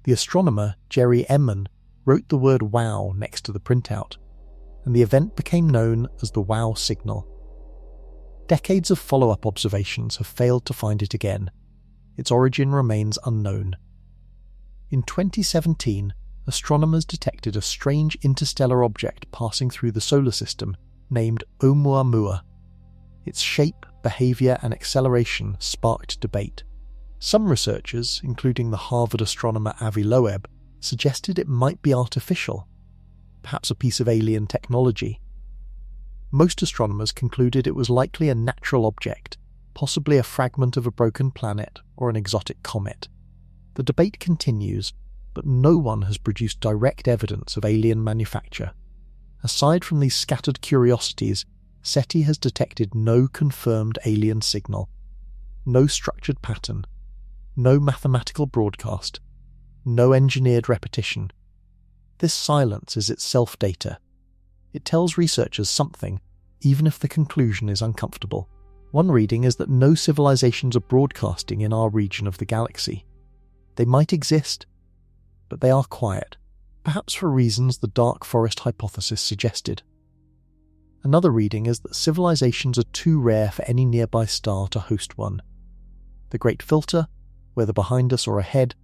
[SPEAKER 1] The astronomer, Jerry Emman, wrote the word WOW next to the printout, and the event became known as the WOW signal. Decades of follow-up observations have failed to find it again. Its origin remains unknown. In 2017, astronomers detected a strange interstellar object passing through the solar system named Oumuamua. Its shape, behaviour and acceleration sparked debate. Some researchers, including the Harvard astronomer Avi Loeb, suggested it might be artificial, perhaps a piece of alien technology. Most astronomers concluded it was likely a natural object, possibly a fragment of a broken planet or an exotic comet. The debate continues, but no one has produced direct evidence of alien manufacture. Aside from these scattered curiosities, SETI has detected no confirmed alien signal, no structured pattern, no mathematical broadcast, no engineered repetition. This silence is itself data. It tells researchers something, even if the conclusion is uncomfortable. One reading is that no civilizations are broadcasting in our region of the galaxy. They might exist, but they are quiet, perhaps for reasons the dark forest hypothesis suggested. Another reading is that civilizations are too rare for any nearby star to host one. The Great Filter, whether behind us or ahead,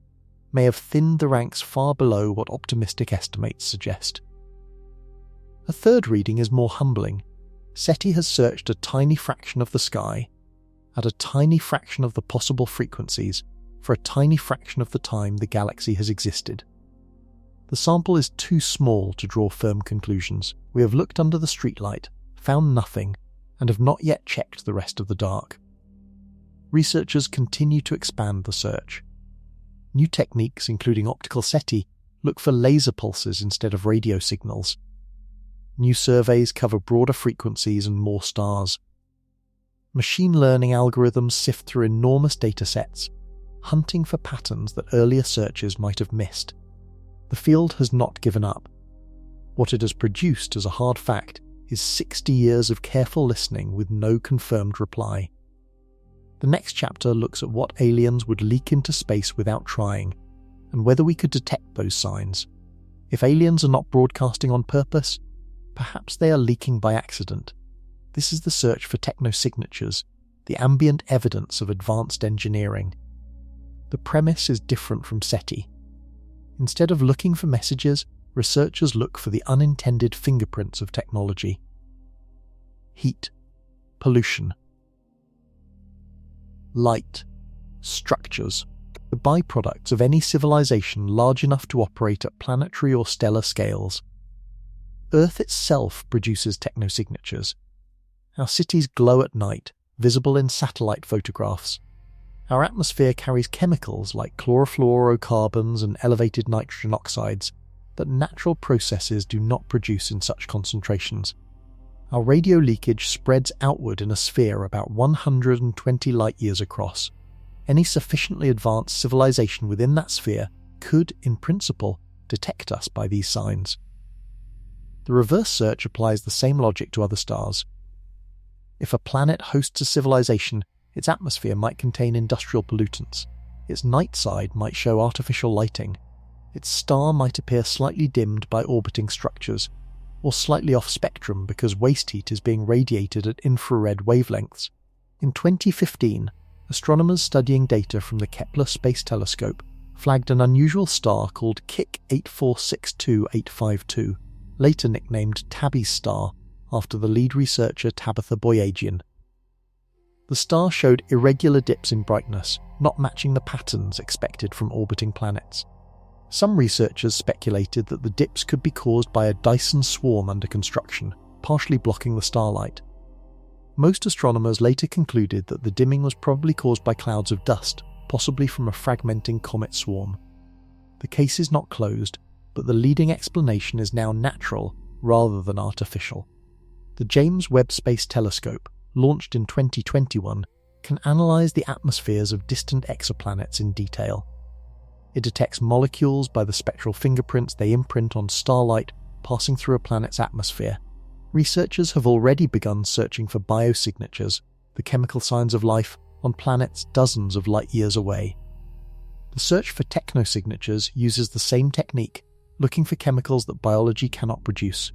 [SPEAKER 1] may have thinned the ranks far below what optimistic estimates suggest. A third reading is more humbling. SETI has searched a tiny fraction of the sky, at a tiny fraction of the possible frequencies, for a tiny fraction of the time the galaxy has existed. The sample is too small to draw firm conclusions. We have looked under the streetlight, found nothing, and have not yet checked the rest of the dark. Researchers continue to expand the search. New techniques, including optical SETI, look for laser pulses instead of radio signals. New surveys cover broader frequencies and more stars. Machine learning algorithms sift through enormous datasets, hunting for patterns that earlier searches might have missed. The field has not given up. What it has produced as a hard fact is 60 years of careful listening with no confirmed reply. The next chapter looks at what aliens would leak into space without trying, and whether we could detect those signs. If aliens are not broadcasting on purpose, perhaps they are leaking by accident. This is the search for technosignatures, the ambient evidence of advanced engineering. The premise is different from SETI. Instead of looking for messages, researchers look for the unintended fingerprints of technology. Heat, pollution, light, structures, the byproducts of any civilization large enough to operate at planetary or stellar scales. Earth itself produces technosignatures. Our cities glow at night, visible in satellite photographs. Our atmosphere carries chemicals like chlorofluorocarbons and elevated nitrogen oxides that natural processes do not produce in such concentrations. Our radio leakage spreads outward in a sphere about 120 light-years across. Any sufficiently advanced civilization within that sphere could, in principle, detect us by these signs. The reverse search applies the same logic to other stars. If a planet hosts a civilization, its atmosphere might contain industrial pollutants, its night side might show artificial lighting, its star might appear slightly dimmed by orbiting structures, or slightly off spectrum because waste heat is being radiated at infrared wavelengths. In 2015, astronomers studying data from the Kepler Space Telescope flagged an unusual star called KIC 8462852, later nicknamed Tabby's star after the lead researcher Tabitha Boyajian. The star showed irregular dips in brightness, not matching the patterns expected from orbiting planets. Some researchers speculated that the dips could be caused by a Dyson swarm under construction, partially blocking the starlight. Most astronomers later concluded that the dimming was probably caused by clouds of dust, possibly from a fragmenting comet swarm. The case is not closed, but the leading explanation is now natural rather than artificial. The James Webb Space Telescope, launched in 2021, can analyse the atmospheres of distant exoplanets in detail. It detects molecules by the spectral fingerprints they imprint on starlight passing through a planet's atmosphere. Researchers have already begun searching for biosignatures, the chemical signs of life, on planets dozens of light years away. The search for technosignatures uses the same technique, looking for chemicals that biology cannot produce.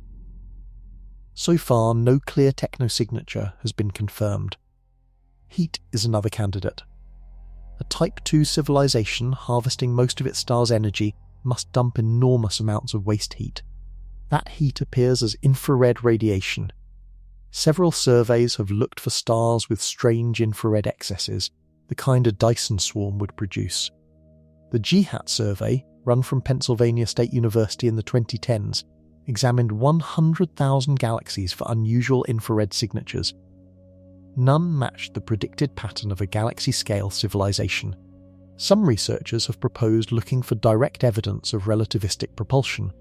[SPEAKER 1] So far, no clear technosignature has been confirmed. Heat is another candidate. A Type 2 civilization harvesting most of its star's energy must dump enormous amounts of waste heat. That heat appears as infrared radiation. Several surveys have looked for stars with strange infrared excesses, the kind a Dyson swarm would produce. The GHAT survey, run from Pennsylvania State University in the 2010s, examined 100,000 galaxies for unusual infrared signatures. None matched the predicted pattern of a galaxy-scale civilization. Some researchers have proposed looking for direct evidence of relativistic propulsion.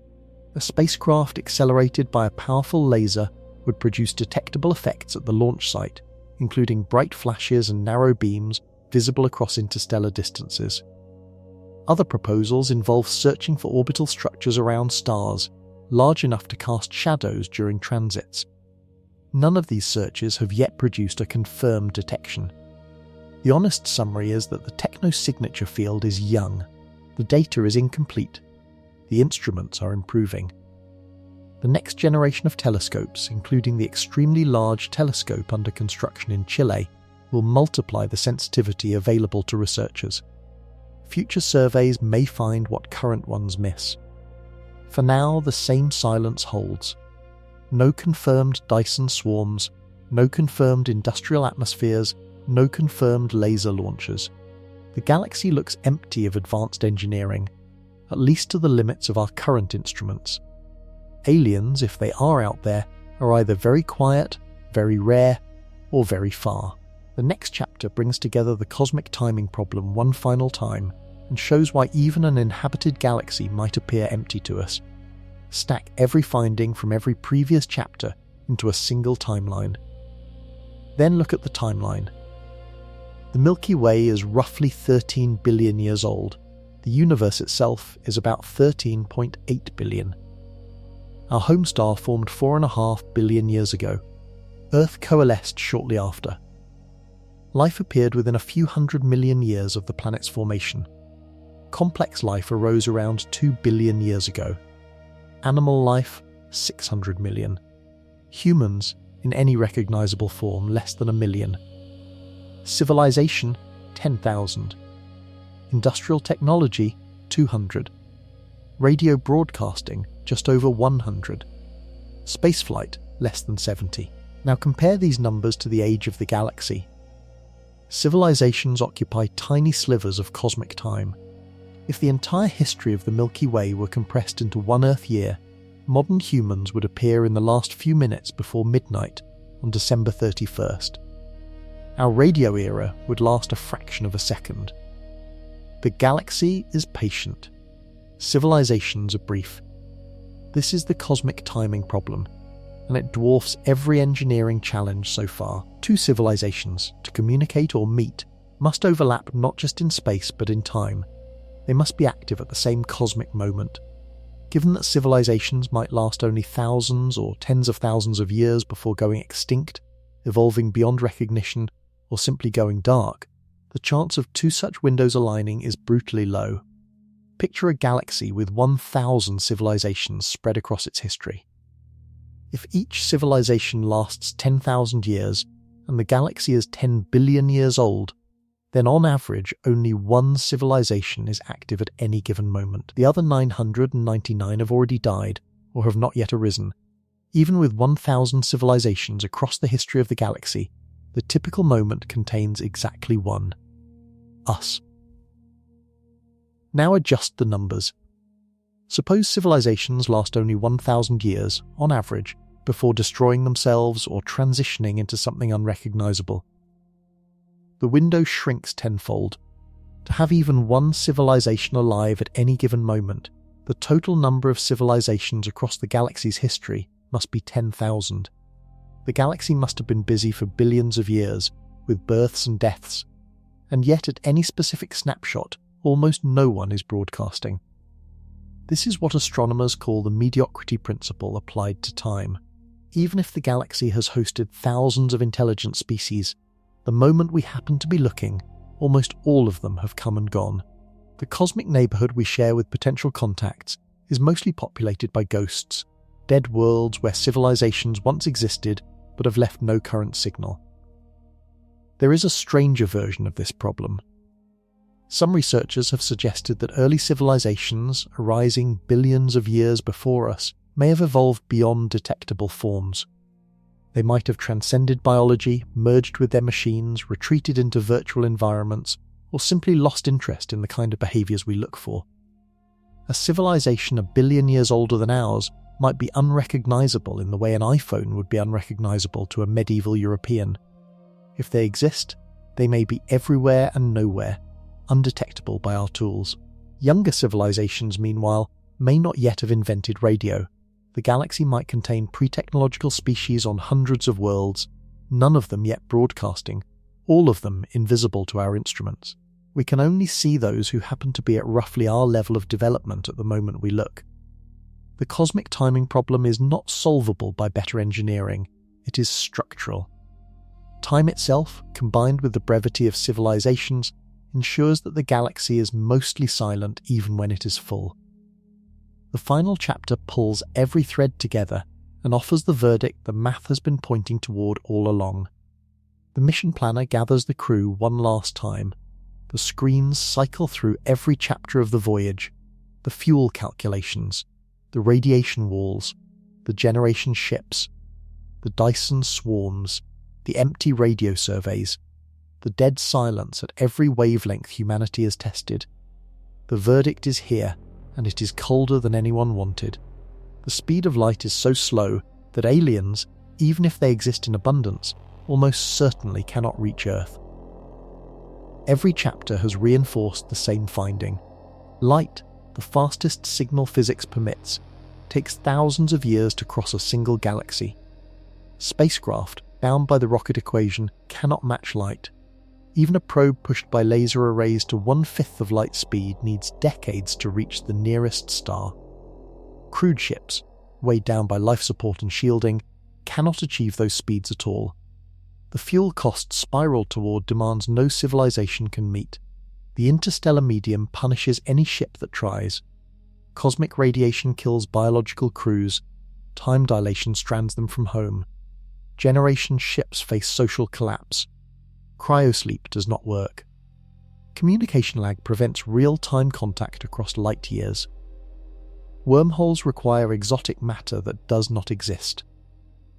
[SPEAKER 1] A spacecraft accelerated by a powerful laser would produce detectable effects at the launch site, including bright flashes and narrow beams visible across interstellar distances. Other proposals involve searching for orbital structures around stars, large enough to cast shadows during transits. None of these searches have yet produced a confirmed detection. The honest summary is that the technosignature field is young. The data is incomplete. The instruments are improving. The next generation of telescopes, including the extremely large telescope under construction in Chile, will multiply the sensitivity available to researchers. Future surveys may find what current ones miss. For now, the same silence holds. No confirmed Dyson swarms, no confirmed industrial atmospheres, no confirmed laser launchers. The galaxy looks empty of advanced engineering, at least to the limits of our current instruments. Aliens, if they are out there, are either very quiet, very rare, or very far. The next chapter brings together the cosmic timing problem one final time and shows why even an inhabited galaxy might appear empty to us. Stack every finding from every previous chapter into a single timeline. Then look at the timeline. The Milky Way is roughly 13 billion years old. The universe itself is about 13.8 billion. Our home star formed 4.5 billion years ago. Earth coalesced shortly after. Life appeared within a few hundred million years of the planet's formation. Complex life arose around 2 billion years ago. Animal life, 600 million. Humans, in any recognizable form, less than 1 million. Civilization, 10,000. Industrial technology, 200. Radio broadcasting, just over 100. Spaceflight, less than 70. Now compare these numbers to the age of the galaxy. Civilizations occupy tiny slivers of cosmic time. If the entire history of the Milky Way were compressed into one Earth year, modern humans would appear in the last few minutes before midnight on December 31st. Our radio era would last a fraction of a second. The galaxy is patient. Civilizations are brief. This is the cosmic timing problem, and it dwarfs every engineering challenge so far. Two civilizations, to communicate or meet, must overlap not just in space but in time. They must be active at the same cosmic moment. Given that civilizations might last only thousands or tens of thousands of years before going extinct, evolving beyond recognition, or simply going dark, the chance of two such windows aligning is brutally low. Picture a galaxy with 1,000 civilizations spread across its history. If each civilization lasts 10,000 years, and the galaxy is 10 billion years old, then on average only one civilization is active at any given moment. The other 999 have already died, or have not yet arisen. Even with 1,000 civilizations across the history of the galaxy, The typical moment contains exactly one: us. Now adjust the numbers. Suppose civilizations last only 1,000 years, on average, before destroying themselves or transitioning into something unrecognizable. The window shrinks tenfold. To have even one civilization alive at any given moment, the total number of civilizations across the galaxy's history must be 10,000. The galaxy must have been busy for billions of years, with births and deaths, and yet at any specific snapshot, almost no one is broadcasting. This is what astronomers call the mediocrity principle applied to time. Even if the galaxy has hosted thousands of intelligent species, the moment we happen to be looking, almost all of them have come and gone. The cosmic neighbourhood we share with potential contacts is mostly populated by ghosts, dead worlds where civilizations once existed but have left no current signal. There is a stranger version of this problem. Some researchers have suggested that early civilizations, arising billions of years before us, may have evolved beyond detectable forms. They might have transcended biology, merged with their machines, retreated into virtual environments, or simply lost interest in the kind of behaviours we look for. A civilization a billion years older than ours might be unrecognisable in the way an iPhone would be unrecognisable to a medieval European. If they exist, they may be everywhere and nowhere, undetectable by our tools. Younger civilizations, meanwhile, may not yet have invented radio. The galaxy might contain pre-technological species on hundreds of worlds, none of them yet broadcasting, all of them invisible to our instruments. We can only see those who happen to be at roughly our level of development at the moment we look. The cosmic timing problem is not solvable by better engineering, it is structural. Time itself, combined with the brevity of civilizations, ensures that the galaxy is mostly silent even when it is full. The final chapter pulls every thread together and offers the verdict the math has been pointing toward all along. The mission planner gathers the crew one last time. The screens cycle through every chapter of the voyage, the fuel calculations, the radiation walls, the generation ships, the Dyson swarms, the empty radio surveys, the dead silence at every wavelength humanity has tested. The verdict is here, and it is colder than anyone wanted. The speed of light is so slow that aliens, even if they exist in abundance, almost certainly cannot reach Earth. Every chapter has reinforced the same finding. Light, the fastest signal physics permits, takes thousands of years to cross a single galaxy. Spacecraft, bound by the rocket equation, cannot match light. Even a probe pushed by laser arrays to 1/5 of light speed needs decades to reach the nearest star. Crewed ships, weighed down by life support and shielding, cannot achieve those speeds at all. The fuel cost spiral toward demands no civilization can meet. The interstellar medium punishes any ship that tries. Cosmic radiation kills biological crews. Time dilation strands them from home. Generation ships face social collapse. Cryosleep does not work. Communication lag prevents real-time contact across light years. Wormholes require exotic matter that does not exist.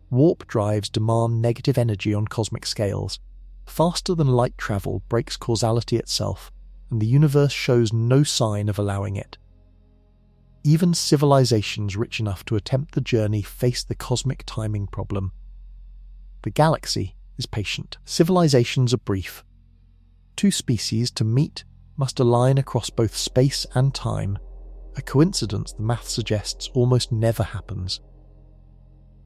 [SPEAKER 1] Warp drives demand negative energy on cosmic scales. Faster than light travel breaks causality itself, and the universe shows no sign of allowing it. Even civilizations rich enough to attempt the journey face the cosmic timing problem. The galaxy is patient. Civilizations are brief. Two species to meet must align across both space and time, a coincidence the math suggests almost never happens.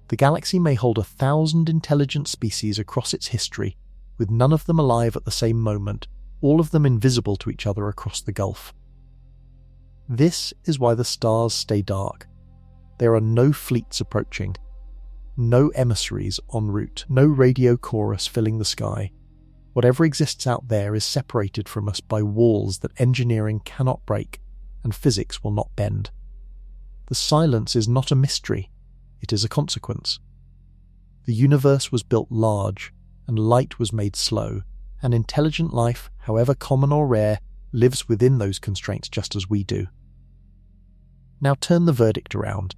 [SPEAKER 1] The galaxy may hold 1,000 intelligent species across its history, with none of them alive at the same moment, all of them invisible to each other across the gulf. This is why the stars stay dark. There are no fleets approaching, no emissaries en route, no radio chorus filling the sky. Whatever exists out there is separated from us by walls that engineering cannot break and physics will not bend. The silence is not a mystery, it is a consequence. The universe was built large, and light was made slow, and intelligent life, however common or rare, lives within those constraints just as we do. Now turn the verdict around.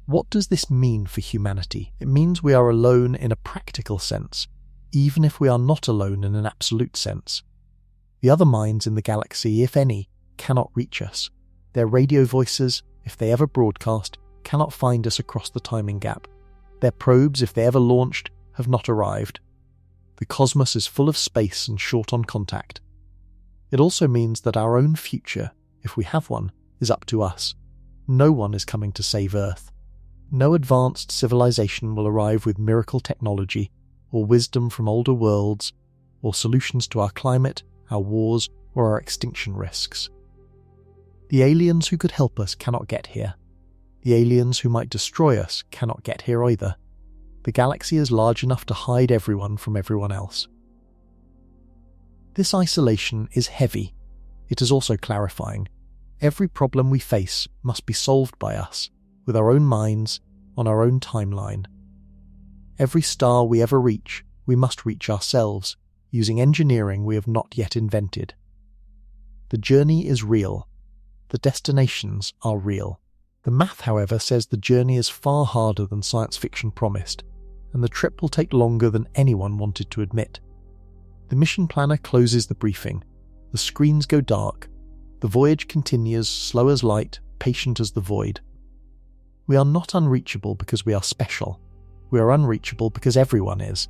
[SPEAKER 1] What does this mean for humanity? It means we are alone in a practical sense. even if we are not alone in an absolute sense. The other minds in the galaxy, if any, cannot reach us. Their radio voices, if they ever broadcast, cannot find us across the timing gap. Their probes, if they ever launched, have not arrived. The cosmos is full of space and short on contact. It also means that our own future, if we have one, is up to us. No one is coming to save Earth. No advanced civilization will arrive with miracle technology, or wisdom from older worlds, or solutions to our climate, our wars, or our extinction risks. The aliens who could help us cannot get here. The aliens who might destroy us cannot get here either. The galaxy is large enough to hide everyone from everyone else. This isolation is heavy. It is also clarifying. Every problem we face must be solved by us, with our own minds, on our own timeline. Every star we ever reach, we must reach ourselves, using engineering we have not yet invented. The journey is real. The destinations are real. The math, however, says the journey is far harder than science fiction promised, and the trip will take longer than anyone wanted to admit. The mission planner closes the briefing. The screens go dark. The voyage continues, slow as light, patient as the void. We are not unreachable because we are special. We are unreachable because everyone is.